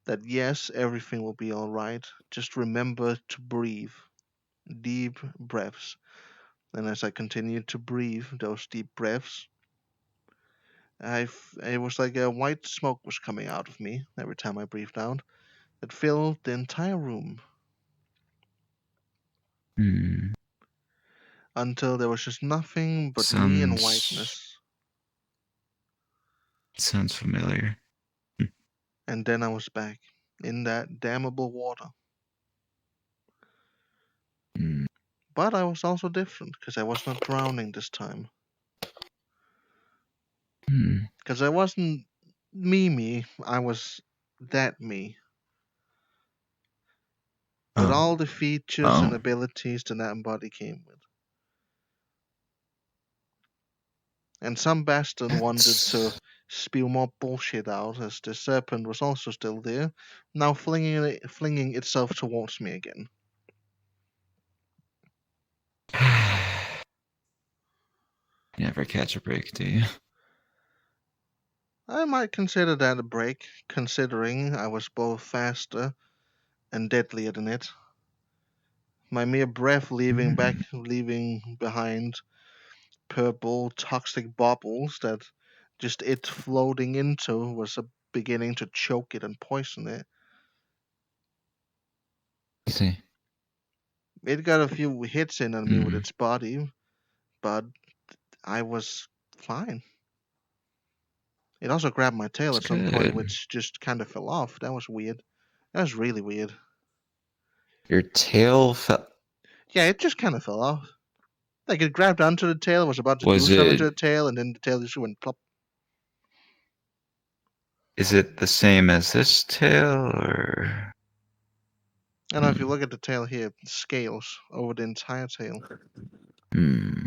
that yes, everything will be alright. Just remember to breathe. Deep breaths. And as I continued to breathe those deep breaths, it was like a white smoke was coming out of me every time I breathed out. It filled the entire room. Until there was just nothing but me and whiteness. Sounds familiar. And then I was back in that damnable water. But I was also different, because I was not drowning this time. Because I wasn't me, I was that me. With all the features and abilities that body came with. And some bastard wanted to spew more bullshit out, as the serpent was also still there, now flinging itself towards me again. Never catch a break, do you? I might consider that a break, considering I was both faster and deadlier than it. My mere breath leaving behind purple toxic bubbles that just it floating into was beginning to choke it and poison it. I see. It got a few hits in on me with its body, but I was fine. It also grabbed my tail at some point, which just kind of fell off. That was weird. That was really weird. Your tail fell... Yeah, it just kind of fell off. Like it grabbed onto the tail, was about to Was do something it- to the tail, and then the tail just went plop. Is it the same as this tail, or? I don't know if you look at the tail here, scales over the entire tail. You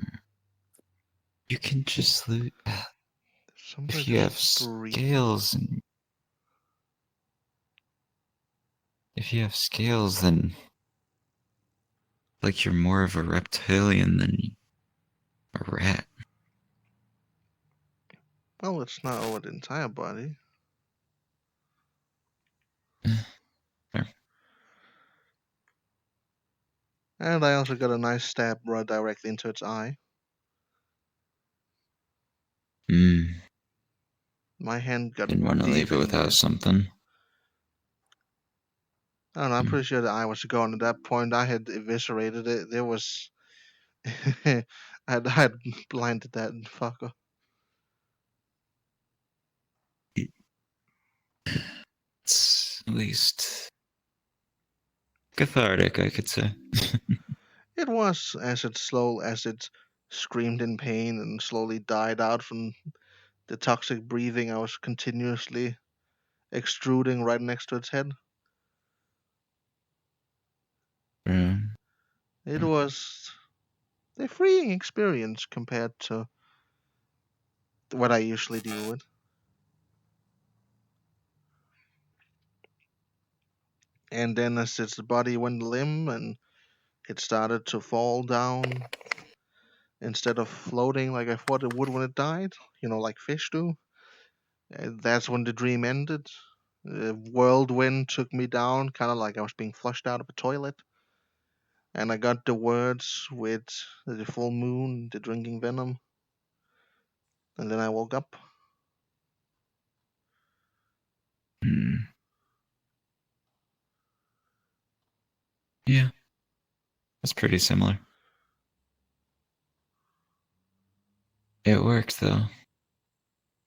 can just loot. Somebody If you have just breathe. scales, and if you have scales, then like you're more of a reptilian than a rat. Well, it's not over the entire body. And I also got a nice stab right directly into its eye. My hand got Didn't want to deep leave it in without there. something. I don't know, I'm pretty sure the eye was gone at that point. I had eviscerated it. There was... I had blinded that fucker. It's at least cathartic, I could say. It was, as it screamed in pain and slowly died out from the toxic breathing I was continuously extruding right next to its head. It was a freeing experience compared to what I usually deal with. And then as its body went limp and it started to fall down instead of floating like I thought it would when it died, like fish do. That's when the dream ended. The whirlwind took me down, kind of like I was being flushed out of a toilet. And I got the words with the full moon, the drinking venom. And then I woke up. Yeah, that's pretty similar. It worked though.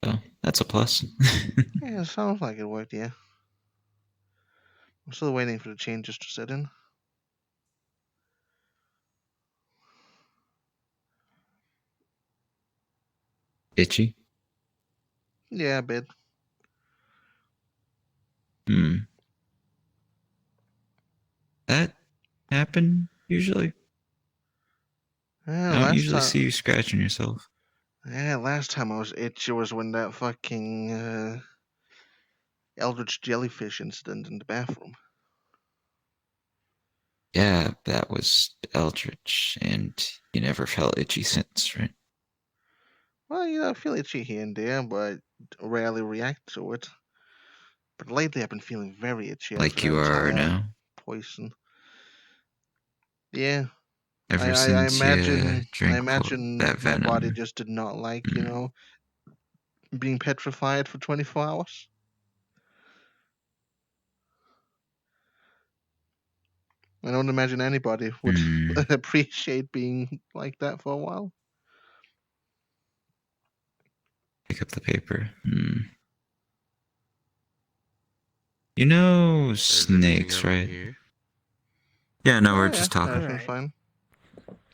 So that's a plus. Yeah, it sounds like it worked, yeah. I'm still waiting for the changes to set in. Itchy? Yeah, a bit. That happen usually? Yeah, I don't usually see you scratching yourself. Yeah, last time I was itchy was when that fucking eldritch jellyfish incident in the bathroom. Yeah, that was eldritch, and you never felt itchy since, right? Well, I feel itchy here and there, but rarely react to it. But lately I've been feeling very itchy Like after you that are entire now? poison. Yeah. Ever I since you imagine that my body venom. just did not like, being petrified for 24 hours. I don't imagine anybody would appreciate being like that for a while. Pick up the paper. You know snakes, right? Yeah, no, we're just talking. Everything's fine.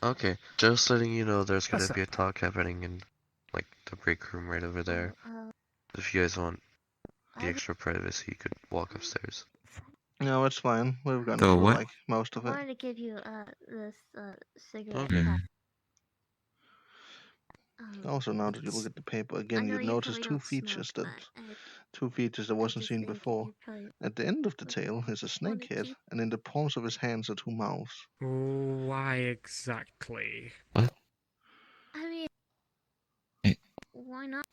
Okay, just letting you know there's gonna be a talk happening in, like, the break room right over there. If you guys want the extra privacy, you could walk upstairs. No, it's fine. We've gone The through, what? like, most of I it. wanted to give you this cigarette Okay. pack. Also, now that you look at the paper again, know you'd you notice probably two don't features smoke, that wasn't seen before. At the end of the tail is a snake head, and in the palms of his hands are two mouths. Why exactly? What? I mean, why not?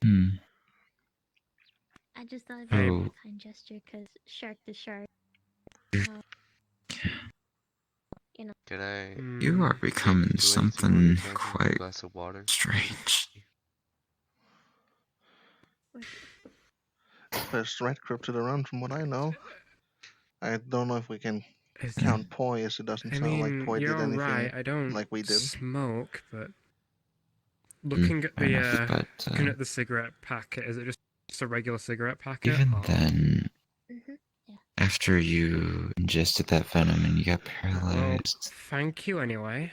I just thought it'd be a kind gesture, because shark to shark. Can I? You are becoming something quite glass of water? strange. First rat cryptid around, from what I know. I don't know if we can count Poi, as it doesn't sound like Poi did anything right. I don't like we did. smoke, but looking at fair the enough, but, looking at the cigarette packet, is it just a regular cigarette packet? Even then, after you ingested that venom and you got Well, paralyzed, thank you anyway.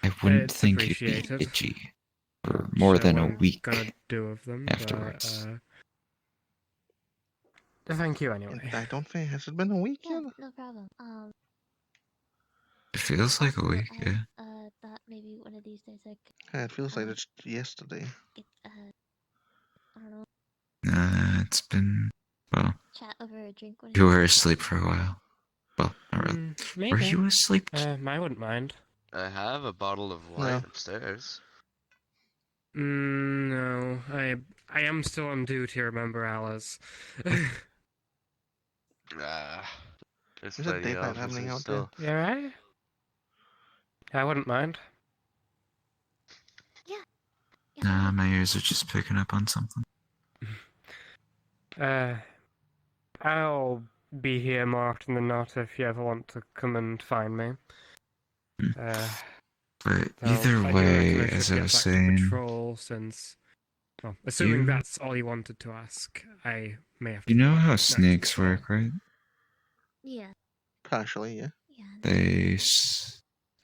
I wouldn't It's think you'd be appreciated. itchy for more Sure than a what I'm week gonna do with them, afterwards. but thank you anyway. I don't think has it been a week yet. No problem. It feels like a week, yeah. Thought maybe one of these days I could. Yeah, it feels like it's yesterday. Get, I don't know. It's been, well, Chat over a drink. you were asleep for a while. Well, not really. Maybe. Were you asleep? I wouldn't mind. I have a bottle of wine upstairs. No, I am still on duty. Remember, Alice. There's Is it plenty daylight of happening officers out there? still. You alright? I wouldn't mind. Nah, my ears are just picking up on something. I'll be here more often than not if you ever want to come and find me. But I either do reckon way, I should as I get was back to saying, patrol since, well, assuming You- that's all you wanted to ask, I may have to. you know how next snakes patrol. work, right? Yeah. Partially, yeah. They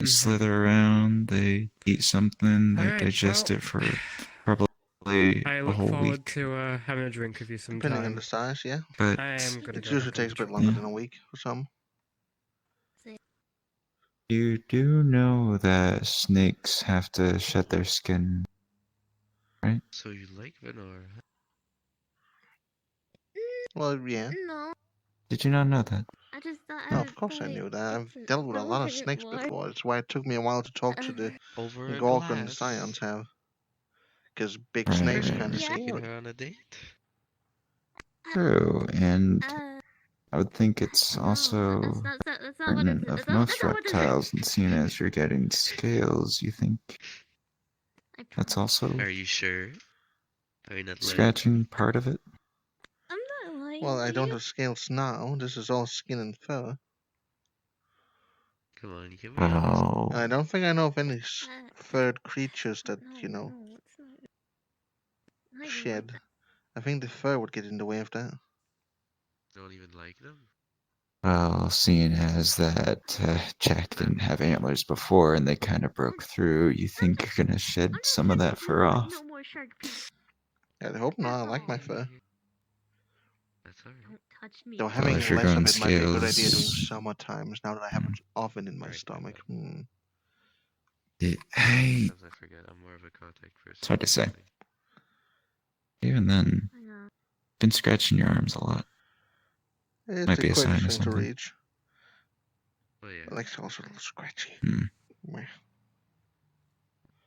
slither around, they eat something, they Alright, digest well, it for probably I a look whole forward week. to having a drink with you sometime. Depending on the size, yeah. But I am gonna It go usually back on takes a bit patrol. longer Yeah. than a week or some. You do know that snakes have to shed their skin, right? So you like Venor? Well, yeah. No, Did you not know that? I just thought No, I of would course I probably knew that. get I've to dealt with a know lot of it snakes more. before. It's why it took me a while to talk to the Over a Gork and the glass. Scions have. Because big Right, snakes right, kind of right. scary. Taking her on a date? True, and Uh, I would think it's also that's not what pertinent it's. of most reptiles, and seeing as you're getting scales, you think that's also Are you sure? Are you not lying? scratching part of it? I'm not lying. Well, I to don't you. have scales now. This is all skin and fur. Come on, give me Well, And I don't think I know of any furred creatures that, you know, No, it's not even shed. like I think the fur would get in the way of that. Don't even like them? well, seeing as that Jack didn't have antlers before and they kind of broke through, you think you're gonna shed some of that fur off? no more shark feet. I hope not. I like my fur. That's alright. Don't touch me. Though having if you're less of going it might be a good idea during scales- summer times now that I have an oven in my stomach. Hey, Sometimes I forget I'm more of a contact person. it's hard to say. Even then, been scratching your arms a lot. It's Might a be a quick sign of thing to something. reach. Oh yeah. But like it's also a little scratchy. Meh.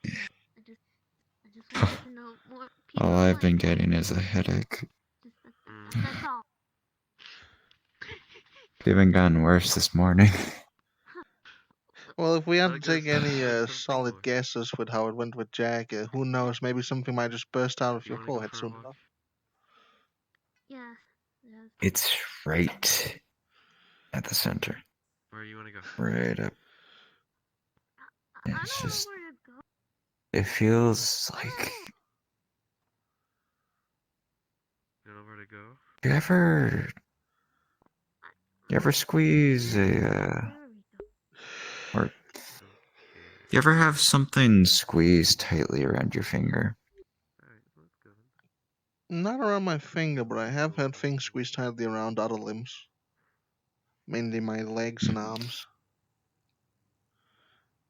I just wanted to know more people. All I've been like that. getting is a headache. That's all. It's even gotten worse this morning. Well, if we had to take any solid guesses with how it went with Jack, who knows? Maybe something might just burst out of your forehead soon enough. Yeah. It's right at the center. Where you wanna go? Right up. It's just. It feels like. You know where to go? You ever squeeze a. Or. You ever have something squeezed tightly around your finger? Not around my finger, but I have had things squeezed tightly around other limbs. Mainly my legs and arms.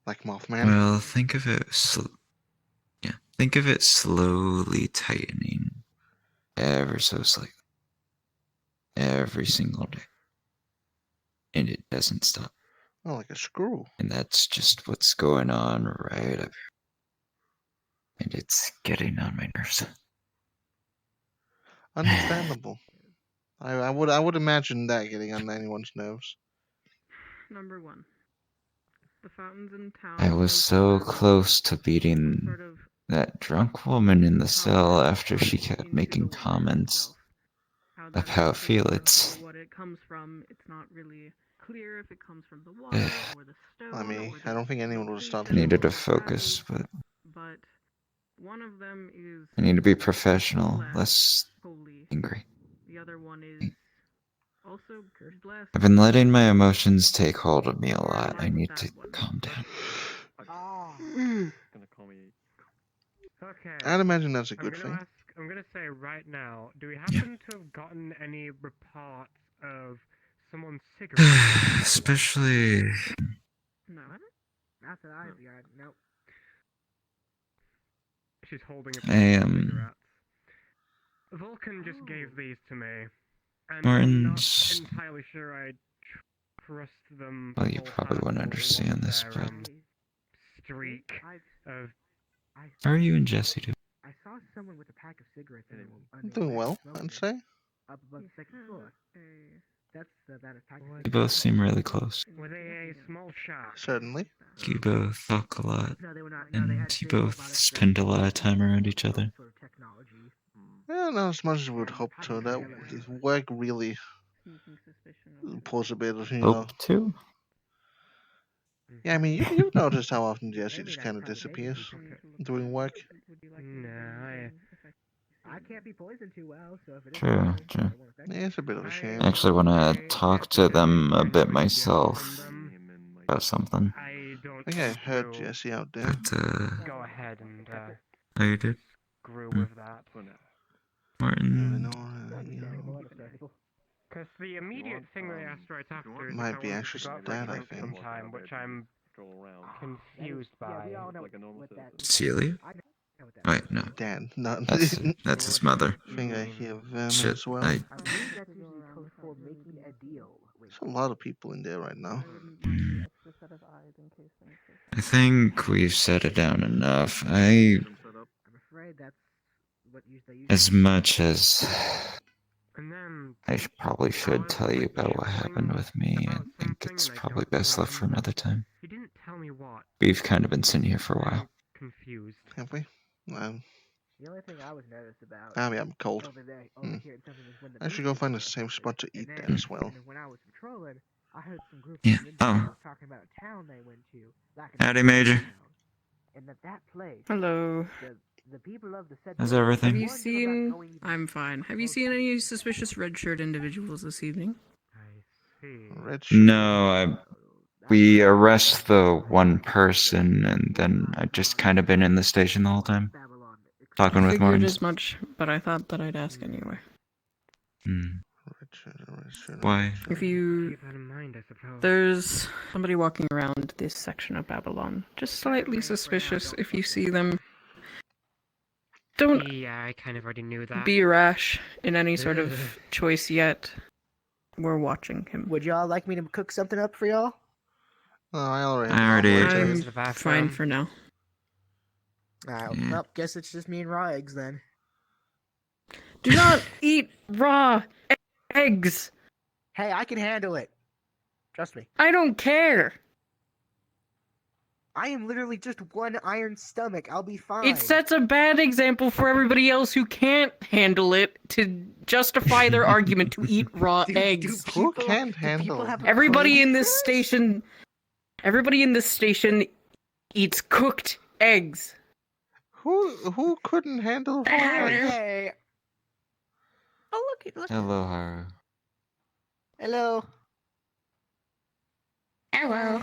Like Mothman. Well, think of it. Yeah, think of it slowly tightening, ever so slightly, every single day, and it doesn't stop. Oh, like a screw. And that's just what's going on right up here, and it's getting on my nerves. Understandable. I would imagine that getting on anyone's nerves. Number one. The fountains in town. I was so close to beating that drunk woman in the cell after she kept making comments about Felix. What it comes from, it's not really clear if it comes from the water or the stone. I mean, I don't think anyone would have started. I needed to focus, but But one of them is I need to be professional, less holy. angry. The other one is Also, last I've been letting my emotions take hold of me a lot. I need to calm down. Gonna call me. Okay. I'd imagine that's a good thing. I'm gonna say right now, do we happen to have gotten any reports of someone's cigarette? Especially. No. Not that I've got. Nope. She's holding a I pack of am. cigarettes. Vulcan just gave these to me, and I'm Martin's. not entirely sure I trust them. Well, you probably wouldn't understand this, their, but. streak of. How are you and Jesse doing? I saw someone with a pack of cigarettes in I'm doing well, I'd say. up above the second floor. That's about as pack of You both seem really close. Were they a small shop? Certainly. You both talk a lot, No, they were not. and you both spend a lot of time around each other. Yeah, not as much as we would hope to. That his work really pulls a bit of, Hope to? Yeah, I mean, you've noticed how often Jesse just kind of disappears doing work. No, I can't be poisoned too well, so if it is True, poison, true. it won't affect me. Yeah, it's a bit of a shame. I actually want to talk to them a bit myself about something. I don't. I think I heard Jesse out there. But, Go ahead and oh, you did? screw with that. Martin. Because the immediate thing they asked right after is Might if I be wanted actually to go out for a that, I drink think. sometime, which I'm confused by. Celia? Wait, no. Dan, not That's his mother. I think I hear Vermin Shit, as well. I. There's a lot of people in there right now. I think we've set it down enough. I'm afraid that's what they usually As much as And then I probably should tell you about what happened with me, I think it's probably best left for another time. he didn't tell me what. We've kind of been sitting here for a while. Confused. Have we? The only thing I was nervous about. I mean, I'm cold. Over here at something was when the I should go find the same spot to eat then as well. When I was patrolling, I heard some group Yeah. of individuals talking about a town they went to. Like Howdy, Major. And that place. Hello. The people of the said How's village everything? Have you warned them seen? about going I'm fine. Have you seen any suspicious red shirt individuals this evening? Red shirt. No, we arrest the one person, and then I've just kind of been in the station the whole time, talking with Figured Martin. as much, but I thought that I'd ask anyway. Why? If you... Keep that in mind, I suppose. There's somebody walking around this section of Babylon. Just slightly suspicious if you see them. Don't Yeah, I kind of already knew that. be rash in any sort of choice yet. We're watching him. Would y'all like me to cook something up for y'all? Oh, I already. I'm fine for now. Alright, well, guess it's just me and raw eggs then. Do not eat raw eggs! Hey, I can handle it. Trust me. I don't care! I am literally just one iron stomach. I'll be fine. It sets a bad example for everybody else who can't handle it to justify their argument to eat raw eggs. Who can't handle it? Everybody in this station eats cooked eggs. Who couldn't handle raw eggs? Hey. Oh, look. Hello, Haru. Hello. Hello.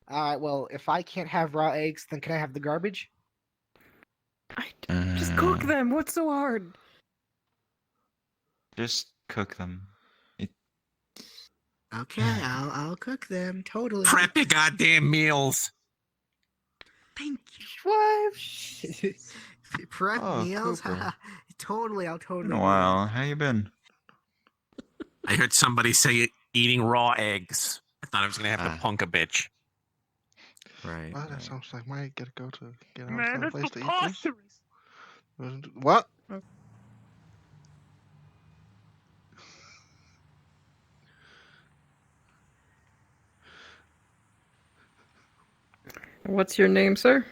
Alright, well, if I can't have raw eggs, then can I have the garbage? Just cook them. What's so hard? Just cook them. Okay, I'll cook them. Totally. Prep your goddamn meals. Thank you. What? Prep Oh, meals? Cooper. Totally, I'll totally. Been a while. How you been? I heard somebody say eating raw eggs. I thought I was gonna have to punk a bitch. Right. Well, that sounds like my gotta go to get out Man, some that's place to eat preposterous. this. What? What's your name, sir?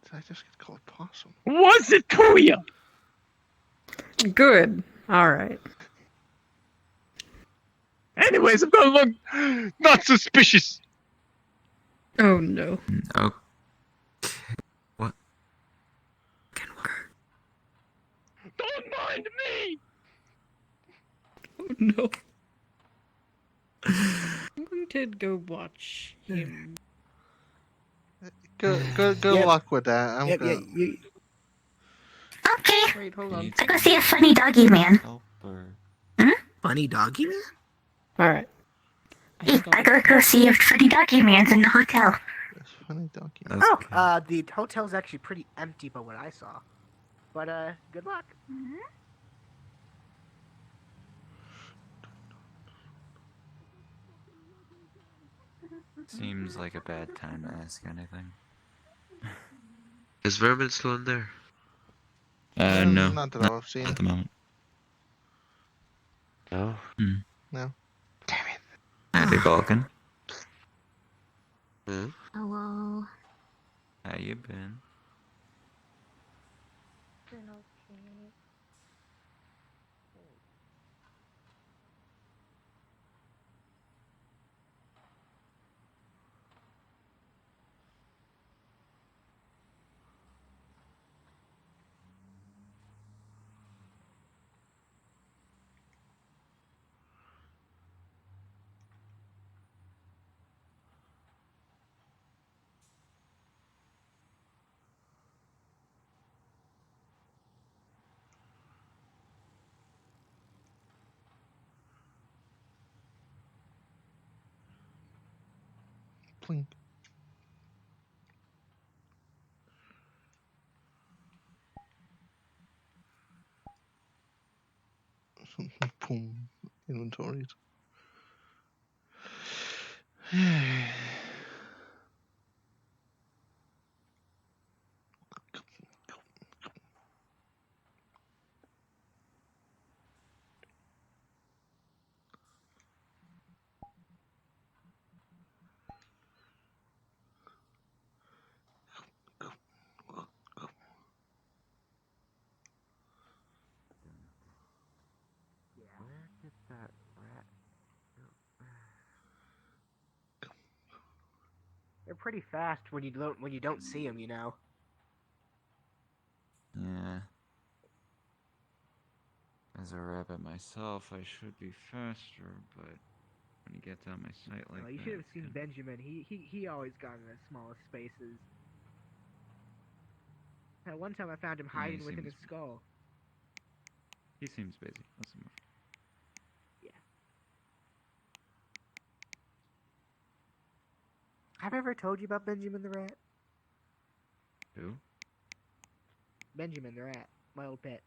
Did I just get called possum? Was it Kuya? Good. Alright. Anyways, I'm gonna look not suspicious. Oh no. Oh. Don't mind me. No. I'm going to go watch him. Good Yep. luck with that. I'm Yep, yeah, good. Okay. Wait, hold on. I go see a funny doggy man. Funny doggy man? Alright. I gotta go see if funny doggy man's in the hotel. Funny doggy. Oh, the hotel's actually pretty empty, but what I saw. But good luck. Seems like a bad time to ask anything. Is Vermin still in there? No. Not that I've seen. At the moment. No? No. Howdy, Vulcan. Hello. How you been? Been okay. Plink. Boom. Inventories. Where did that rat They're pretty fast when you don't see them, you know. Yeah. As a rabbit myself, I should be faster, but when you get down my sight like You that, should have seen Benjamin. He always got in the smallest spaces. One time I found him Yeah, he hiding within seems- his skull. he seems busy. Let's move. Yeah. Have I ever told you about Benjamin the rat? Who? Benjamin the rat, my old pet.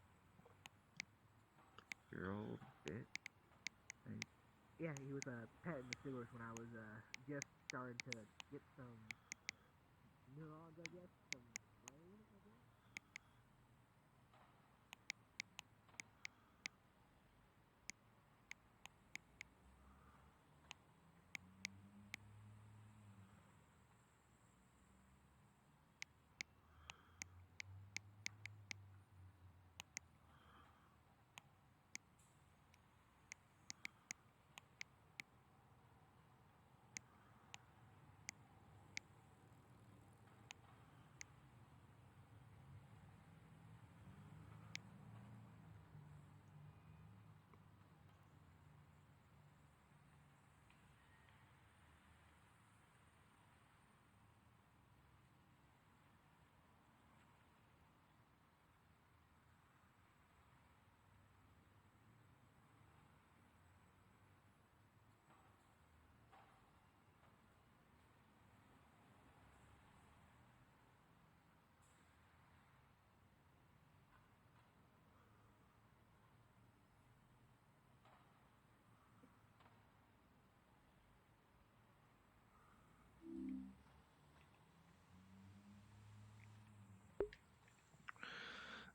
Your old bit? Yeah, he was a pet in the sewers when I was just starting to get some neurons, I guess, some brain, I guess.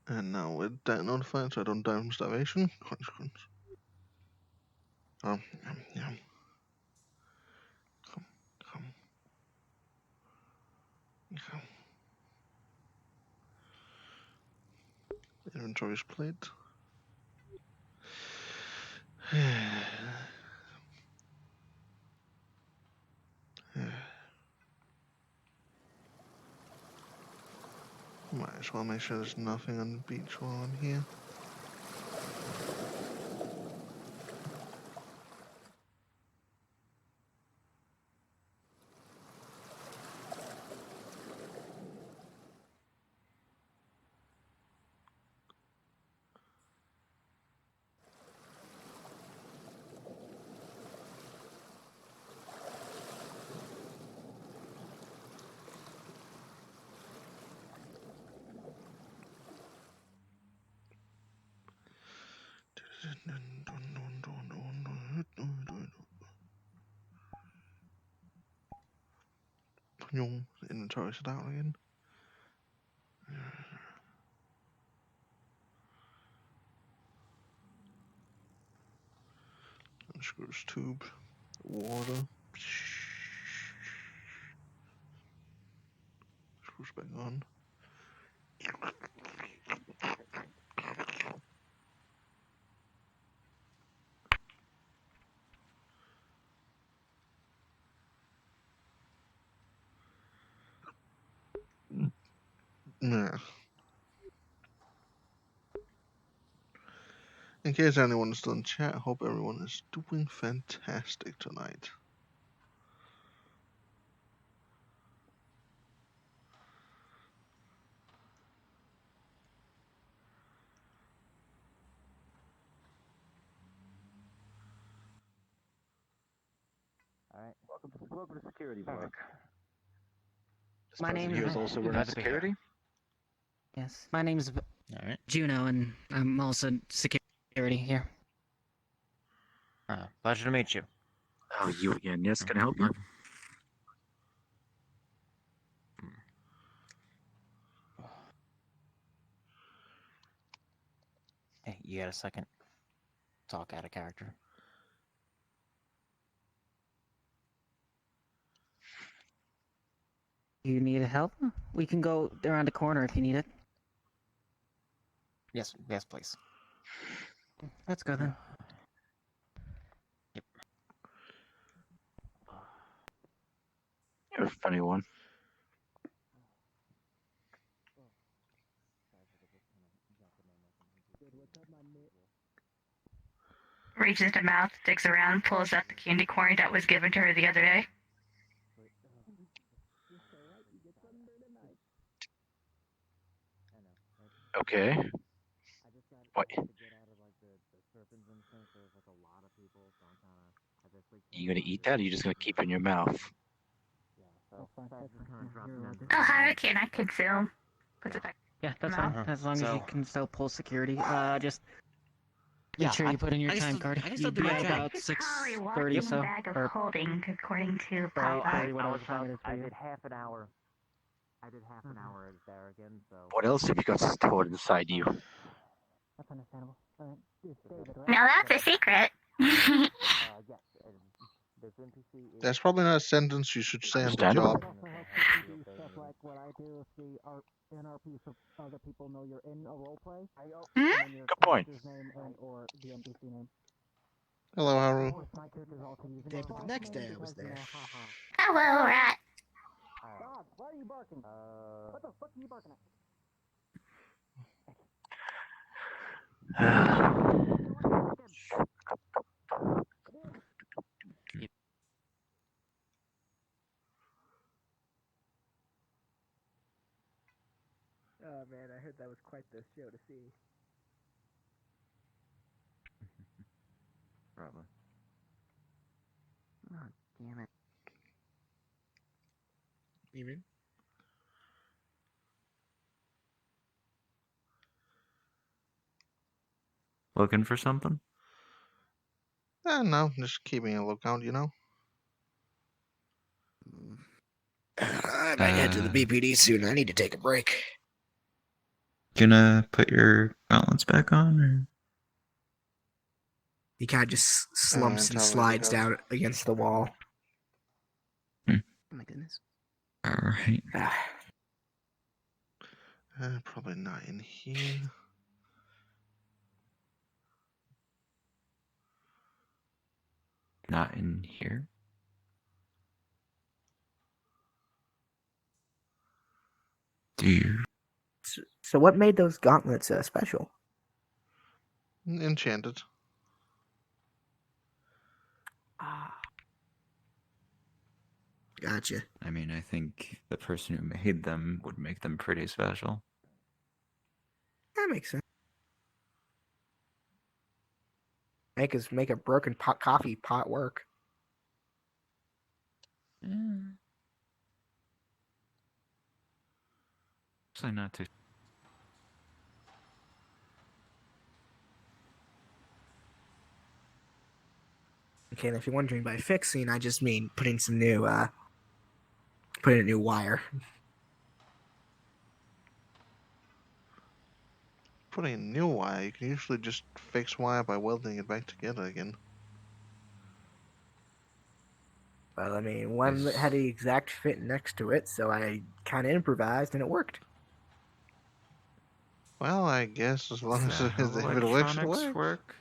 And now with that notified, so I don't die from starvation. Crunch, crunch. Yum, yum. Come. Inventory's plate. Might as well make sure there's nothing on the beach while I'm here. Inventory sit down again. Screws tube, water. Screws back on. Yeah. In case anyone is still in chat, I hope everyone is doing fantastic tonight. Alright, welcome to security block. My name He was is also wearing security? Yes, my name's Alright. Juno, and I'm also security here. Pleasure to meet you. Oh, you again. Yes, can I help you? Hey, you got a second? Talk out of character. You need help? We can go around the corner if you need it. Yes, please. Let's go then. You're a funny one. Reaches the mouth, digs around, pulls out the candy corn that was given to her the other day. Okay. What? You gonna eat that, or you just gonna keep it in your mouth? Oh, hurricane, I consume. Put it back. Yeah, that's Mouth. fine. As long as you can still pull security. Just Yeah, make sure you put in your I time card. I can You'd still do be my at job. about It's probably 6:30 walking so. bag of Or holding, according to Right, Papa. whatever time it is for you. half an hour. I did half an hour there again, so. What else have you got stored inside you? That's understandable. Alright. It's David, right? Now that's a secret. Yes. This NPC is. That's probably not a sentence you should say on the Understandable. job. Also helps if you do stuff like what I do if the NRP so other people know you're in a roleplay. And then your Good point. character's name and or the NPC name. Hello, Haru. Of course, my character's also using David, my the next name day I was because, you there. know, haha. Hello, rat. Dog, why are you barking? What the fuck are you barking at? Oh man, I heard that was quite the show to see. Probably. Oh, damn it. You mean? Looking for something? No, just keeping a lookout, you know. I might head to the BPD soon. I need to take a break. Gonna put your balance back on, or? He kind of just slumps and slides down against the wall. Hmm. Oh my goodness. Alright. Probably not in here. Not in here. Do you? So what made those gauntlets special? Enchanted. Gotcha. I mean, I think the person who made them would make them pretty special. That makes sense. Make a broken coffee pot work. Actually, not too. Okay, and if you're wondering by fixing, I just mean putting some new, putting a new wire. Putting a new wire, you can usually just fix wire by welding it back together again. Well, I mean, one that had the exact fit next to it, so I kind of improvised and it worked. Well, I guess as long as if it works, it Electronics works. work?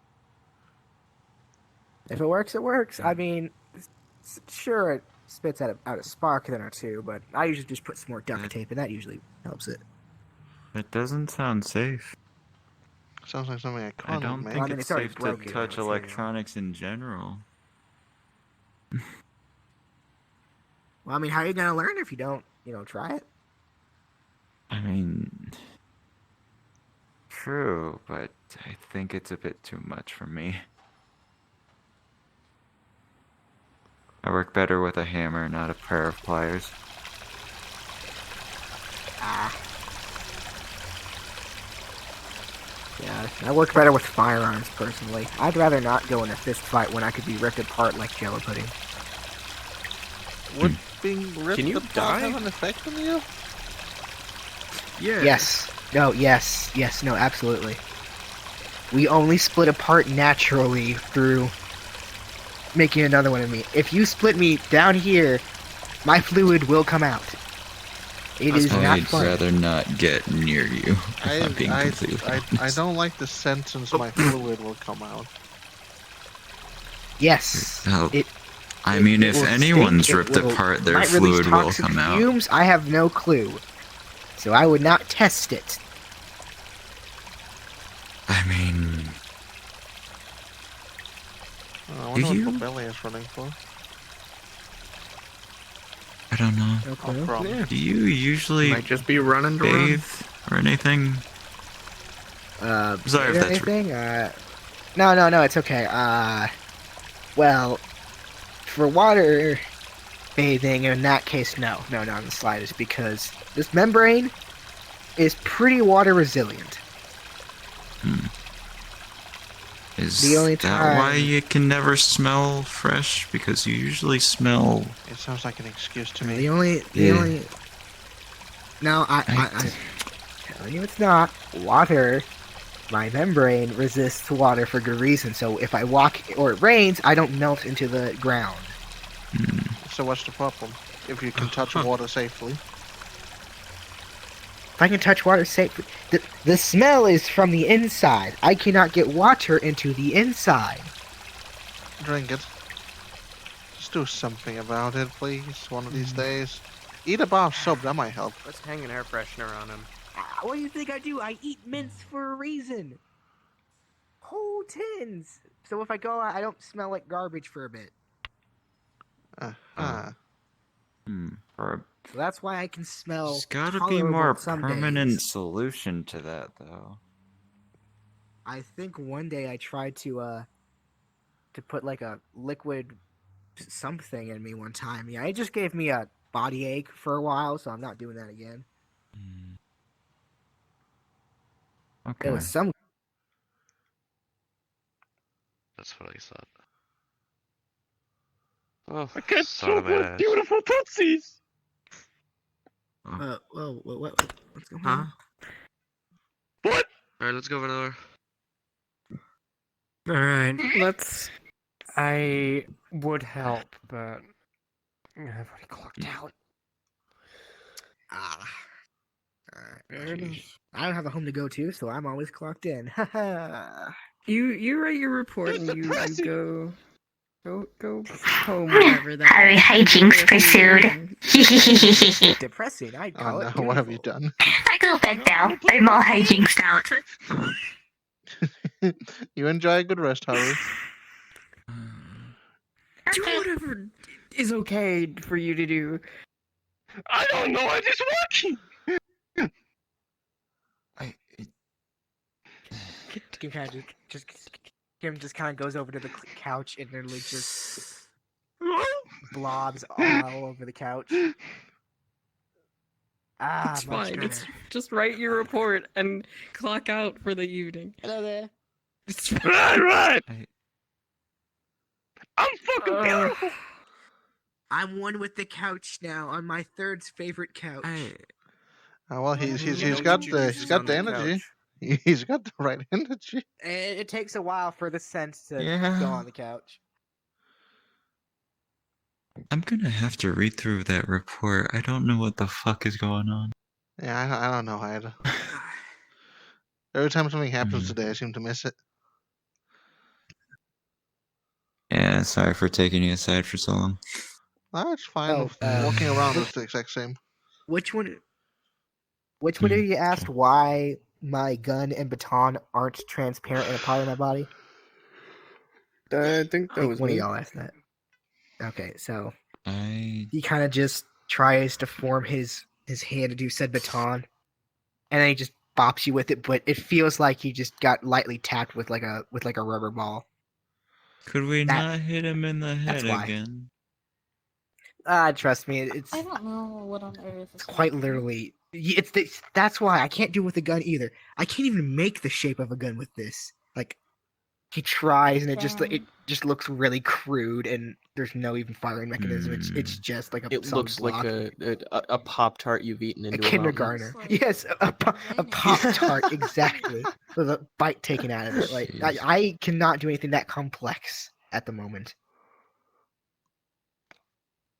If it works, it works. I mean, sure, it spits out a spark then or two, but I usually just put some more duct tape, and that usually helps it. It doesn't sound safe. Sounds like something I don't make. think I mean, it's it's already safe to broken, touch so, electronics in general. Well, I mean, how are you gonna learn if you don't, try it? I mean, true, but I think it's a bit too much for me. I work better with a hammer, not a pair of pliers. Yeah, I work better with firearms, personally. I'd rather not go in a fist fight when I could be ripped apart like jello pudding. Would being ripped Can you apart die? have an effect on you? Yeah. Yes. No, yes. Yes, no, absolutely. We only split apart naturally through making another one of me. If you split me down here, my fluid will come out. It is not I'd fun. rather not get near you. I'm being completely I honest. don't like the sentence my fluid will come out. Yes. Oh, I mean, it if will anyone's stink, it ripped will- apart, it their might release fluid will toxic come out. fumes. I have no clue. So I would not test it. I mean, Oh, I wonder you- what Belly is running for. I don't know. No clue. Yeah. Do you usually Might just be running to run. bathe or anything? Sorry if that's anything? No, it's okay. Well, for water bathing, in that case, no, not in the slightest, because this membrane is pretty water resilient. Is The only that why time- you can never smell fresh? Because you usually smell. It sounds like an excuse to me. The only. No, I'm telling you it's not. Water, my membrane resists water for good reason, so if I walk or it rains, I don't melt into the ground. So what's the problem? If you can touch water safely. If I can touch water safely, the smell is from the inside. I cannot get water into the inside. Drink it. Just do something about it, please, one of these days. Eat a bar of soap, that might help. Let's hang an air freshener on him. What do you think I do? I eat mints for a reason. Whole tins. So if I go out, I don't smell like garbage for a bit. So that's why I can smell. There's gotta be tolerable more some permanent days. solution to that, though. I think one day I tried to put like a liquid something in me one time. Yeah, it just gave me a body ache for a while, so I'm not doing that again. Okay. It was some. That's what I thought. Oh, I can't son show of a my ass. beautiful tootsies. What's going on? What? Alright, let's go, Vanilla. Alright, let's. I would help, but. I've already clocked out. I don't have a home to go to, so I'm always clocked in. You write your report and you go home whenever that. Harry hijinks pursued. Depressing, I'd Oh call no, it. what have you done? I go back now. I'm all hijinked out. You enjoy a good rest, Harry. Do whatever is okay for you to do. I don't know. I'm just walking. Kim just kind of goes over to the couch and literally just blobs all over the couch. It's much fine. better. It's just write your report and clock out for the evening. Hello there. It's Right. I'm fucking beautiful. I'm one with the couch now on my third favorite couch. Well, he's Don't got get your the juices on that energy. couch. He's got the right energy. It takes a while for the sense to Yeah. go on the couch. I'm gonna have to read through that report. I don't know what the fuck is going on. Yeah, I don't know either. Every time something happens today, I seem to miss it. Yeah, sorry for taking you aside for so long. Oh, it's fine. Walking around is the exact same. Which one? Which one of you asked why my gun and baton aren't transparent in a part of my body? I think that was one me. of y'all asked that. Okay, so I he kind of just tries to form his hand to do said baton, and then he just bops you with it, but it feels like he just got lightly tapped with like a rubber ball. Could we not hit him in the head that's why. again? Trust me, it's I don't know what on earth is quite literally. That's why I can't do it with a gun either. I can't even make the shape of a gun with this. Like he tries, and it just looks really crude, and there's no even firing mechanism. It's just like a. It solid looks block. like a Pop-Tart you've eaten into a kindergartner. Yes, a Pop-Tart, exactly, with a bite taken out of it. Like I cannot do anything that complex at the moment.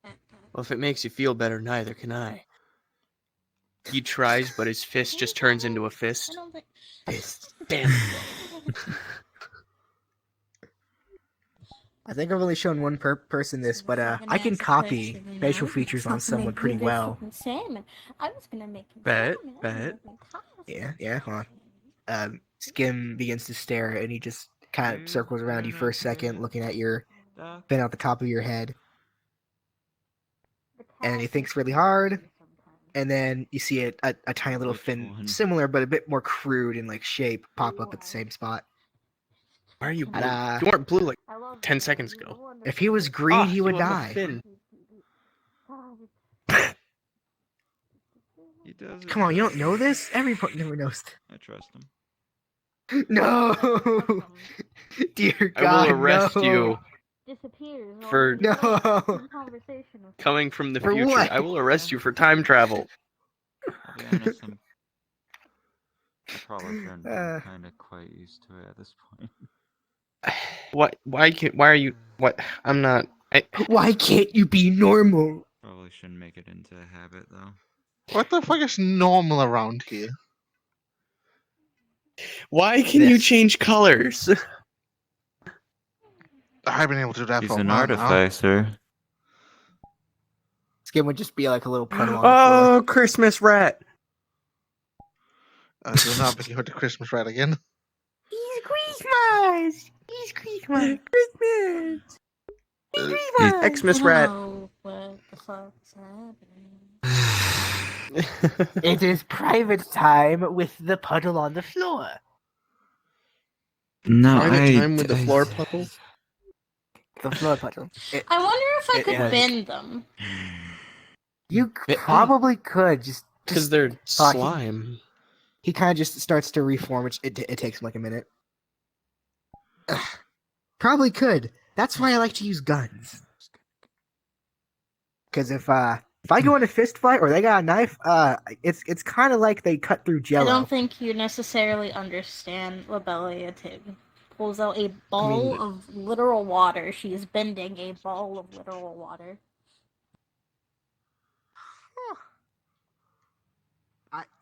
Well, if it makes you feel better, neither can I. He tries, but his fist just turns into a fist. Fist. Damn. I think I've only shown one person this, but I can copy facial features on someone pretty well. I was gonna make Bet. Yeah, hold on. Skim begins to stare, and he just kind of circles around you for a second, looking at your fin out the top of your head. And he thinks really hard, and then you see a tiny little fin, similar but a bit more crude in like shape, pop up at the same spot. Why are you blue? You weren't blue like 10 seconds ago. If he was green, he would die. He does it. Come on, you don't know this? Everyone never knows. I trust him. No, dear God, I will arrest you Disappears for conversation. coming from the For future. what? I will arrest you for time travel. To be honest, I probably shouldn't be kind of quite used to it at this point. What? Why are you? What? I'm not. Why can't you be normal? Probably shouldn't make it into a habit though. What the fuck is normal around here? Why can you change colors? I've been able to do that He's for a an while now. artificer. Skin would just be like a little puddle on the Oh, Christmas rat! Do not begin with the Christmas rat again. It's Christmas! It's Christmas! Christmas! It's Christmas! Xmas rat. What the fuck's happening? It is private time with the puddle on the floor. No, Private time with the floor puddle? The floor puddle. I wonder if I could bend them. You probably could, just Because they're slime. He kind of just starts to reform. It takes him like a minute. Probably could. That's why I like to use guns. Because if I go in a fist fight or they got a knife, it's kind of like they cut through Jello. I don't think you necessarily understand Lobelia Tig. Pulls out a ball of literal water. She is bending a ball of literal water.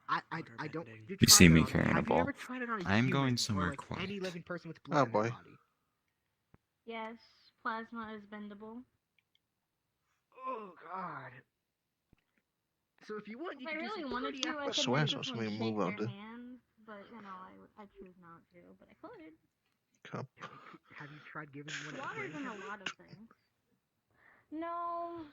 I don't. You see me carrying a ball. I'm going somewhere quiet. Any living person with blood in their body. Yes, plasma is bendable. Oh God. So if you want, you if I can really do wanted to, I could swear make something someone move shake out their there. hand, but I choose not to. But I could. Cup. Have you tried giving one? Water's in a lot of things. No,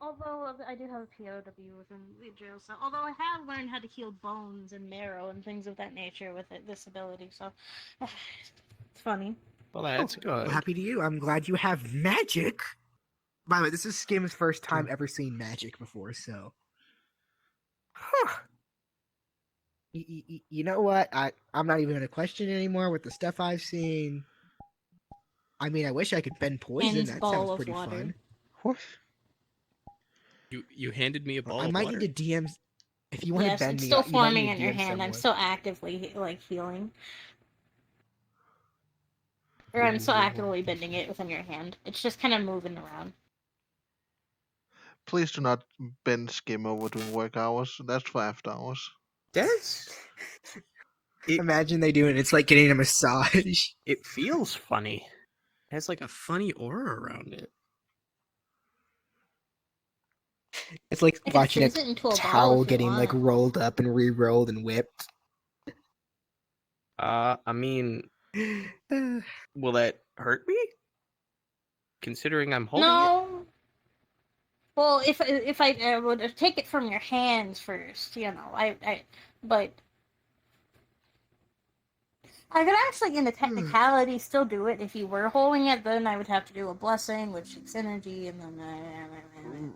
although I do have a POW within the jail cell. Although I have learned how to heal bones and marrow and things of that nature with this ability, so it's funny. Well, that's good. Well, happy to you. I'm glad you have magic. By the way, this is Skim's first time ever seeing magic before, so. Huh. You know what? I'm not even going to question it anymore with the stuff I've seen. I mean, I wish I could bend poison. And That ball sounds of pretty water. fun. What? You handed me a ball I of might water? need to DM. If you want to Yes, bend it's me, still you might forming need in to your DM hand. I'm someone. still actively healing. Or I'm still actively bending it within your hand. It's just kind of moving around. Please do not bend skim over during work hours. That's for after hours. Imagine they do it. It's like getting a massage. It feels funny. It has like a funny aura around it. It's like I can watching a freeze it into a ball towel if you getting like want. rolled up and re-rolled and whipped. I mean, will that hurt me? Considering I'm holding it? No. Well, if I would take it from your hands first, you know, but I could actually, in the technicality, still do it. If you were holding it, then I would have to do a blessing, which takes energy, and then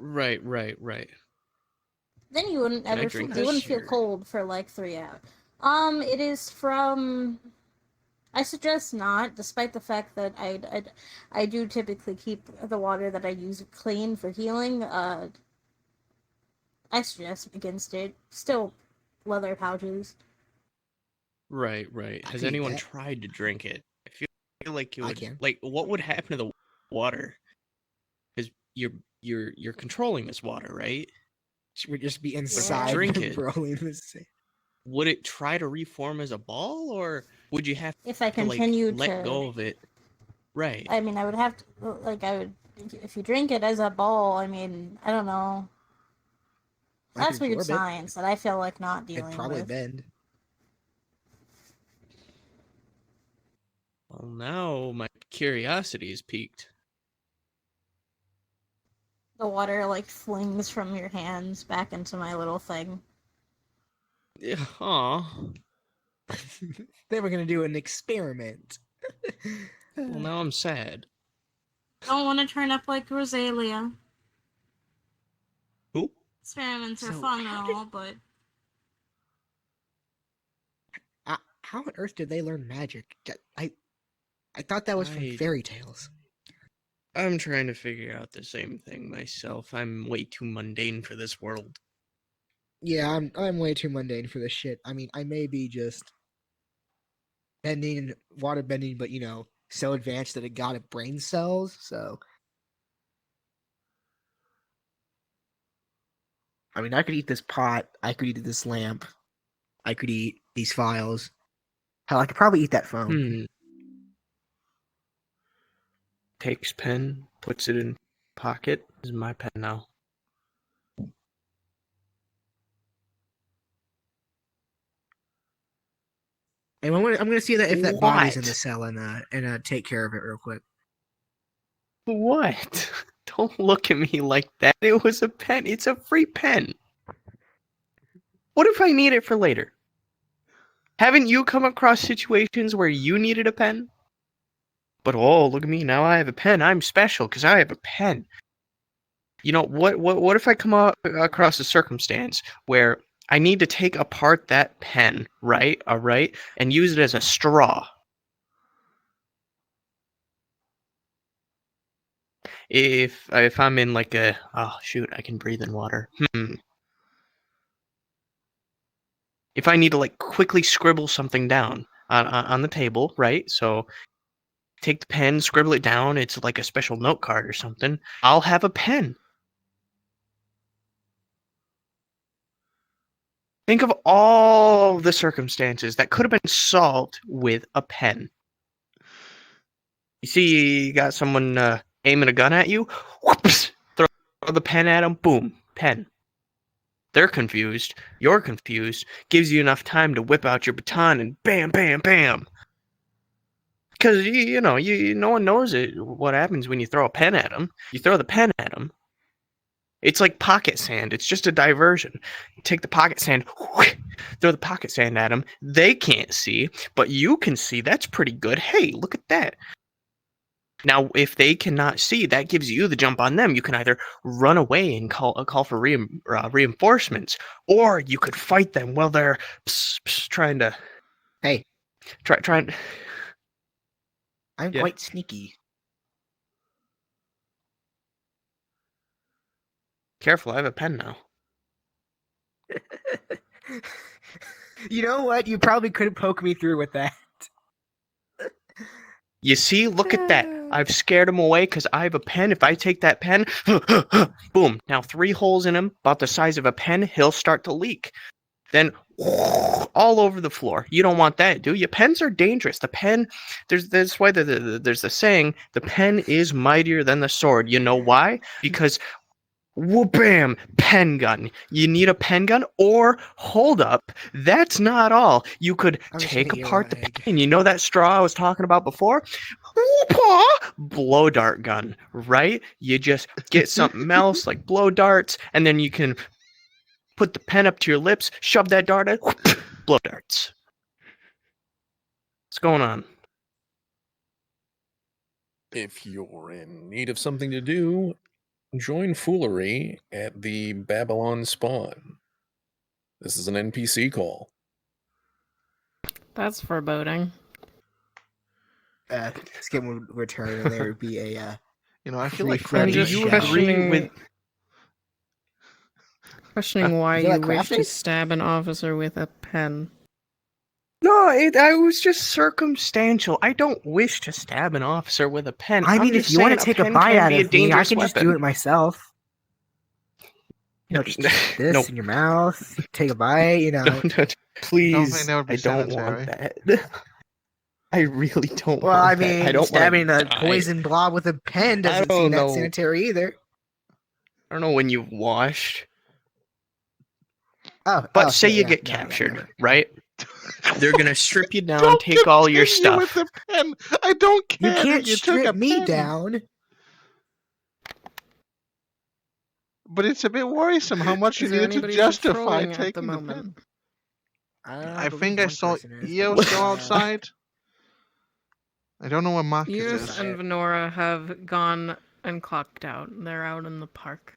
Right. then you wouldn't Can I ever drink you wouldn't this, feel or- cold for like 3 hours. It is from. I suggest not, despite the fact that I do typically keep the water that I use clean for healing. I suggest against it. Still, leather pouches. Right. Has eat anyone that. tried to drink it? I feel like it I would. can. Like, what would happen to the water? Because you're controlling this water, right? Would just be If you inside drink it, rolling this. would it try to reform as a ball, or would you have If I to like continue let to, go of it? Right. I mean, I would have to, like, I would, if you drink it as a ball, I mean, I don't know. I That's could weird absorb it. science that I feel like not It'd dealing probably with. bend. Well, now my curiosity is piqued. The water, like, flings from your hands back into my little thing. Yeah. Aw. They were gonna do an experiment. Well, now I'm sad. Don't want to turn up like Rosalia. Who? Experiments are So, fun and how did- all, but How on earth did they learn magic? I thought that was from fairy tales. I'm trying to figure out the same thing myself. I'm way too mundane for this world. Yeah, I'm way too mundane for this shit. I mean, I may be just bending, water bending, but you know, so advanced that it got at brain cells. So, I mean, I could eat this pot. I could eat this lamp. I could eat these files. Hell, I could probably eat that phone. Takes pen, puts it in pocket. This is my pen now. And I'm gonna see that if that body's in What? the cell and take care of it real quick. What? Don't look at me like that. It was a pen. It's a free pen. What if I need it for later? Haven't you come across situations where you needed a pen? But oh, look at me, now I have a pen. I'm special because I have a pen. You know, what if I come across a circumstance where I need to take apart that pen, right? All right, and use it as a straw. If I'm in like a I can breathe in water. If I need to like quickly scribble something down on the table, right? So take the pen, scribble it down. It's like a special note card or something. I'll have a pen. Think of all the circumstances that could have been solved with a pen. You see, you got someone aiming a gun at you. Whoops! Throw the pen at them. Boom! Pen. They're confused. You're confused. Gives you enough time to whip out your baton and bam, bam, bam. Because, you know, no one knows what happens when you throw a pen at them. You throw the pen at them. It's like pocket sand. It's just a diversion. You take the pocket sand, throw the pocket sand at them. They can't see, but you can see. That's pretty good. Hey, look at that. Now, if they cannot see, that gives you the jump on them. You can either run away and call for reinforcements, or you could fight them while they're trying to. Hey, trying. I'm quite sneaky. Careful, I have a pen now. You know what? You probably couldn't poke me through with that. You see? Look at that. I've scared him away because I have a pen. If I take that pen, boom. Now 3 holes in him, about the size of a pen, he'll start to leak. Then all over the floor. You don't want that, do you? Pens are dangerous. The pen, there's why there's a saying, the pen is mightier than the sword. You know why? Because whoop-bam, pen gun. You need a pen gun or hold up. That's not all. You could take apart the pen. You know that straw I was talking about before? Whoop-ah, blow dart gun, right? You just get something else like blow darts, and then you can put the pen up to your lips, shove that dart in, blow darts. What's going on? If you're in need of something to do, join Foolery at the Babylon Spawn. This is an NPC call. That's foreboding. Skip would return, and there would be a. I feel like I'm just questioning why feel you like wish to crafting? stab an officer with a pen. No, I was just circumstantial. I don't wish to stab an officer with a pen. I mean, I'm if just you want saying to take a pen bite can out be a of me, I dangerous can just do weapon. it myself. Just this Nope. in your mouth, take a bite. Please, that would be I don't want sanitary. that. I really don't Well, I want that. I mean, don't stabbing wanna a die. poison blob with a pen I doesn't don't seem that know. sanitary either. I don't know when you've washed. But say you get captured, right? They're gonna strip you down, take all your stuff. With a pen. I don't care. You can't that you took a strip me pen. down. But it's a bit worrisome how much you Is there needed to anybody justify patrolling at the taking the moment? pen. I think I saw Eos go outside. I don't know where Marcus Eos is. and Venora have gone and clocked out. They're out in the park.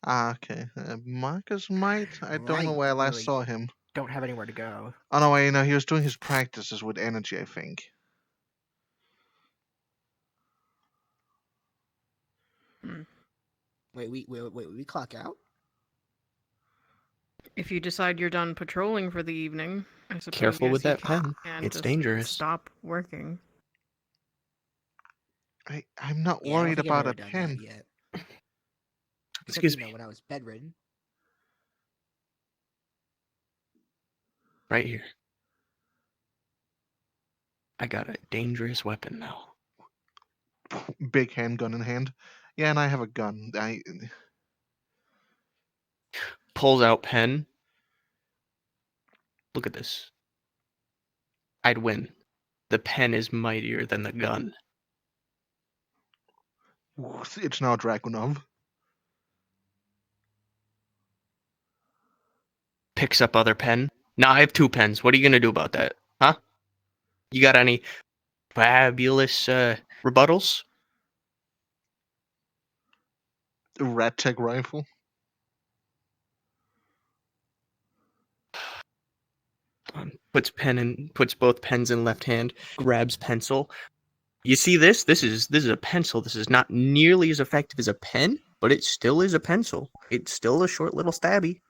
Okay. Marcus might. I don't know where I last saw him. Don't have anywhere to go. Oh no, wait, he was doing his practices with energy, I think. Wait, we clock out? If you decide you're done patrolling for the evening, I suppose Careful with yes, that pen. and It's just dangerous. Stop working. I'm not Yeah, I don't worried think I've about ever a done pen. that yet. Excuse Except, me. when I was bedridden. Right here. I got a dangerous weapon now. Big handgun in hand. Yeah, and I have a gun. Pulls out pen. Look at this. I'd win. The pen is mightier than the gun. It's now Dragunov. Picks up other pen. Now I have 2 pens. What are you gonna do about that? Huh? You got any fabulous rebuttals? Rat tech rifle. Puts both pens in left hand. Grabs pencil. You see this? This is a pencil. This is not nearly as effective as a pen, but it still is a pencil. It's still a short little stabby.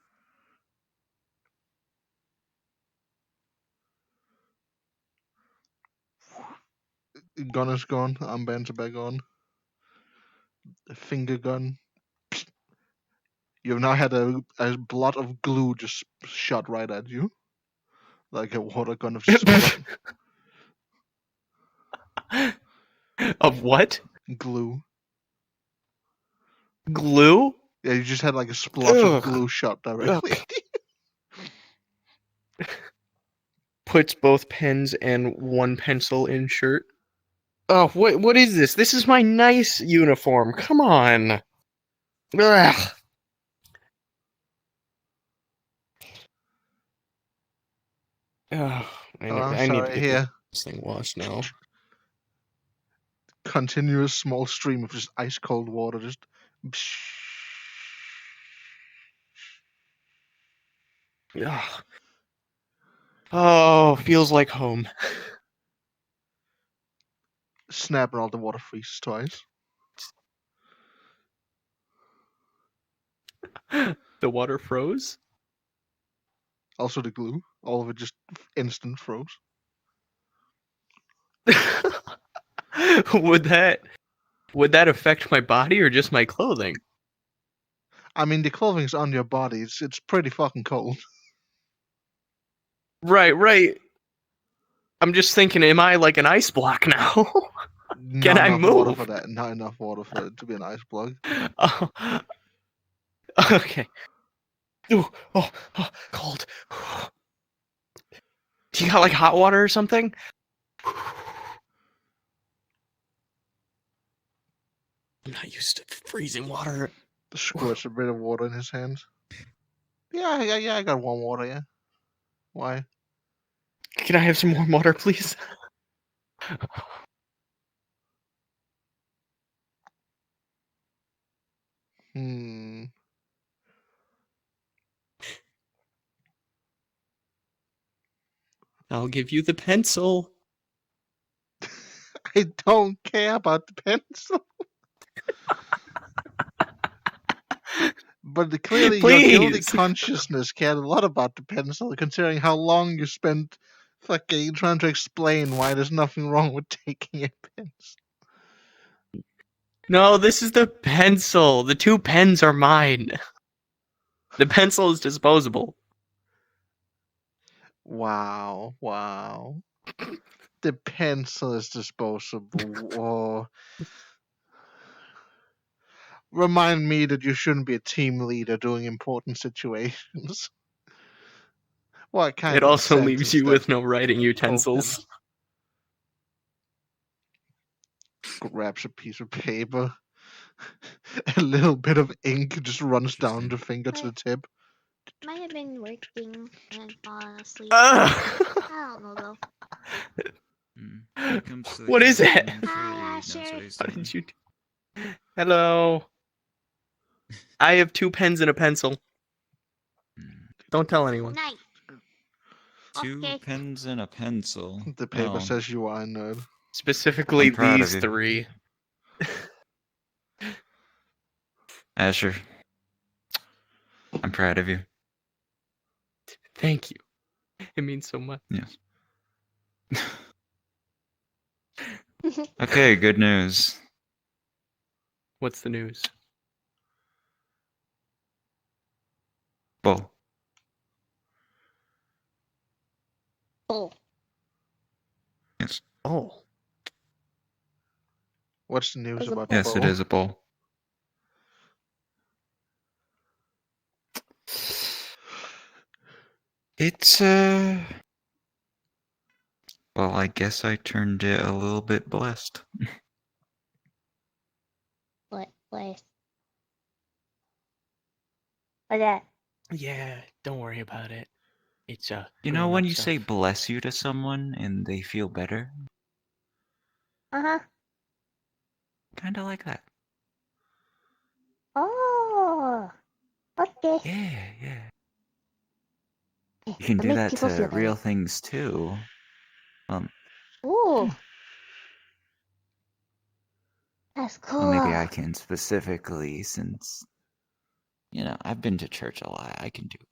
Gun is gone. Armbands are back on. Finger gun. You've now had a blot of glue just shot right at you. Like a water gun of spit. Of what? Glue. Glue? Yeah, you just had like a splotch of glue shot directly. Puts both pens and 1 pencil in shirt. Oh, what is this? This is my nice uniform. Come on. Ugh. Oh, I need to get here. this thing washed now. Continuous small stream of just ice cold water. Just. Ugh. Oh, feels like home. Snap and all the water freezes twice. The water froze? Also the glue. All of it just instant froze. Would that affect my body or just my clothing? I mean, the clothing's on your body. It's pretty fucking cold. Right. I'm just thinking, am I like an ice block now? Can Not I enough water move? for that. Not enough water for it to be an ice plug. Oh, okay. Ooh, oh, cold. Do you got like hot water or something? I'm not used to freezing water. Squirts a bit of water in his hands. Yeah, I got warm water, yeah. Why? Can I have some warm water, please? I'll give you the pencil. I don't care about the pencil. But clearly your guilty Please. consciousness cared a lot about the pencil, considering how long you spent fucking trying to explain why there's nothing wrong with taking a pencil. No, this is the pencil. The 2 pens are mine. The pencil is disposable. Wow. The pencil is disposable. Oh. Remind me that you shouldn't be a team leader during important situations. What kind It of also leaves sentence you that with no writing utensils. grabs a piece of paper. A little bit of ink just runs down the finger to the tip. Might have been working and fallen asleep. Ah! I don't know though. What is it? Hi, Asher. What did you do? Hello. I have 2 pens and a pencil. Don't tell anyone. Night. 2 pens and a pencil. The paper Oh. says you are a nerd. Specifically I'm proud of these you. 3. Asher, I'm proud of you. Thank you. It means so much. Yes. Okay, good news. What's the news? Bo. Oh. Yes. Oh. What's the news about Yes, the it is a bowl. It's well, I guess I turned it a little bit blessed. What place? What's that? Yeah, don't worry about it. It's You know when you say bless you to someone and they feel better? Uh-huh. Kinda like that. Oh. Okay. Yeah. You can do make that people to feel better. real things too. Ooh. That's cool. Well, maybe I can specifically since, I've been to church a lot. I can do it.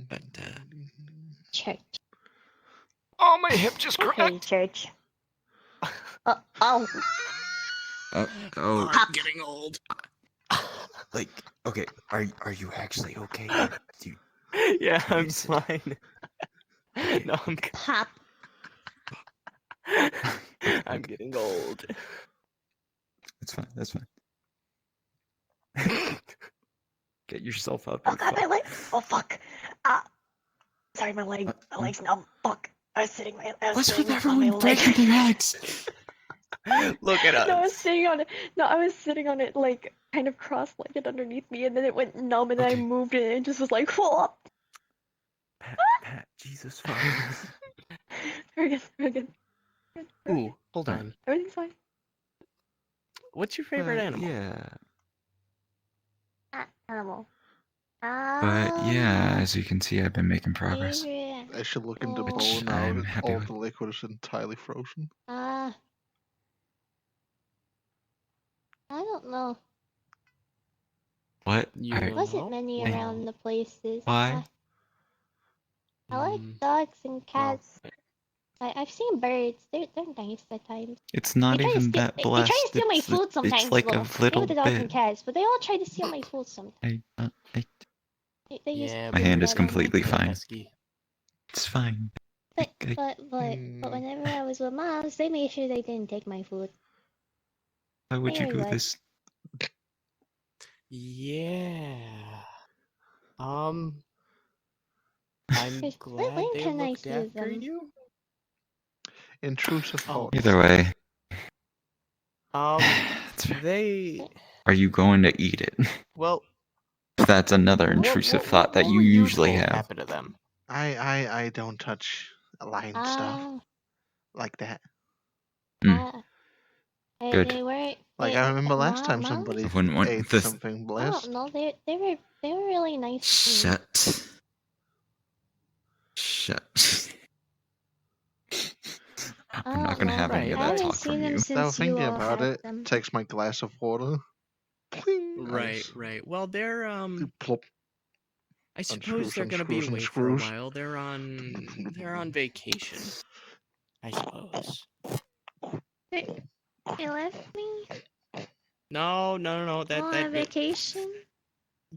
But, Church. Oh, my hip just cracked. Okay, church. Oh. oh, I'm getting old. like, okay, are you actually okay? Yeah, I'm fine. No, I'm Pop. I'm getting old. That's fine. Get yourself up. Oh god, my leg. Oh fuck. Sorry, my leg. My leg's numb. Fuck. I was sitting. What's with on my everyone leg. breaking their legs? Look at us. No, I was sitting on it. No, I was sitting on it, like, kind of cross-legged underneath me, and then it went numb, and then I moved it, and it just was like, whoa! Pat, Jesus fuck. We're good. Ooh, hold on. Everything's fine. What's your favorite animal? Yeah. Animal. But yeah, as you can see, I've been making progress. I should look into Which bowl now I'm that happy all with. the liquid is entirely frozen. I don't know. What? There wasn't many around the places. Why? I like dogs and cats. I've seen birds. They're nice at times. It's not They try to even steal. that They try to blessed. steal my food It's sometimes. like a Same with little the dogs bit. and cats, but they all try to steal my food sometimes. They just My hand is that on me. completely fine. It's fine. But whenever I was with moms, they made sure they didn't take my food. Why would you Very do good. this? Yeah. I'm When glad they can I looked see after them? you. Intrusive thoughts. Either way, They. are you going to eat it? Well, That's another intrusive thought that you usually have. happen to them? I don't touch aligned stuff Ah. like that. Good. They were. Like I remember last time Moms? somebody I wouldn't want ate this. something I blessed. don't know. They were really nice. to me. Shut. I I'm not don't gonna know. have any of I that haven't talk seen from them you. since Now thinking you all about had it, them. takes my glass of water. Pling, Right, ice. right. Well, they're Plop. I Unscrew suppose they're some gonna be screws and away for a screws. while. They're on vacation. I suppose. They left me No. on That vacation.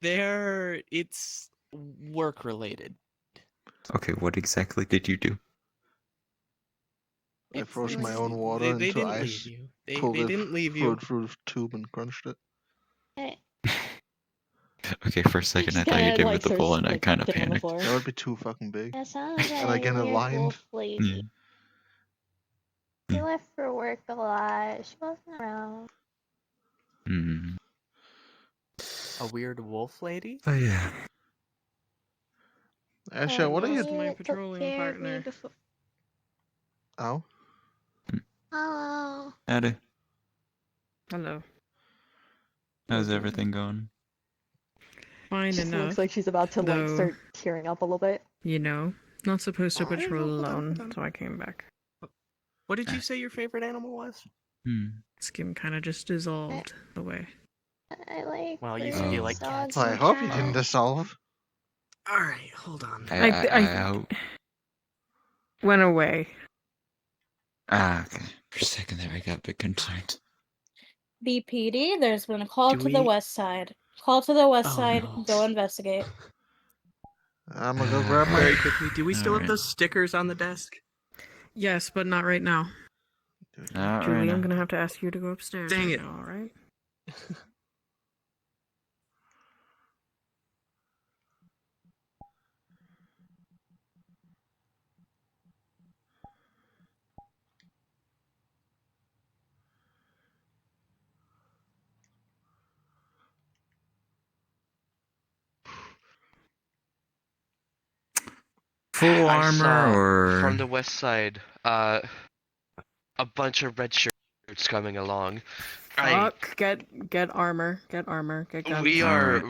it's work related. Okay, what exactly did you do? I froze my It's- own water they into didn't ice. leave you. They Pulled it, didn't leave threw you. it through the tube and crunched it. Okay, for a second I Just thought you kinda, did like, with the starts, bowl and I like, kind of sitting on the panicked. floor. That would be too fucking big. That sounds like And again, a a weird line. wolf lady. She left for work a lot. She wasn't around. Hmm. A weird wolf lady? Oh yeah. Asha, what are you? My Took patrolling care of me partner. before. Oh. Hello. Howdy. Hello. How's everything going? Fine She enough. looks like she's about to like though, start tearing up a little bit. You know, not supposed to Hold on, patrol hold on, alone, hold on. so I came back. What did you say your favorite animal was? Skin kind of just dissolved away. I like Well, you birds, said you like dogs, cats. Well, I and hope you didn't cats. dissolve. Alright, hold on. I hope. went away. Ah, okay. For a second there, I got a bit concerned. BPD, there's been a call Do to the we- west side. Call to the west Oh, side. no. Go investigate. I'm gonna go grab Very my. quickly, do we still have Alright. those stickers on the desk? Yes, but not right now. Not Julie, right I'm now. gonna have to ask you to go upstairs. Dang right it. now, all right? Full I armor saw or from the west side, a bunch of red shirts coming along. Fuck, get armor, get guns. We are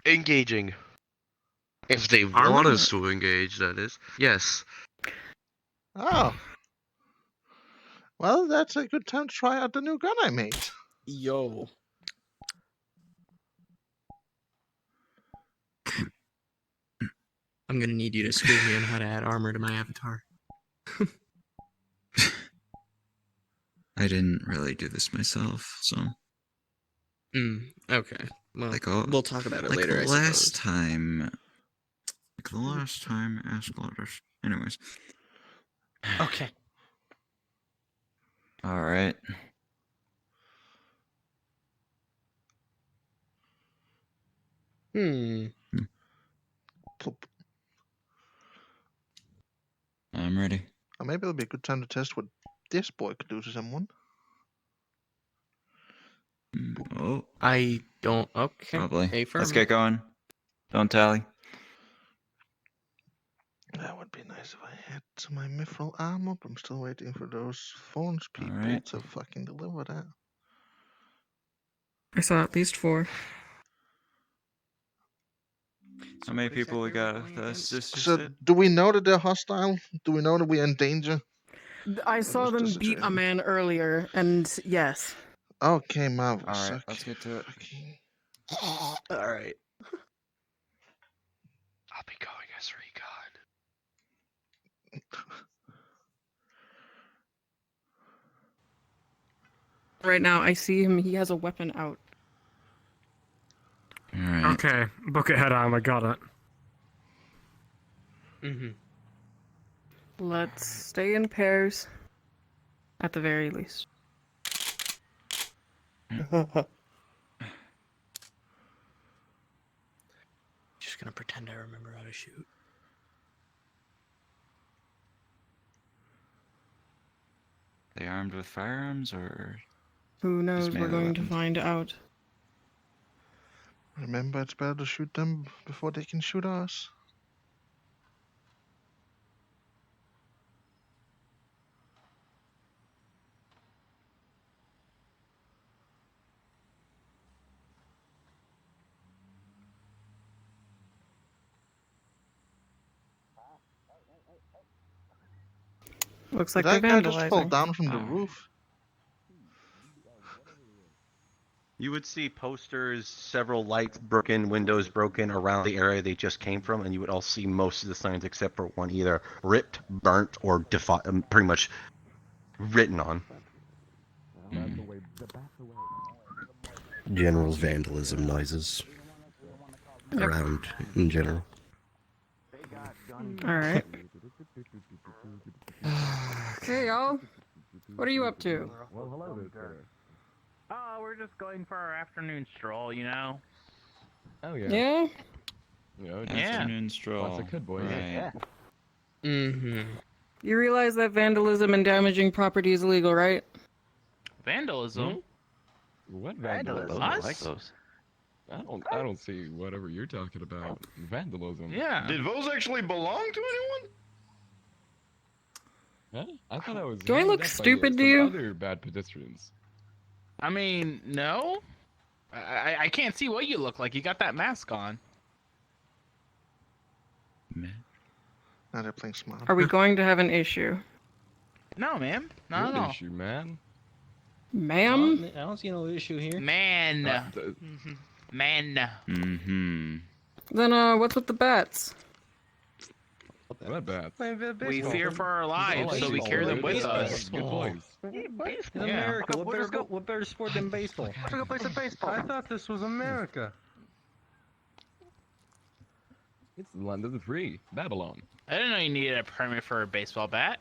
engaging. If they Armor? want us to engage, that is. Yes. Oh. Well, that's a good time to try out the new gun I made. Yo. I'm gonna need you to school me on how to add armor to my avatar. I didn't really do this myself, so Okay. Well, like we'll talk about it like later, the I last suppose. time. Like the last time, ask letters. Anyways. Okay. All right. Plop. I'm ready. Or maybe it'll be a good time to test what this boy could do to someone. Oh, I don't. Okay. probably. Affirm. Let's get going. Don't tally. That would be nice if I had my mithril armor, but I'm still waiting for those phones people Alright. to fucking deliver that. I saw at least 4. How many people we got with us? This is So, it? do we know that they're hostile? Do we know that we're in danger? I saw them beat a man earlier, and yes. Okay, marvelous. Alright, Okay. let's get to it. Alright. I'll be going as Recon. Right now, I see him. He has a weapon out. Alright. Okay, bucket head armor, got it. Let's stay in pairs. At the very least. Just gonna pretend I remember how to shoot. They armed with firearms or? Who knows? Just We're melee going to weapons? find out. Remember, it's better to shoot them before they can shoot us. Looks Did like that they're guy just fall vandalizing. down from the roof? You would see posters, several lights broken, windows broken around the area they just came from, and you would all see most of the signs except for one either ripped, burnt, or pretty much written on. General vandalism noises around in general. Alright. Hey, y'all. What are you up to? Well, hello there. Oh, we're just going for our afternoon stroll, you know? Oh, Yeah? Afternoon stroll. Lots of good boys. Right. You realize that vandalism and damaging property is illegal, right? Vandalism? What Vandalism? vandalism? Us? I like those. I don't see whatever you're talking about. Vandalism. Yeah. Did those actually belong to anyone? Huh? I thought I was. Do I hanging look up by, stupid to some you? Other bad pedestrians. I mean, no. I can't see what you look like. You got that mask on. Now they're playing smart. Are we going to have an issue? No, ma'am. Not Good at all. issue, man. Ma'am? I don't see no issue here. Man. Man. Mm-hmm. Then, what's with the bats? What bad? We fear for our lives, so we carry them with us. Good place. In America, what better sport than baseball? Let's go play some baseball. I thought this was America. It's the land of the free. Babylon. I didn't know you needed a permit for a baseball bat.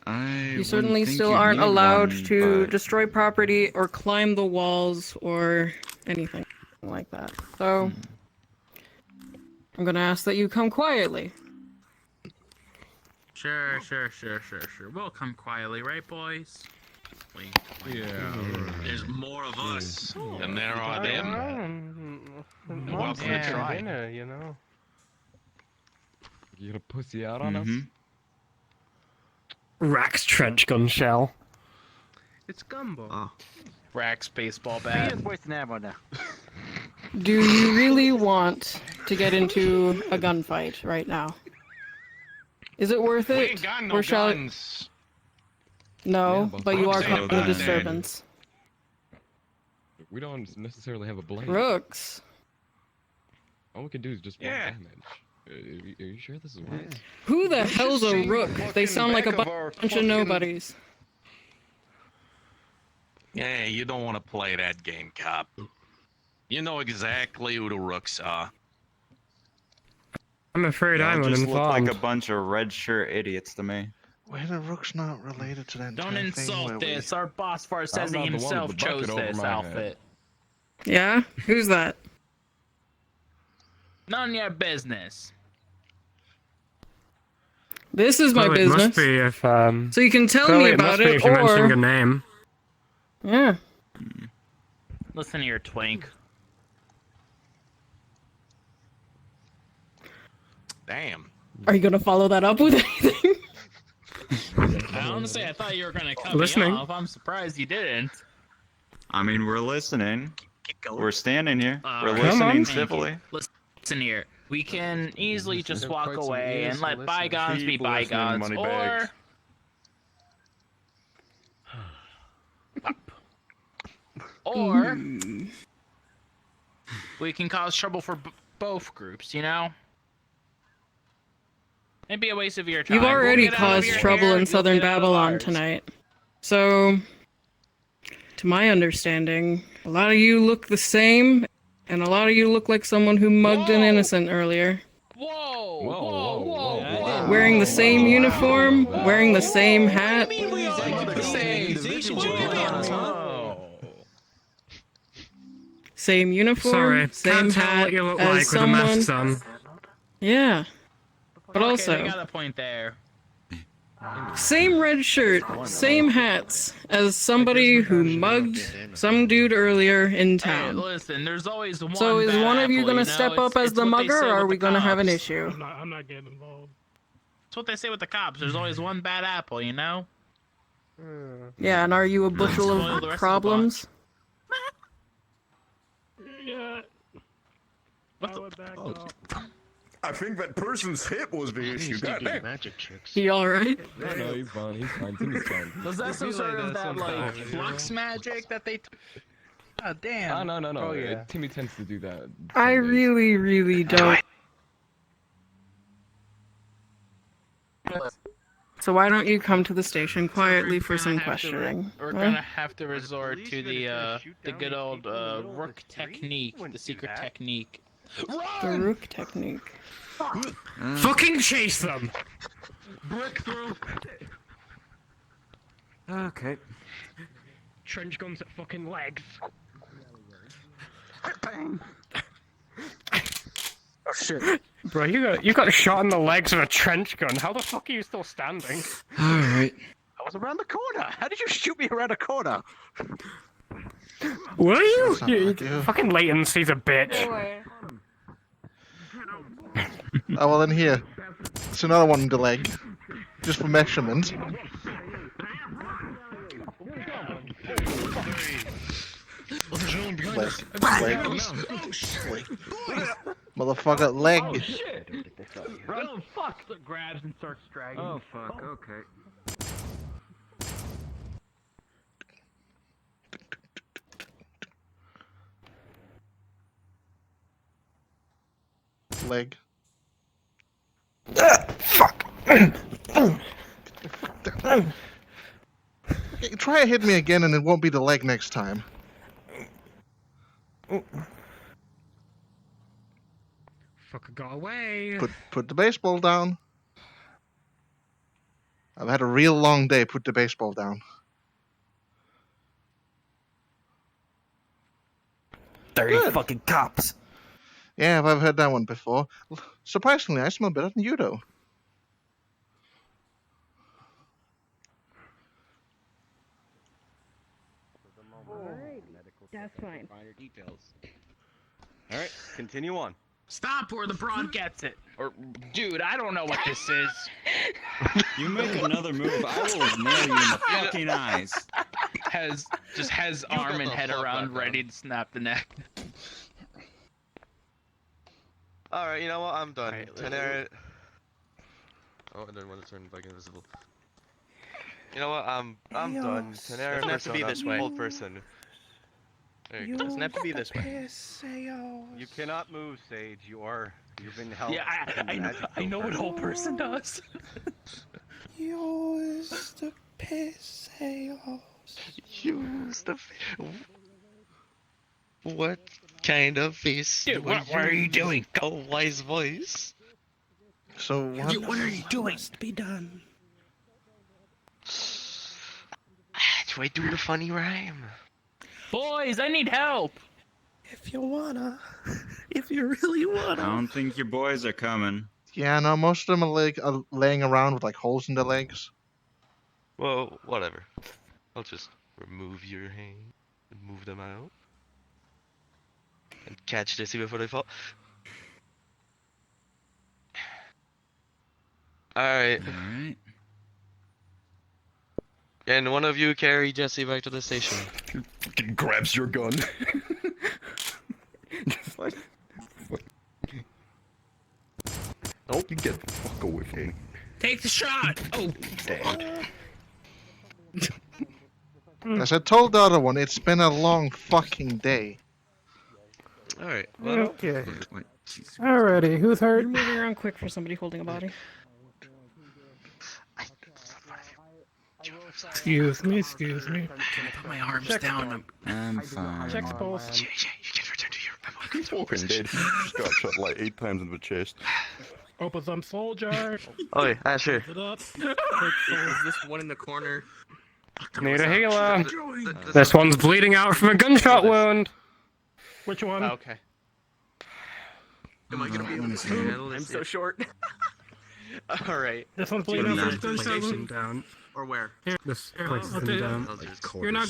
You certainly still aren't allowed to destroy property or climb the walls or anything like that. So, I'm gonna ask that you come quietly. Sure. We'll come quietly, right, boys? Yeah. There's more of us than there are them. Welcome to try. Dinner, you know. You gonna pussy out on us? Rax trench gun shell. It's gumbo. Rax baseball He bat. is wasting ammo now. Do you really want to get into a gunfight right now? Is it worth We it? ain't got no Or shall guns. No, Yeah, but you are I'm saying causing a about that. disturbance. We don't necessarily have a blade. Rooks. All we can do is just one Yeah. damage. Are you sure this is right? Who the hell's a seen rook? the They fucking sound like a back of our bunch of fucking- nobodies. Yeah, you don't want to play that game, cop. You know exactly who the rooks are. I'm afraid Y'all I'm just look uninformed. like a bunch of red shirt idiots to me. Why the rook's not related to that Don't entire thing insult where this. Our boss far says he not the one with himself the bucket chose over this my head. outfit. Yeah? Who's that? None of your business. This is my Well, it business. must be if So you can tell Chloe, me it about must be it, if you're mentioning a or name. yeah. Listen here, twink. Damn. Are you gonna follow that up with anything? Honestly, I thought you were gonna cut Listening. me off. I'm surprised you didn't. I mean, we're listening. We're standing here. We're Alright. listening Thank you. civilly. Listen here. We can easily just have walk quite some away ears and to let listen. bygones be Keep listening, bygones, moneybags. or we can cause trouble for both groups, you know? It'd be a waste of your time. You've already We'll get out of caused your trouble hair, in you'll southern get out of Babylon ours. tonight. So, to my understanding, a lot of you look the same, and a lot of you look like someone who mugged an innocent earlier. Whoa! Wearing the same uniform, wearing the same hat. Same uniform, Sorry, same can't tell hat what you look as like with a someone. mask on. Yeah. But Okay, also, they got a point there. same red shirt, same hats as somebody who mugged some dude earlier in Hey, town. listen, there's always one So is bad one of you apple, gonna know? step up as It's the what they mugger, say or are with we the gonna have an cops. issue? I'm not getting involved. That's what they say with the cops. There's always one bad apple, you know? Yeah, and are you a bushel Spoil the of rest of the problems? Yeah. I would back off. I think that person's hip was the issue. Goddamn. Magic tricks. He alright? No, he's fine. He's fine. Timmy's fine. Was that some sort of that, like, flux magic that they... Oh, damn. Oh, no. Oh, yeah. Timmy tends to do that. I really, really don't. So why don't you come to the station quietly for some questioning? We're huh? gonna have to resort to the good old rook technique, the secret technique. The rook technique. Fucking chase them! Brick through. Okay. Trench guns at fucking legs. Oh shit. Bro, you got shot in the legs with a trench gun. How the fuck are you still standing? Alright. I was around the corner. How did you shoot me around a corner? Were you? That's not like you. Fucking latency's a bitch. Oh, well then here. It's another one in the leg. Just for measurement. Leg. Motherfucker, leg. Oh, fuck! Grabs and starts dragging. Oh, fuck. Okay. Leg. Fuck. Try to hit me again and it won't be the leg next time. Fucker got away. Put the baseball down. I've had a real long day. Put the baseball down. 30 Good. fucking cops. Yeah, I've heard that one before. Surprisingly, I smell better than you, though. That's fine. Finer details. All right, continue on. Stop or the broad gets it. Or, dude, I don't know what this is. You make another move, I will nail you in the fucking eyes. Has arm and head around, ready to snap the neck. Alright, you know what? I'm done. Tenere... Oh, I didn't want to turn back invisible. You know what? I'm done. Tenere Doesn't have to be this way. Old person. There you go. Doesn't have to be this way. You cannot move, Sage. You've been held. Yeah, I know what old person does. Use the piseos. Use the... What kind of face? Dude, what are you doing? A wise voice. So what? What are you doing? Must be done. Do I do the funny rhyme? Boys, I need help. If you wanna. If you really wanna. I don't think your boys are coming. Yeah, no, most of them are laying around with like holes in their legs. Well, whatever. I'll just remove your hand and move them out. And catch Jesse before they fall. Alright. Alright. And one of you carry Jesse back to the station. Fucking grabs your gun. Just like... Nope, you get the fuck away from me. Take the shot. Oh, Dead. As I told the other one, it's been a long fucking day. Alright, Okay. Wait, jeez. Alrighty, who's hurt? You're moving around quick for somebody holding a body. Excuse me, excuse me. Can I put my arms Check down? I'm fine. Check's pulse. You can return to your He's walking dead. He just got shot like 8 times in the chest. Open some soldier. Okay, Asher. It up. Is this one in the corner? Need a healer. This one's bleeding out from a gunshot wound. Which one? Oh, okay. Am I gonna be able to handle this? I'm so short. Alright. This one's bleeding out from a gunshot Station wound. down. Or where? This Here, places I'll him take- down. You're not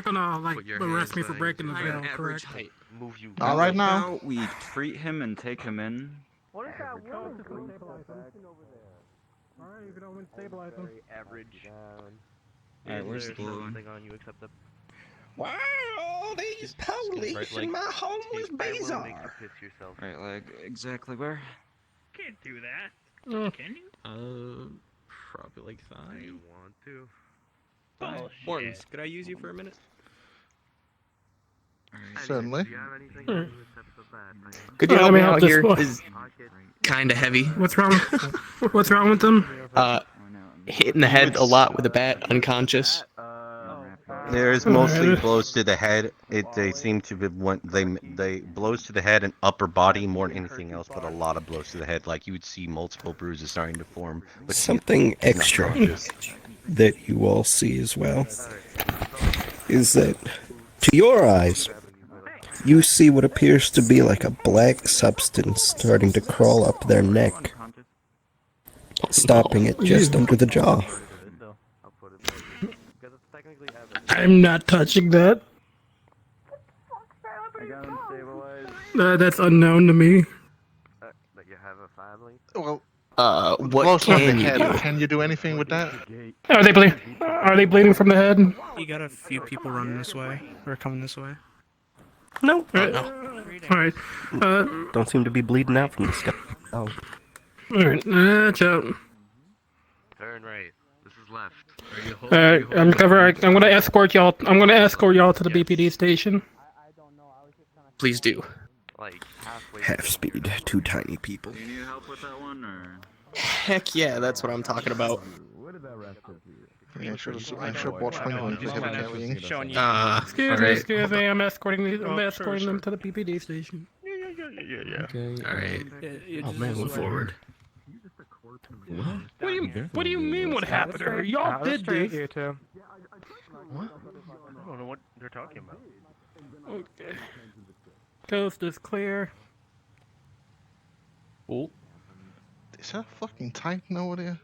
gonna like Put your arrest hands me for like breaking the my veil, average correct? height. Move you. All right now. We treat him and take him in. What is that woman doing? Alright, you can always stabilize him. Average. Alright, where's the blue one? On you except the Why are all these police in my homeless bazaar? Right leg, exactly where? Can't do that. Can you? probably like thigh. You want to? Horns, could I use you for a minute? Certainly. Could you Let help me me help out this here? boy. Is kinda heavy. What's wrong? What's wrong with them? Hitting the head a lot with a bat, unconscious. There's mostly blows to the head. They seem to be they blows to the head and upper body more than anything else, but a lot of blows to the head. Like you would see multiple bruises starting to form. But Something extra that you all see as well is that, to your eyes, you see what appears to be like a black substance starting to crawl up their neck, stopping it just under the jaw. I'm not touching that. That's unknown to me. That you have a family? Well, what blows on the can you head. do? Can you do anything with that? Are they bleeding from the head? You got a few people running this way, or coming this way. No. Alright. Don't seem to be bleeding out from the scalp. Oh. Alright, watch out. Turn right. This is left. Alright, I'm gonna escort y'all. I'm gonna escort y'all to the BPD station. Please do. Like halfway. Half speed, 2 tiny people. Do you need help with that one, or? Heck yeah, that's what I'm talking about. Yeah, I should watch my own heavy carrying. Excuse me, I'm escorting them to the BPD station. Okay. Alright. Oh man, move forward. What do you mean what happened to her? Y'all did this. Here too. What? I don't know what they're talking about. Okay. Coast is clear. Oh. Is that fucking Titan over there?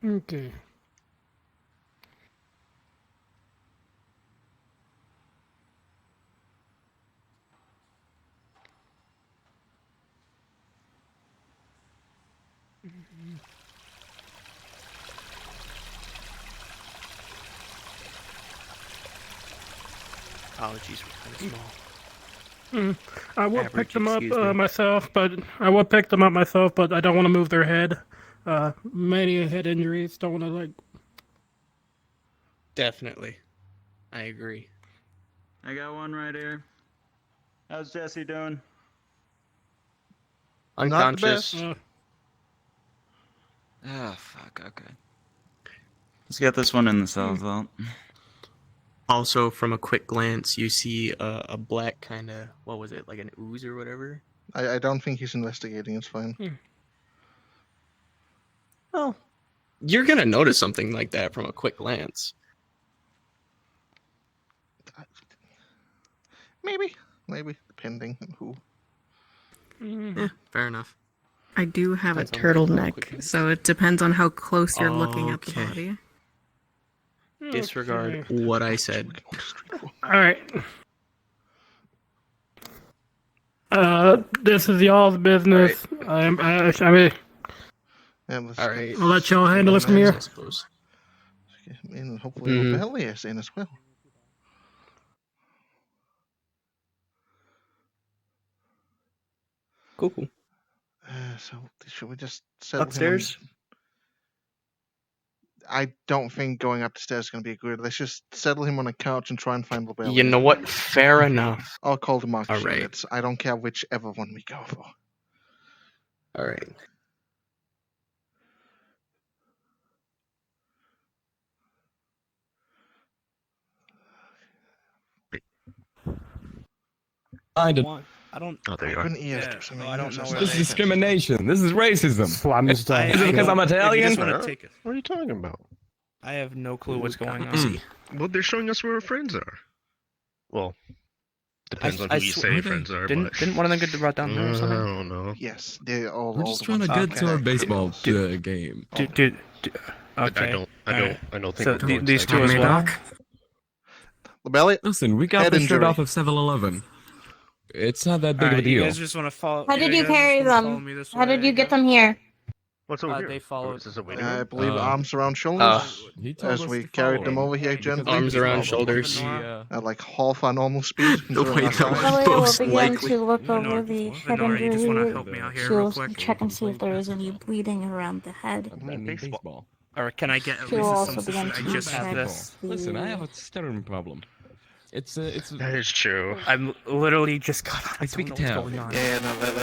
Okay. Apologies were kind of small. I would pick Average, them up excuse me. myself, but I would pick them up myself, but I don't want to move their head. Many head injuries. Don't want to like. Definitely. I agree. I got one right here. How's Jesse doing? Unconscious. Ah, fuck, okay. Let's get this one in the cell as well. Also, from a quick glance, you see a black kind of, what was it, like an ooze or whatever? I don't think he's investigating. It's fine. Well, you're gonna notice something like that from a quick glance. Maybe, depending on who. Yeah, fair enough. I do have a Depends on how quick turtleneck, you- so it depends on how close you're looking at the Okay. body. Disregard what I said. Alright. This is y'all's business. I mean, Alright. I'll let y'all handle it from here. I suppose. And hopefully Belly is in as well. Cool. So should we just settle Upstairs? him? I don't think going up the stairs is going to be good. Let's just settle him on a couch and try and find Lobelli. You know what? Fair enough. I'll call the Mark All right. Shillets. I don't care whichever one we go for. All right. I don't. Oh, there you are. I don't know. This is discrimination. This is racism. Slums Is it because I'm Italian? What are you talking about? I have no clue what's going on. Well, they're showing us where our friends are. Well, depends on who you say friends are. Didn't one of them get brought down here or I something? don't know. Yes, they're all. We're just trying to get to our baseball game. Okay. I don't think So we're going these to two as well. Lobelli? Listen, we got Head this straight injury. off of 7-Eleven. It's not that big of a You deal. guys just want to follow? How did you guys carry just wanna follow them? me this How did way, you I get guess? them here? What's over here? They followed. Is this a waiting I room? believe arms around shoulders. He told As us we to carried follow them him. over here gently. Arms around shoulders. At like half our normal speed. considering our size. Lily will begin to look over the head Venora, you just want to help injury. me out here real She'll quick? check and see if there is any bleeding around the head. Baseball. Or can I get at She will least also some? begin I to just have check this. Listen, I have a stuttering problem. It's That is true. I'm literally just got. I speak Italian. Yeah, no, that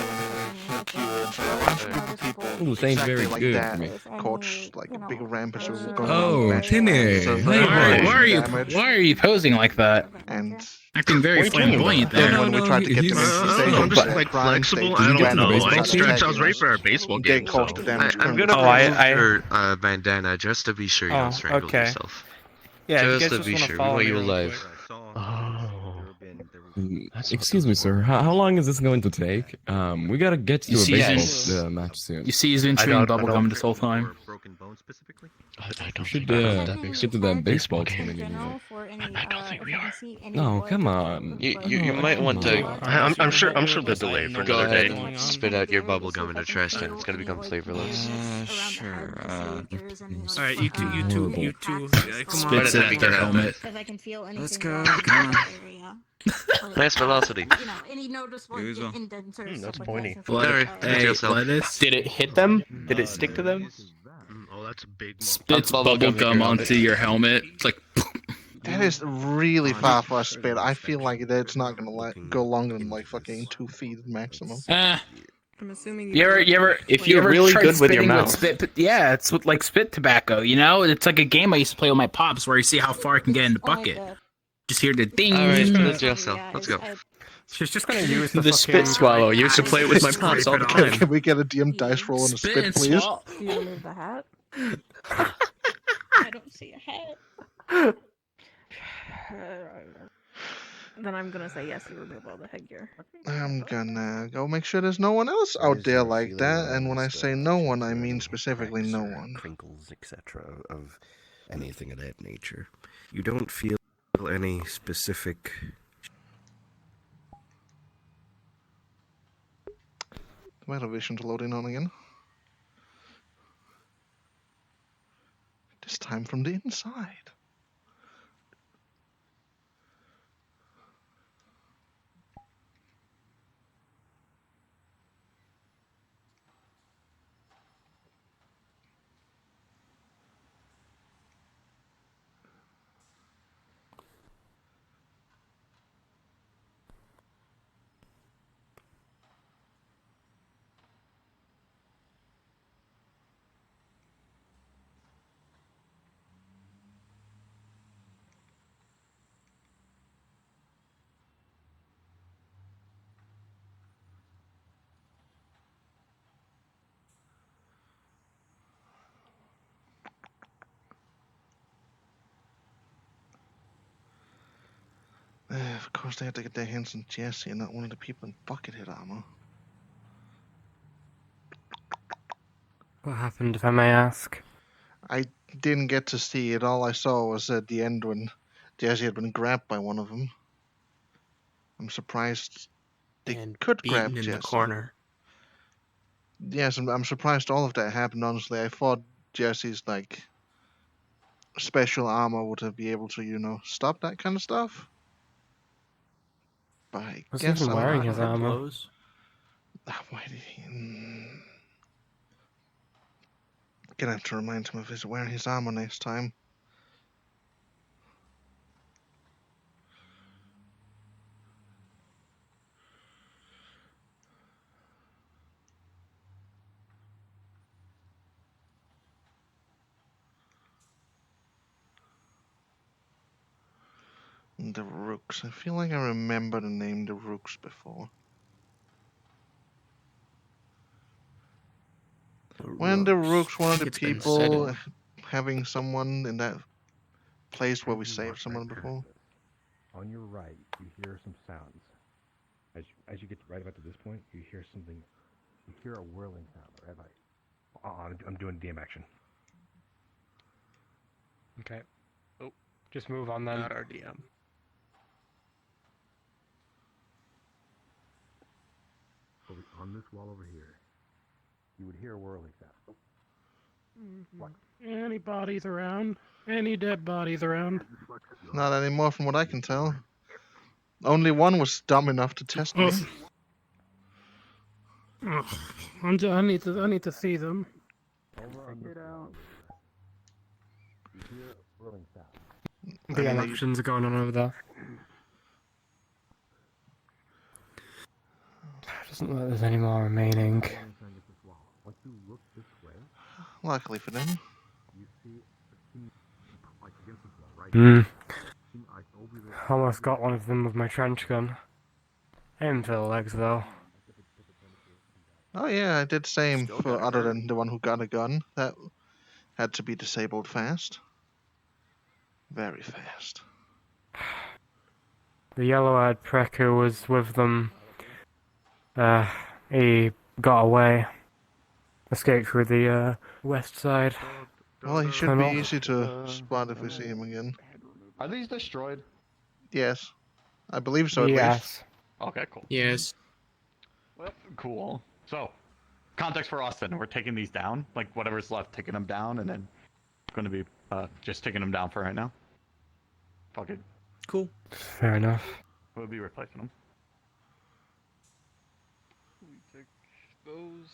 Ooh, thanks, very like good that. for me. Coach, like big rampage will go Oh, on. Timmy. So, Hey, Why are you posing like that? And Acting very flamboyant there. then when we tried to get them into the stadium, I'm just they like grind flexible. stage, I they don't know. ran I the stretch. I was stadium. ready for our baseball Get game. close to damage. I'm gonna remove your bandana just to be sure you don't strangle okay. yourself. Yeah, you just guys to just be wanna sure. We follow want me you real alive. Excuse me, sir. How long is this going to take? We gotta get to You a see baseball match soon. You see, he's been chewing bubblegum this whole time. I don't should think get to that baseball game In anyway. general, for any, if you can see any No, blood come or on. You blood might or want blood to. or I'm sure blood they'll delay it for Go another ahead day. and spit out your bubble gum in the trash can. It's gonna become flavorless. Sure. Alright, you two. Come Spits on. it at their helmet. If I can feel anything Let's go. around the Come on. area. Nice velocity. You know, any noticeable indents or That's stuff like pointy. that. Sorry, Hey, yourself. lettuce. Did it hit them? Did it stick to them? Oh, that's a big. Spits Bubble gum in your bubblegum helmet. onto your helmet. It's like. That is really far for a spit. I feel like it's not gonna go longer than like fucking 2 feet maximum. I'm assuming You ever, If you're ever really tried good with your spitting mouth. spit, yeah, it's with like spit tobacco. You know, it's like a game I used to play with my pops where you see how far I can get in the bucket. Just hear the ding. All right, let's jail cell. Let's go. She's just gonna use the, The spit swallow. You used to play it with my pops all the time. Can we get a DM dice roll and a spit, and please? swallow. Do you remove the hat? I don't see a head. Then I'm gonna say yes, you remove all the headgear. I'm gonna go make sure there's no one else out there like that. And when I say no one, I mean specifically no one. Crinkles, etc. of anything of that nature. You don't feel any specific. My television's loading on again. This time from the inside. Of course, they had to get their hands on Jesse and not one of the people in buckethead armor. What happened, if I may ask? I didn't get to see it. All I saw was at the end when Jesse had been grabbed by one of them. I'm surprised they could grab Beaten in Jesse. the corner. Yes, I'm surprised all of that happened, honestly. I thought Jesse's, like, special armor would have been able to, you know, stop that kind of stuff. But I Was guess even I'm wearing not. his armor? Why did he... Gonna have to remind him of his wearing his armor next time. The Rooks. I feel like I remember the name the Rooks before. When the Rooks, one of the people having someone in that place where we saved someone before. On your right, you hear some sounds. As you get right about to this point, you hear something. You hear a whirling sound. Right by. I'm doing DM action. Okay. Oh, just move on then. Not our DM. On this wall over here, you would hear a whirling sound. What? Any bodies around? Any dead bodies around? Not anymore, from what I can tell. Only one was dumb enough to test me. Oh, I need to see them. Check it out. You hear a whirling sound. The elections are going on over there. Doesn't look like there's any more remaining. Once you look this way, Luckily for them. you see a team like against this wall, right? Almost got one of them with my trench gun. Aim for the legs though. Oh yeah, I did same for other than the one who got a gun. That had to be disabled fast. Very fast. The yellow-eyed Preku was with them. He got away. Escaped through the west side. Well, he should tunnel. be easy to spot if we see him again. Are these destroyed? Yes. I believe so, at Yes. least. Okay, cool. Yes. Well, cool. So, context for Austin. We're taking these down. Like, whatever's left, taking them down, and then going to be just taking them down for right now. Fuck it. Cool. Fair enough. We'll be replacing them. We take those.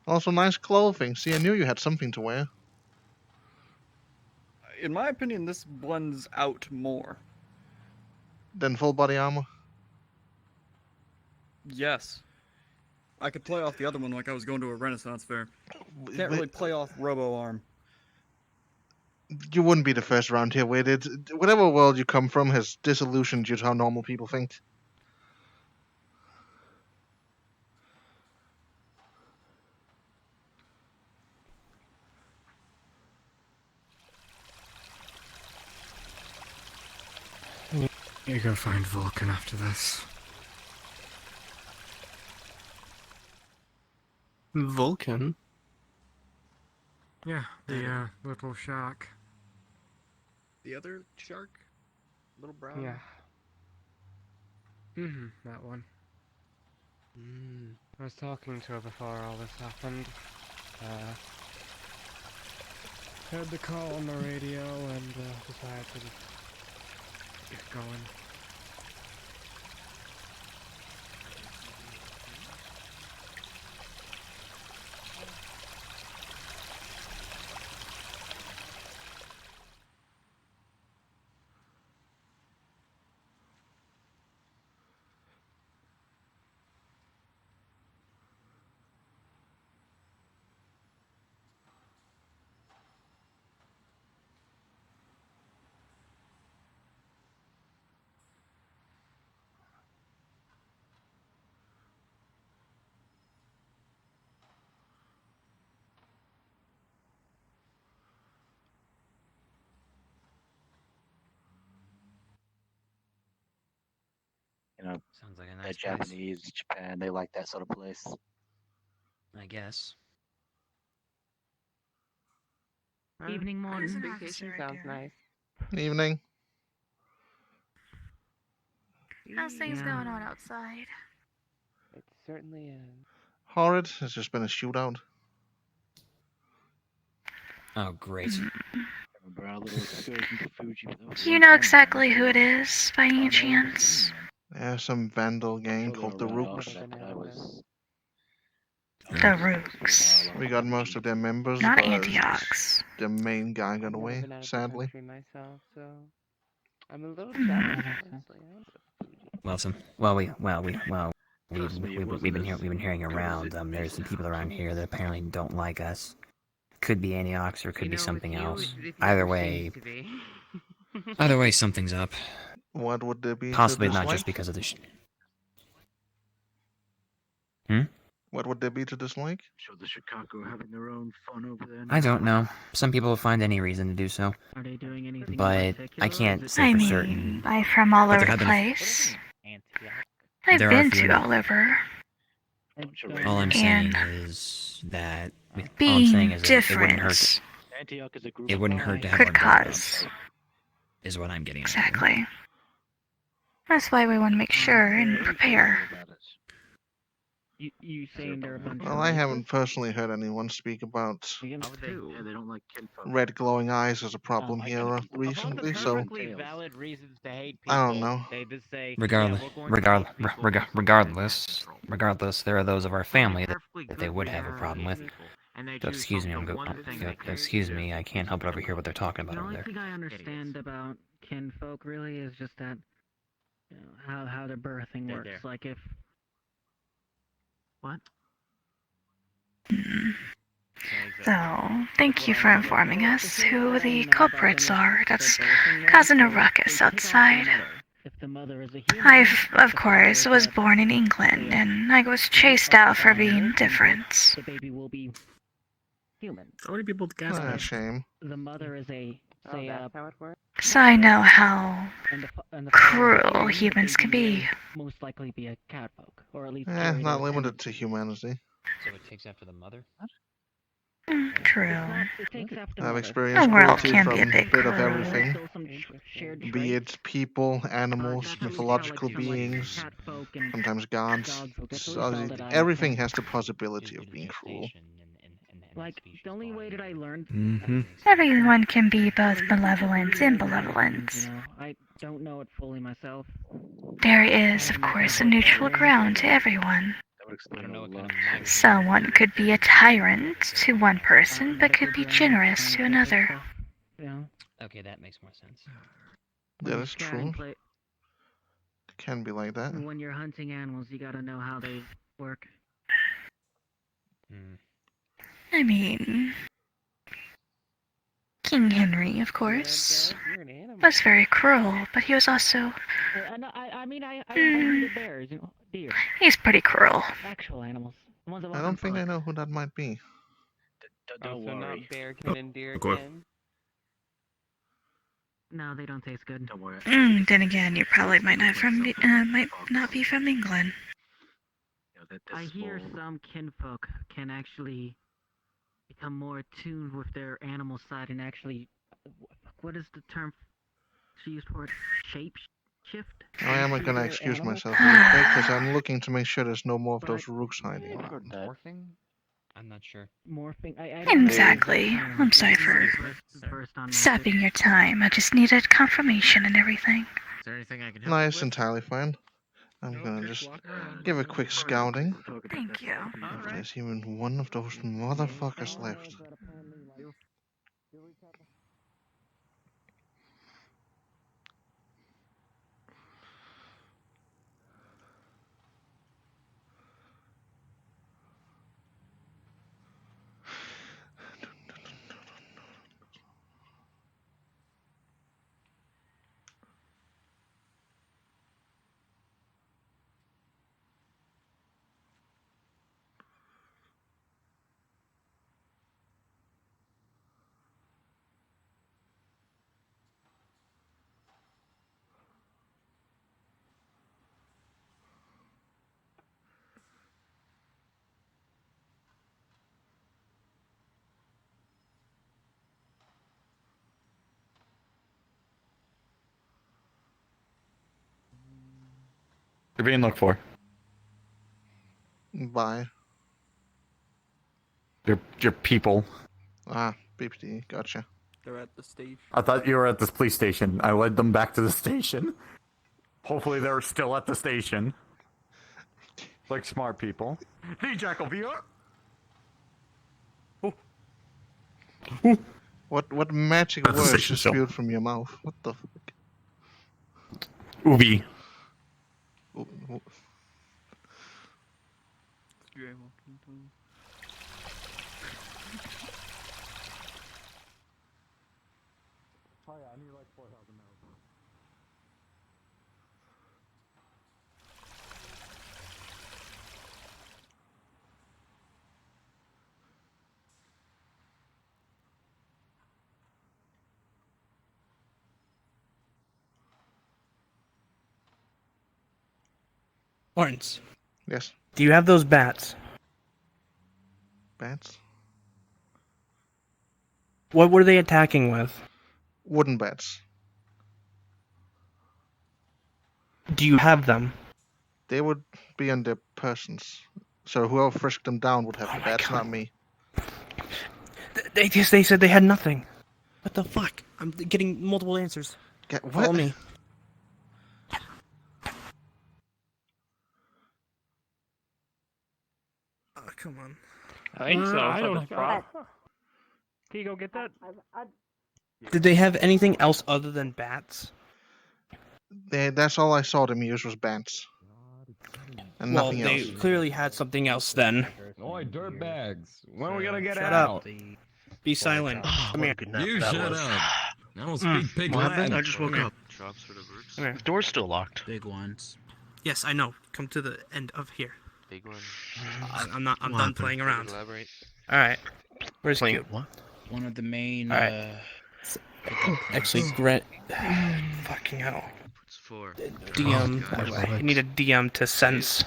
Also, nice clothing. See, I knew you had something to wear. In my opinion, this blends out more. Than full body armor? Yes. I could play off the other one like I was going to a Renaissance fair. Can't really play off Robo Arm. You wouldn't be the first around here with it. Whatever world you come from has disillusioned you to how normal people think. You go find Vulcan after this. Vulcan? Yeah, the little shark. The other shark? Little brown? Yeah. That one. I was talking to her before all this happened. Heard the call on the radio and decided to just get going. You know, Sounds like a that nice place. Japanese, Japan, they like that sort of place. I guess. Evening, morning. Vacation sounds nice. Evening. How's things going on outside? It's certainly Horrid. It's just been a shootout. Oh, great. Do you know exactly who it is, by any chance? Yeah, some vandal gang called the Rooks. The Rooks. We got most of their members, Not but Antiochs. the main guy got away, sadly. Myself, so I'm a little Hmm. jealous. We've been hearing around. There's some people around here that apparently don't like us. Could be Antiochs or could be something else. Either way, something's up. What would there be Possibly to not dislike? just because of the. What would there be to dislike? So the Chicago having their own fun over there. I don't know. Some people will find any reason to do so. Are they doing anything? But I can't say I for mean, certain. I'm from all But over there the have been place. There I've are a been few. to all over. All I'm saying And is that all I'm being saying is that different it wouldn't hurt to have could our guard up, cause. is what I'm getting at. Exactly. That's why we want to make sure and prepare. You saying they're a bunch Well, of I haven't personally heard anyone speak about Yeah, they don't like kinfolk. red glowing eyes as a problem here recently, so valid reasons to hate I don't know. They just say, Regardless, there are those of our family that they would have a problem with. So excuse me, I can't help but overhear what they're talking about The over only there. thing I understand about kinfolk really is just that, you know, how the birthing works. Like if what? So, thank you for informing us who the culprits are that's causing a ruckus outside. I, of course, was born in England, and I was chased out for being different. The baby will be human. So many people Ah, gaslight. shame. The mother is a say So I know how and the cruel humans can be. most likely be a catfolk, or at least Not limited to humanity. So it takes after the mother? True. I've experienced The world cruelty can from be a bit bit of cruel. everything. Be it people, animals, mythological beings, sometimes gods. Everything has the possibility of being cruel. Like, the only way that I learned Everyone can be both malevolent and benevolent. You know, I don't know it fully myself. There is, of course, a neutral ground to everyone. Someone could be a tyrant to one person, but could be generous to another. Okay, that makes more sense. That is true. It can be like that. When you're hunting animals, you gotta know how they work. I mean, King Henry, of course, was very cruel, but he was also. I mean, I hunted bears, you know, deer. He's pretty cruel. Actual animals. The ones that I don't think I know who that might be. Don't worry. Bearkin and Deerkin. No, they don't taste good. Don't worry. Then again, you probably might not be from England. I hear some kinfolk can actually become more attuned with their animal side and actually, what is the term she used for it? Shape shift? I am going to excuse myself real quick because I'm looking to make sure there's no more of those rooks hiding around. Morphing? I'm not sure. Morphing? Exactly. I'm sorry for stopping your time. I just needed confirmation and everything. Is there anything I can help Nice, with? entirely fine. I'm gonna just give a quick scouting. Thank you. If there's even one of those motherfuckers left. You're being looked for. Bye. Your people. Ah, BPD, gotcha. They're at the station. I thought you were at this police station. I led them back to the station. Hopefully they're still at the station. Like smart people. The Jackal VR. What magic That's a words section just still. spewed from your mouth? What the fuck? Ubi. Lawrence, Yes. do you have those bats? Bats? What were they attacking with? Wooden bats. Do you have them? They would be on their persons. So whoever frisked them down would have the bats, not me. They said they had nothing. What the fuck? I'm getting multiple answers. Follow me. Oh, come on. I think so. I don't That's have right. Can you go get that? Did they have anything else other than bats? That's all I saw them use was bats. And Well, nothing they else. clearly had something else then. Oi, dirtbags. When are we gonna get Shut out? up. Be silent. Come here. You shut up. I don't speak pig What Latin. happened? I just woke Come here. up. Come here. The door's still locked. Big ones. Yes, I know. Come to the end of here. Big one. I'm not. I'm What done happened? playing around. Elaborate. All right. Where's Playing Cube? what? One of the main. All right. Actually, Grant. Fucking hell. What's for? DM. Oh, I need a DM to sense.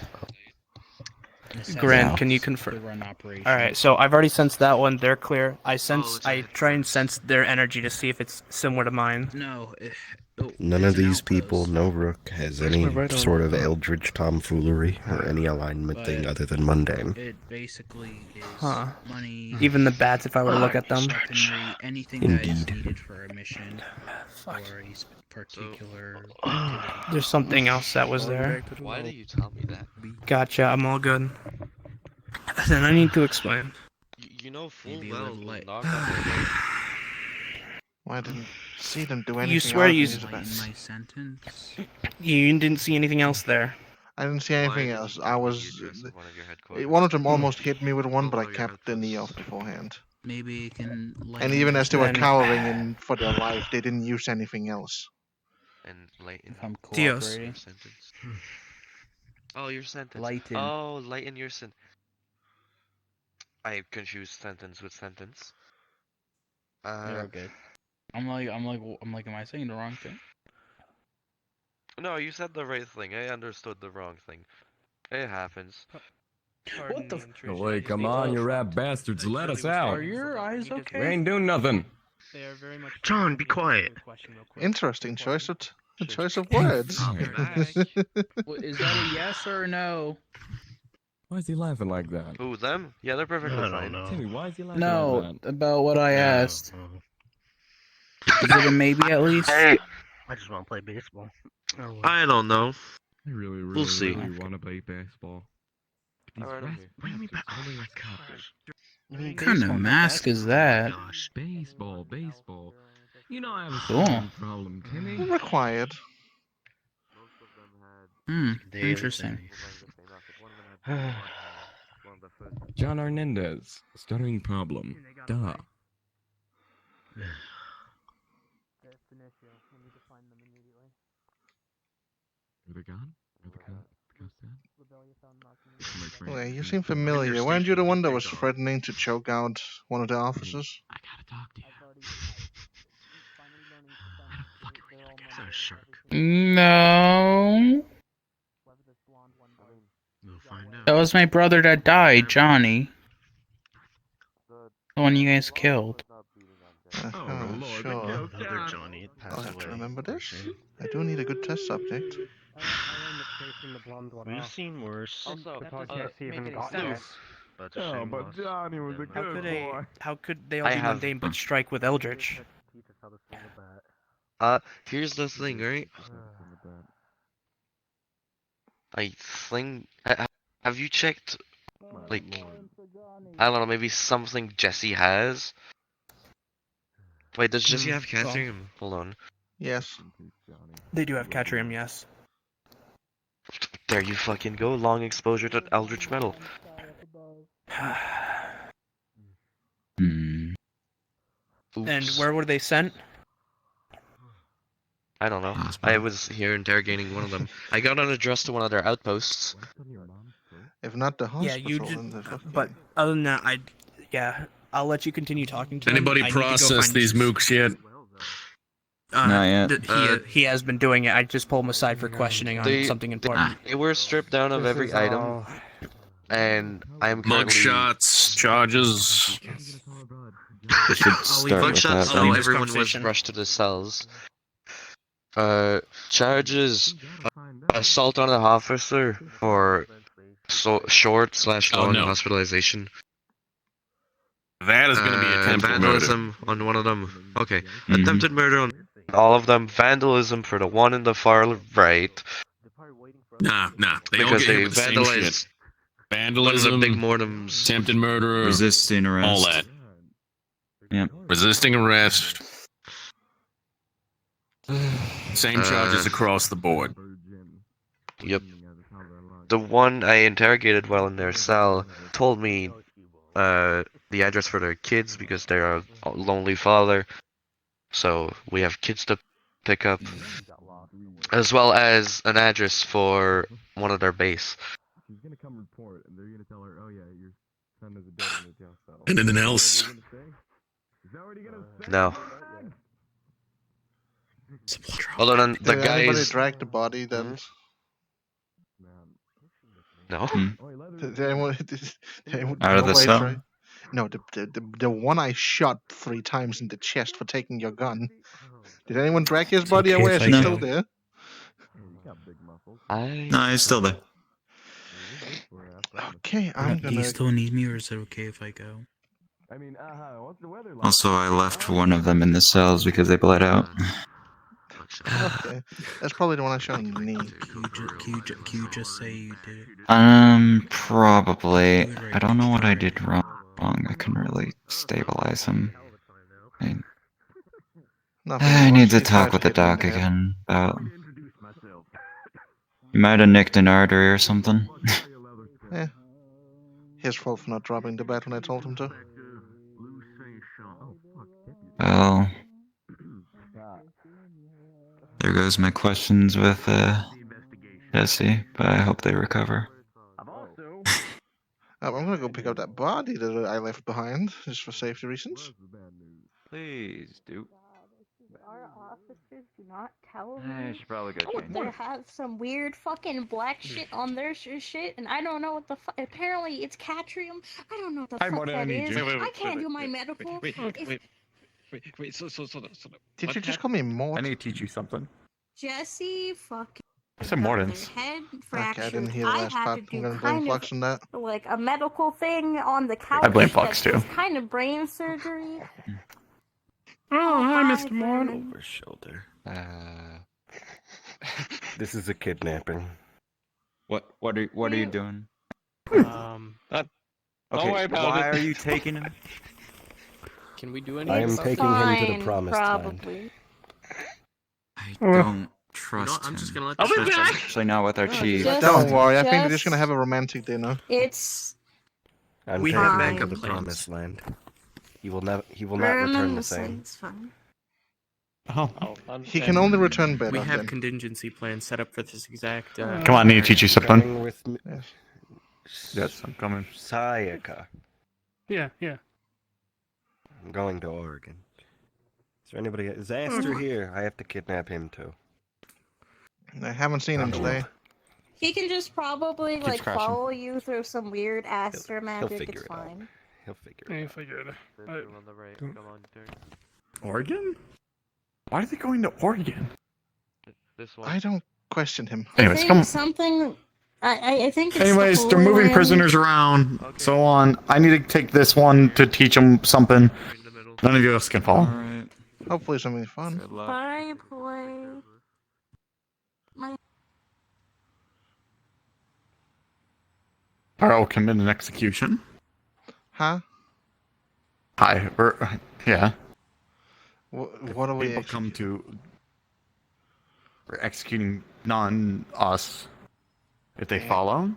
Sense Grant, house can you to confirm? run operations. All right. So I've already sensed that one. They're clear. I try and sense their energy to see if it's similar to mine. No. None of these people, no Rook, has any right on? sort of eldritch tomfoolery or any alignment thing other than mundane. It basically is money. Even the bats, if I were to look at them. Weaponry, anything that is Indeed. needed for a mission or a particular. There's something else that was there. Why do you tell me that? Gotcha. I'm all good. Then I need to explain. You know full Maybe well with light. knock on the door. Well, I didn't see them do anything. You swear other you. than use the bats. My sentence. You didn't see anything else there. I didn't see anything else. I was. One of your headquarters. One of them almost hit me with one, but I kept the knee off beforehand. Maybe you can. And even as they were Then- cowering in for their life, they didn't use anything else. And lighten. I'm Dios. cooperating. Your sentence. Oh, your sentence. Lighten. Oh, lighten your sentence. I confused sentence with sentence. You're good. I'm like, am I saying the wrong thing? No, you said the right thing. I understood the wrong thing. It happens. What the? Wait, come on, you rat bastards. Let us out. Are your eyes We okay? ain't doing nothing. They are very much. John, be quiet. Interesting choice of words. Well, is that a yes or a no? Why is he laughing like that? Who, them? Yeah, they're perfectly fine. Timmy, why is he laughing No, like that? about what I asked. Is it a maybe at least? I just want to play baseball. I don't know. I really, We'll see. really want to play baseball. These Alright, rat bring me bastards back. only us coppers. What kind of mask is that? Baseball. You know I have a Cool. certain problem, Timmy. Required. Interesting. John Hernandez. Stuttering problem. Duh. Are they gone? Are the ghosts dead? Wait, you seem familiar. Weren't you the one that was threatening to choke out one of the officers? I gotta talk to you. No. That was my brother that died, Johnny. The one you guys killed. Sure. Johnny I'll have to remember this. I do need a good test subject. We've seen worse. Also, but Oh, but Johnny was a good boy. How could they all I be have- mundane but strike with Eldritch? Here's the thing, right? I think. Have you checked, like, I don't know, maybe something Jesse has Wait, does Jesse have Catrium? Hold on. Yes. They do have Catrium, yes. There you fucking go. Long exposure to Eldritch Metal. Hmm. And where were they sent? I don't know. I was here interrogating one of them. I got an address to one of their outposts. If not the Yeah, hospital, you then the fucking... but other than that, I'll let you continue talking to Anybody them. I need to go process find these mooks yet? Not yet. He has been doing it. I just pulled him aside for questioning on something important. They were stripped down of every item, and I am Mug currently... shots, charges. We should start with that. So everyone was rushed to the cells. Charges assault on an officer for short/long no. hospitalization. That is going to be attempted vandalism on one of them. Okay, attempted murder on all of them. Vandalism for the one in the far right. Nah. They all Because get hit they with the same shit. vandalized Vandalism, one of the big mortems. attempted murder, Resisting arrest. all that. Yep. Resisting arrest. Same charges across the board. Yep. The one I interrogated while in their cell told me the address for their kids because they're a lonely father. So we have kids to pick up, as well as an address for one of their base. She's gonna come report, and they're gonna tell her, "Oh yeah, your son is dead in the jail cell." Anything else? Is that what you're gonna say? No. Other than the Did anybody guys. drag the body then? No. Did anyone, Out of the nobody cell? try- No, the one I shot 3 times in the chest for taking your gun. Did anyone drag his body okay away? if Is I he go. still there? No, he's still there. Okay, I'm Do you gonna. still need me, or is it okay if I go? I mean, what's the weather like? Also, I left one of them in the cells because they bled out. Okay, that's probably the one I shot in the knee. Can you just say you did it? Probably. I don't know what I did wrong. I couldn't really stabilize him. I need to talk with the doc again about. You might have nicked an artery or something. Yeah. His fault for not dropping the bat when I told him to. Well, there goes my questions with Jesse, but I hope they recover. I'm gonna go pick up that body that I left behind, just for safety reasons. Please do. Our officers do not tell I me should probably go change. they have some weird fucking black shit on their shit, and I don't know what the fuck. Apparently, it's catrium. I don't know what the Hi, fuck Morty, I that need is. you. I can't do my medical. Wait, so. Did you just call me Mort? I need to teach you something. Jesse fucking. I said Mortens. Head Okay, fractured. I didn't hear the last had part. to I'm do gonna blame kind Flux on that. of like a medical thing on the couch. I blame Flux, that was too. kind of brain surgery. Oh, hi, Mr. Morn. Over shoulder. This is a kidnapping. What are you doing? Um, Okay, Don't worry about why it. are you taking him? Can we do anything? I am about taking that? him to the promised land. Probably. I don't trust I'm just him. gonna let I'll be this happen. back. Especially not with our chief. Don't worry, I think we're just gonna have a romantic dinner. It's I'm We taking have him fine. to the plans. promised land. He will not return the same. It's fine. Oh. He can only return better. We have then. contingency plans set up for this exact. Come on, I need to teach you something. Coming with me. Yes. Yes, I'm coming. Sayaka. yeah. I'm going to Oregon. Is there anybody? Is Aster here? I have to kidnap him too. I haven't seen him today. He can just probably Keeps like crashing. follow you through some weird Aster magic. figure It's it out. fine. He'll figure Yeah, it you out. figured it. Oregon? Why are they going to Oregon? I don't question him. Anyways, I come. think something. I think. It's the Anyways, they're Holy moving Land. prisoners around, so on. I need to take this one to teach them something. None of you else can follow. Alright. Hopefully something fun. Good luck. Bye, boy. My Or I'll commit an execution. Huh? Hi. Yeah. What are we people come to we're executing non-us if they follow.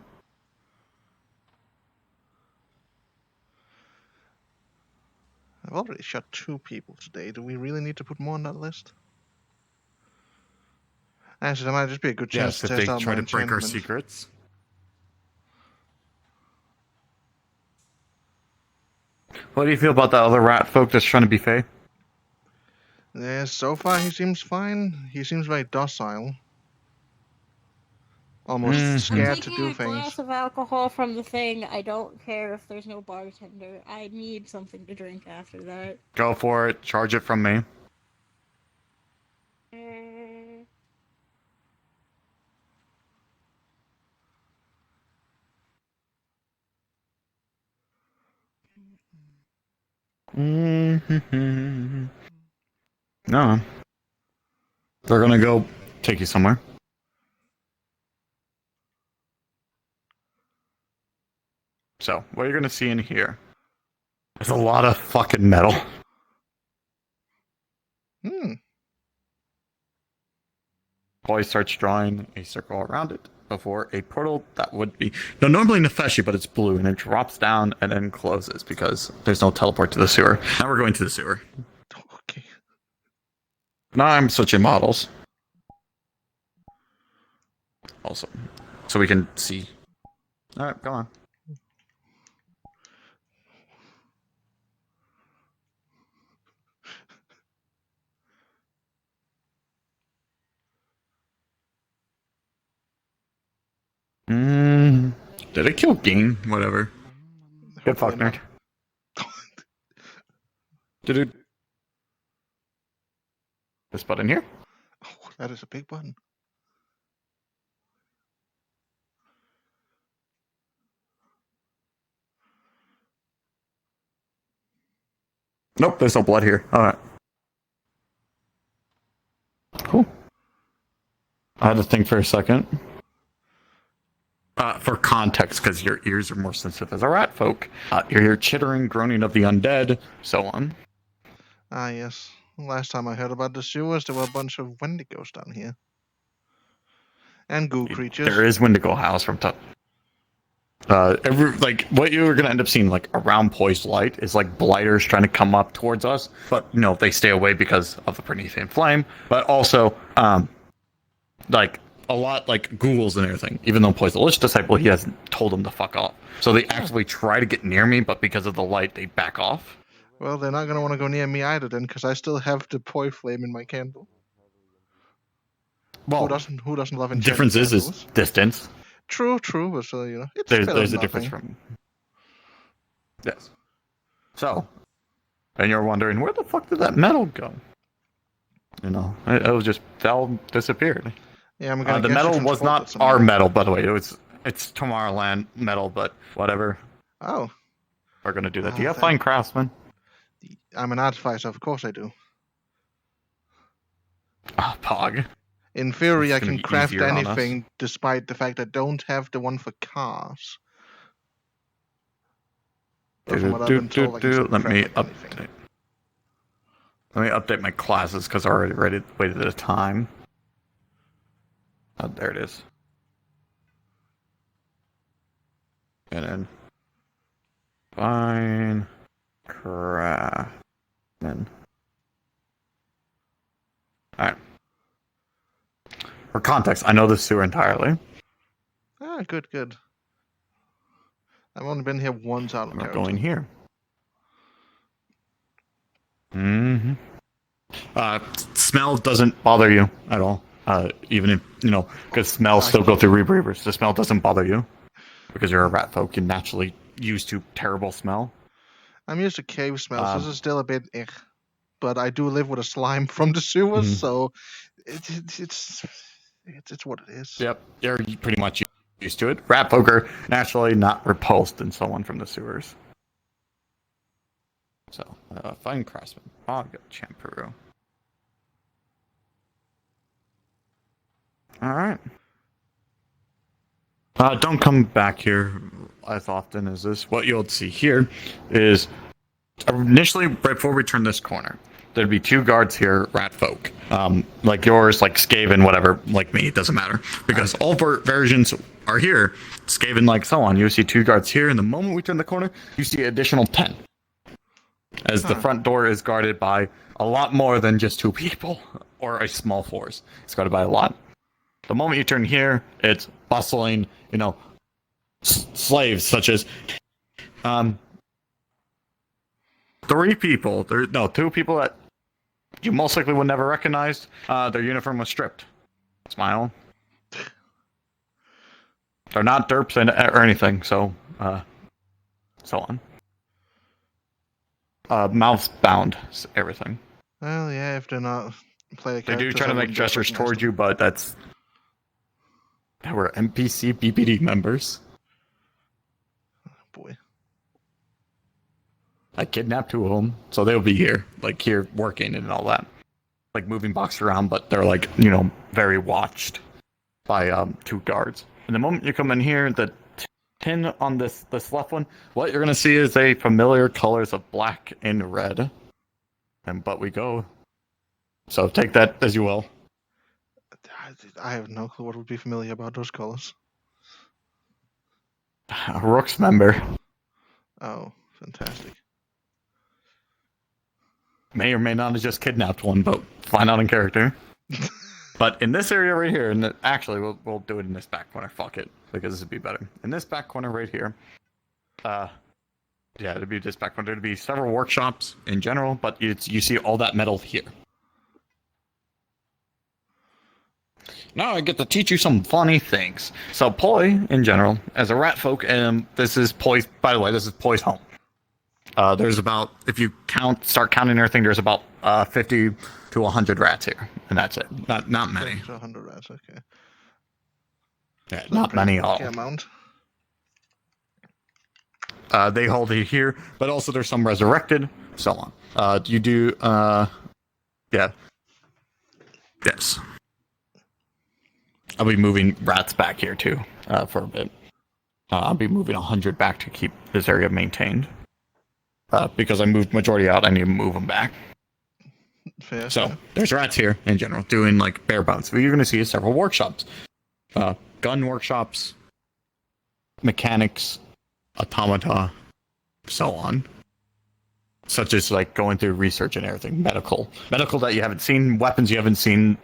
I've already shot 2 people today. Do we really need to put more on that list? Actually, that might just be a good chance Yes, to if test they out try my to break our enchantment. secrets. What do you feel about that other rat folk that's trying to be Fae? Yeah, so far he seems fine. He seems very docile. Almost scared to do A glass things. of alcohol from the thing. I don't care if there's no bartender. I need something to drink after that. Go for it. Charge it from me. No. They're gonna go take you somewhere. So, what you're gonna see in here is a lot of fucking metal. Boy starts drawing a circle around it before a portal that would be normally Nefeshi, but it's blue and it drops down and then closes because there's no teleport to the sewer. Now we're going to the sewer. Okay. Now I'm switching models. Also, so we can see. All right, come on. Did it kill Ging? Whatever. Good fuck, nerd. Dude. This button here? Oh, that is a big button. Nope, there's no blood here. Alright. Cool. I had to think for a second. For context, because your ears are more sensitive as a rat folk. You hear chittering, groaning of the undead, so on. Ah, yes. Last time I heard about the sewers, there were a bunch of Wendigos down here. And goo creatures. There is Wendigo House from top. What you're gonna end up seeing, like, around Poised Light is, like, blighters trying to come up towards us. But, they stay away because of the Promethean Flame. But also, a lot like ghouls and everything. Even though Poised the Lich Disciple, he hasn't told them to fuck off. So they actively try to get near me, but because of the light, they back off. Well, they're not going to want to go near me either then, because I still have the Poi Flame in my candle. Well, who doesn't love enchanted difference candles? is distance. True, but so, it's there's a difference from... Yes. So, and you're wondering, where the fuck did that metal go? It was just disappeared. Yeah, I'm gonna the metal was not our metal, by the way. It's Tomorrowland metal, but whatever. Oh. We're gonna do that. Do you have Fine Craftsman? I'm an artificer, of course I do. Ah, Pog. In theory, I can craft anything, despite the fact I don't have the one for cars. Let me update my classes because I already waited a time. Oh, there it is. And then Fine Craftsman. Alright. For context, I know the sewer entirely. Ah, good. I've only been here once out of character. Going here. Smell doesn't bother you at all. Even if, because smells still go through rebreathers. The smell doesn't bother you. Because you're a rat folk, you're naturally used to terrible smell. I'm used to cave smells. This is still a bit but I do live with a slime from the sewers, so it's what it is. Yep, you're pretty much used to it. Rat folk are naturally not repulsed and so on from the sewers. So, Fine Craftsman. I'll go Champuru. Alright. Don't come back here as often as this. What you'll see here is initially, right before we turn this corner, there'd be 2 guards here, rat folk. Like yours, like Skaven, whatever, like me, it doesn't matter. Because all versions are here, Skaven like so on. You see 2 guards here, and the moment we turn the corner, you see additional 10. As the front door is guarded by a lot more than just 2 people, or a small force. It's guarded by a lot. The moment you turn here, it's bustling, slaves such as 3 people. 2 people that you most likely would never recognize. Their uniform was stripped. Smile. They're not derps or anything, so on. Mouths bound, everything. Well, yeah, if they're not player They do characters, try to I make wouldn't gestures recognize towards them. you, but they were NPC BPD members. Boy. I kidnapped 2 of them, so they'll be here, here working and all that. Moving box around, but they're very watched by 2 guards. And the moment you come in here, the tin on this left one, what you're gonna see is a familiar colors of black and red. But we go. So take that as you will. I have no clue what would be familiar about those colors. A Rook's member. Oh, fantastic. May or may not have just kidnapped one, but find out in character. But in this area right here, and actually we'll do it in this back corner. Fuck it, because this would be better. In this back corner right here, yeah, it'd be this back corner. There'd be several workshops in general, but you see all that metal here. Now I get to teach you some funny things. So Poi, in general, as a rat folk, and this is Poi's. By the way, this is Poi's home. There's about, if you start counting everything, there's about 50 to 100 rats here, and that's it. Not many. 50 to 100 rats, okay. Yeah, not many at all. Okay, amount. They hold it here, but also there's some resurrected, so on. You do, yeah. Yes. I'll be moving rats back here too, for a bit. I'll be moving 100 back to keep this area maintained. Because I moved majority out, I need to move them back. Fair, so, there's rats here in general, doing bare bones. What you're going to see is several workshops. Gun workshops, mechanics, automata, so on. Such as going through research and everything. Medical that you haven't seen, weapons you haven't seen,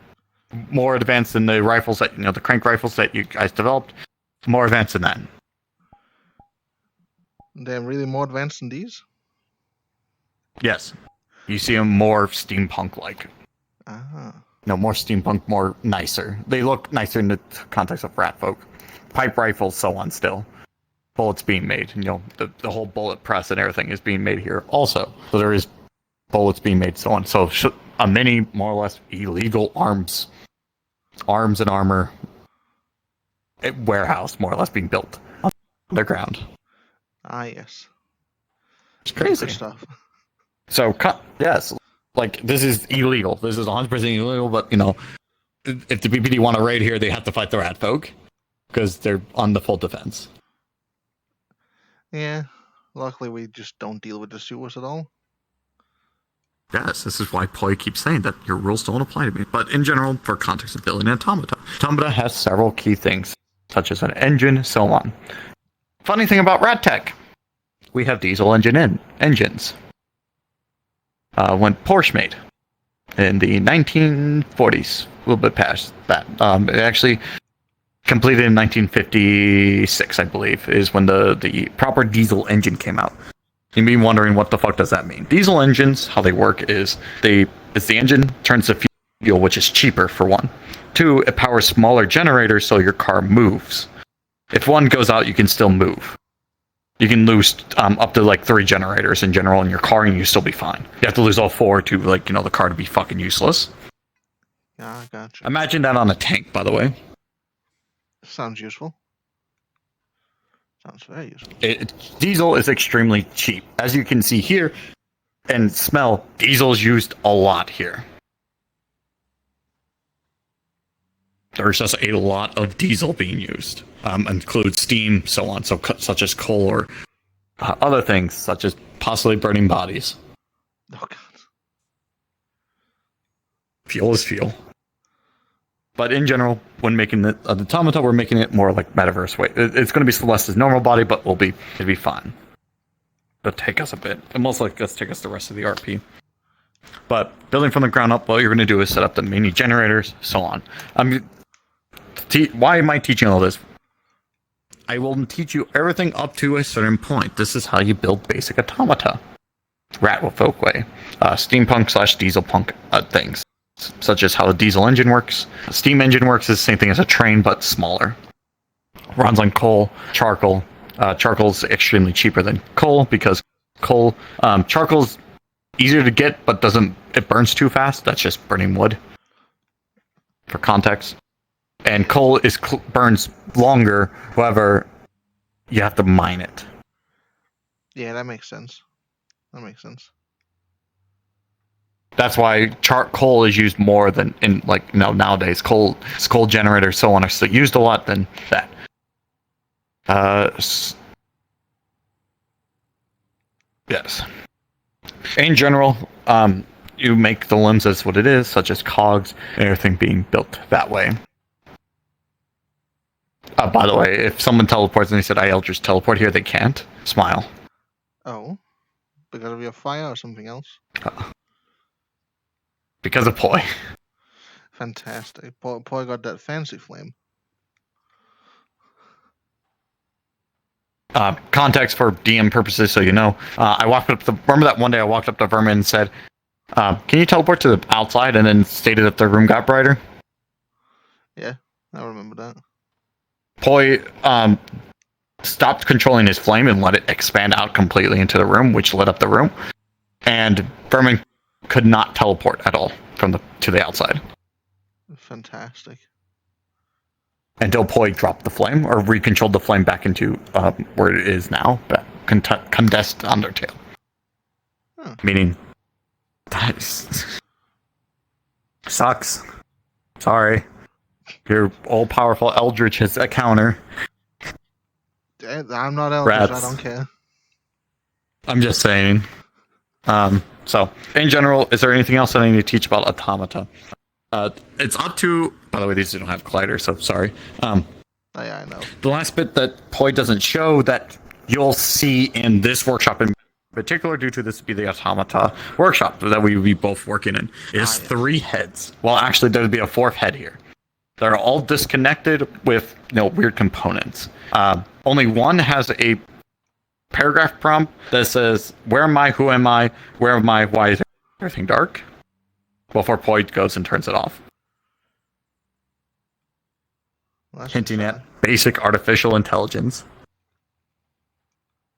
more advanced than the rifles that, the crank rifles that you guys developed. More advanced than that. They're really more advanced than these? Yes. You see them more steampunk-like. Ah. No, more steampunk, more nicer. They look nicer in the context of rat folk. Pipe rifles, so on still. Bullets being made. The whole bullet press and everything is being made here also. So there is bullets being made, so on. So a mini, more or less, illegal arms and armor warehouse, more or less, being built underground. Ah, yes. It's crazy. Good stuff. So, yes, this is illegal. This is 100% illegal, but, if the BPD want to raid here, they have to fight the rat folk, because they're on the full defense. Yeah, luckily we just don't deal with the sewers at all. Yes, this is why Poi keeps saying that your rules don't apply to me. But in general, for context of building an automata. Automata has several key things, such as an engine, so on. Funny thing about Rat Tech, we have diesel engines. When Porsche made in the 1940s, a little bit past that. It actually completed in 1956, I believe, is when the proper diesel engine came out. You may be wondering, what the fuck does that mean? Diesel engines, how they work is the engine turns to fuel, which is cheaper for one. 2, it powers smaller generators so your car moves. If one goes out, you can still move. You can lose up to 3 generators in general in your car, and you still be fine. You have to lose all 4 to the car to be fucking useless. Yeah, I gotcha. Imagine that on a tank, by the way. Sounds useful. Sounds very useful. Diesel is extremely cheap. As you can see here and smell, diesel is used a lot here. There's just a lot of diesel being used. Includes steam, so on, such as coal or other things, such as possibly burning bodies. Oh, God. fuel is fuel. But in general, when making the automata, we're making it more like metaverse way. It's going to be Celeste's normal body, but it'll be fine. It'll take us a bit. It most likely does take us the rest of the RP. But building from the ground up, what you're going to do is set up the mini generators, so on. Why am I teaching all this? I will teach you everything up to a certain point. This is how you build basic automata. Rat-folk way. Steampunk/dieselpunk things. Such as how the diesel engine works. A steam engine works is the same thing as a train, but smaller. Runs on coal, charcoal. Charcoal's extremely cheaper than coal because charcoal's easier to get, but it burns too fast. That's just burning wood. For context. And coal burns longer, however, you have to mine it. Yeah, that makes sense. That's why coal is used more than nowadays. Coal generators, so on, are still used a lot than that. Yes. In general, you make the limbs as what it is, such as cogs, and everything being built that way. By the way, if someone teleports and they said, I Eldritch teleport here, they can't. Smile. Oh. Because of your fire or something else? Because of Poi. Fantastic. Poi got that fancy flame. Context for DM purposes, so you know. Remember that one day I walked up to Vermin and said, can you teleport to the outside, and then stated that the room got brighter? Yeah, I remember that. Poi stopped controlling his flame and let it expand out completely into the room, which lit up the room. And Vermin could not teleport at all to the outside. Fantastic. Until Poi dropped the flame, or recontrolled the flame back into where it is now, condensed Undertale. Huh. Meaning, that sucks. Sorry. Your all-powerful Eldritch has a counter. I'm not Eldritch, I don't care. I'm just saying. So, in general, is there anything else that I need to teach about automata? It's up to... By the way, these don't have colliders, so sorry. Yeah, I know. The last bit that Poi doesn't show that you'll see in this workshop in particular, due to this be the automata workshop that we will be both working in, is 3 heads. Well, actually, there would be a 4th head here. They're all disconnected with weird components. Only one has a paragraph prompt that says, where am I, who am I, where am I, why is everything dark? Before Poi goes and turns it off. Hinting at basic artificial intelligence.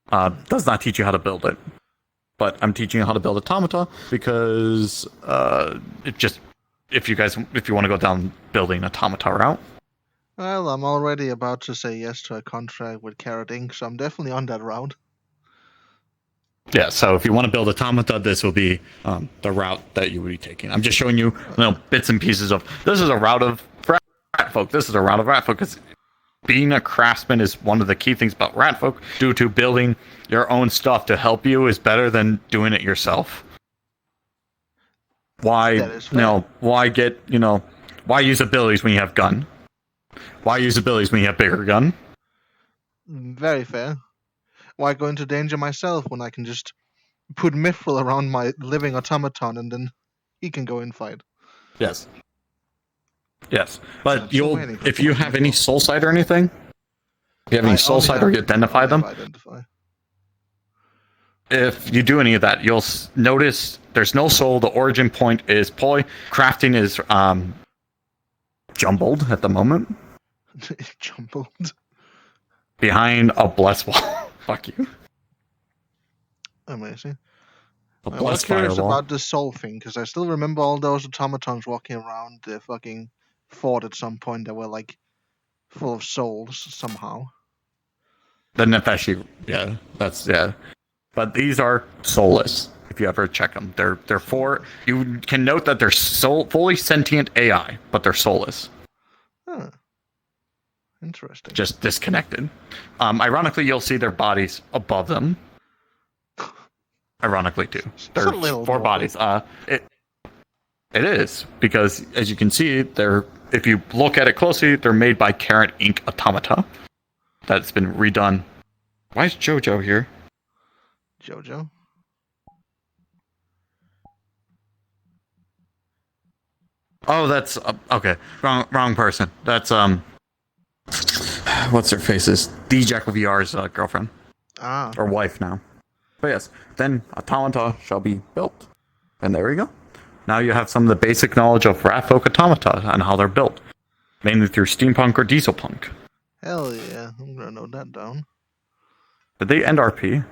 Does not teach you how to build it. But I'm teaching you how to build automata because if you want to go down building automata route. Well, I'm already about to say yes to a contract with Carrot Inc., so I'm definitely on that route. Yeah, so if you want to build automata, this will be the route that you would be taking. I'm just showing you, bits and pieces of, this is a route of Ratfolk, this is a route of Ratfolk, because being a craftsman is one of the key things about Ratfolk, due to building your own stuff to help you is better than doing it yourself. Why use abilities when you have gun? Why use abilities when you have bigger gun? Very fair. Why go into danger myself when I can just put mithril around my living automaton and then he can go and fight? Yes. But if you have any soul sight or anything, if you have any soul sight or you identify them, if you do any of that, you'll notice there's no soul. The origin point is Poi. Crafting is jumbled at the moment. Jumbled? Behind a blessed wall. Fuck you. Amazing. A I was blessed curious firewall. about the soul thing, because I still remember all those automatons walking around the fucking fort at some point that were like full of souls somehow. The Nefeshi, yeah. But these are soulless, if you ever check them. They're you can note that they're fully sentient AI, but they're soulless. Huh. Interesting. Just disconnected. Ironically, you'll see their bodies above them. Ironically, too. There's 4 bodies. It is, because as you can see, if you look at it closely, they're made by Carrot Inc. Automata. That's been redone. Why is JoJo here? JoJo? Oh, that's okay. Wrong person. That's what's her face's D Jack VR's girlfriend or wife now. But yes, then Automata shall be built, and there we go. Now you have some of the basic knowledge of Ratfolk Automata and how they're built, mainly through steampunk or dieselpunk. Hell yeah, I'm gonna note that down. Did they end RP?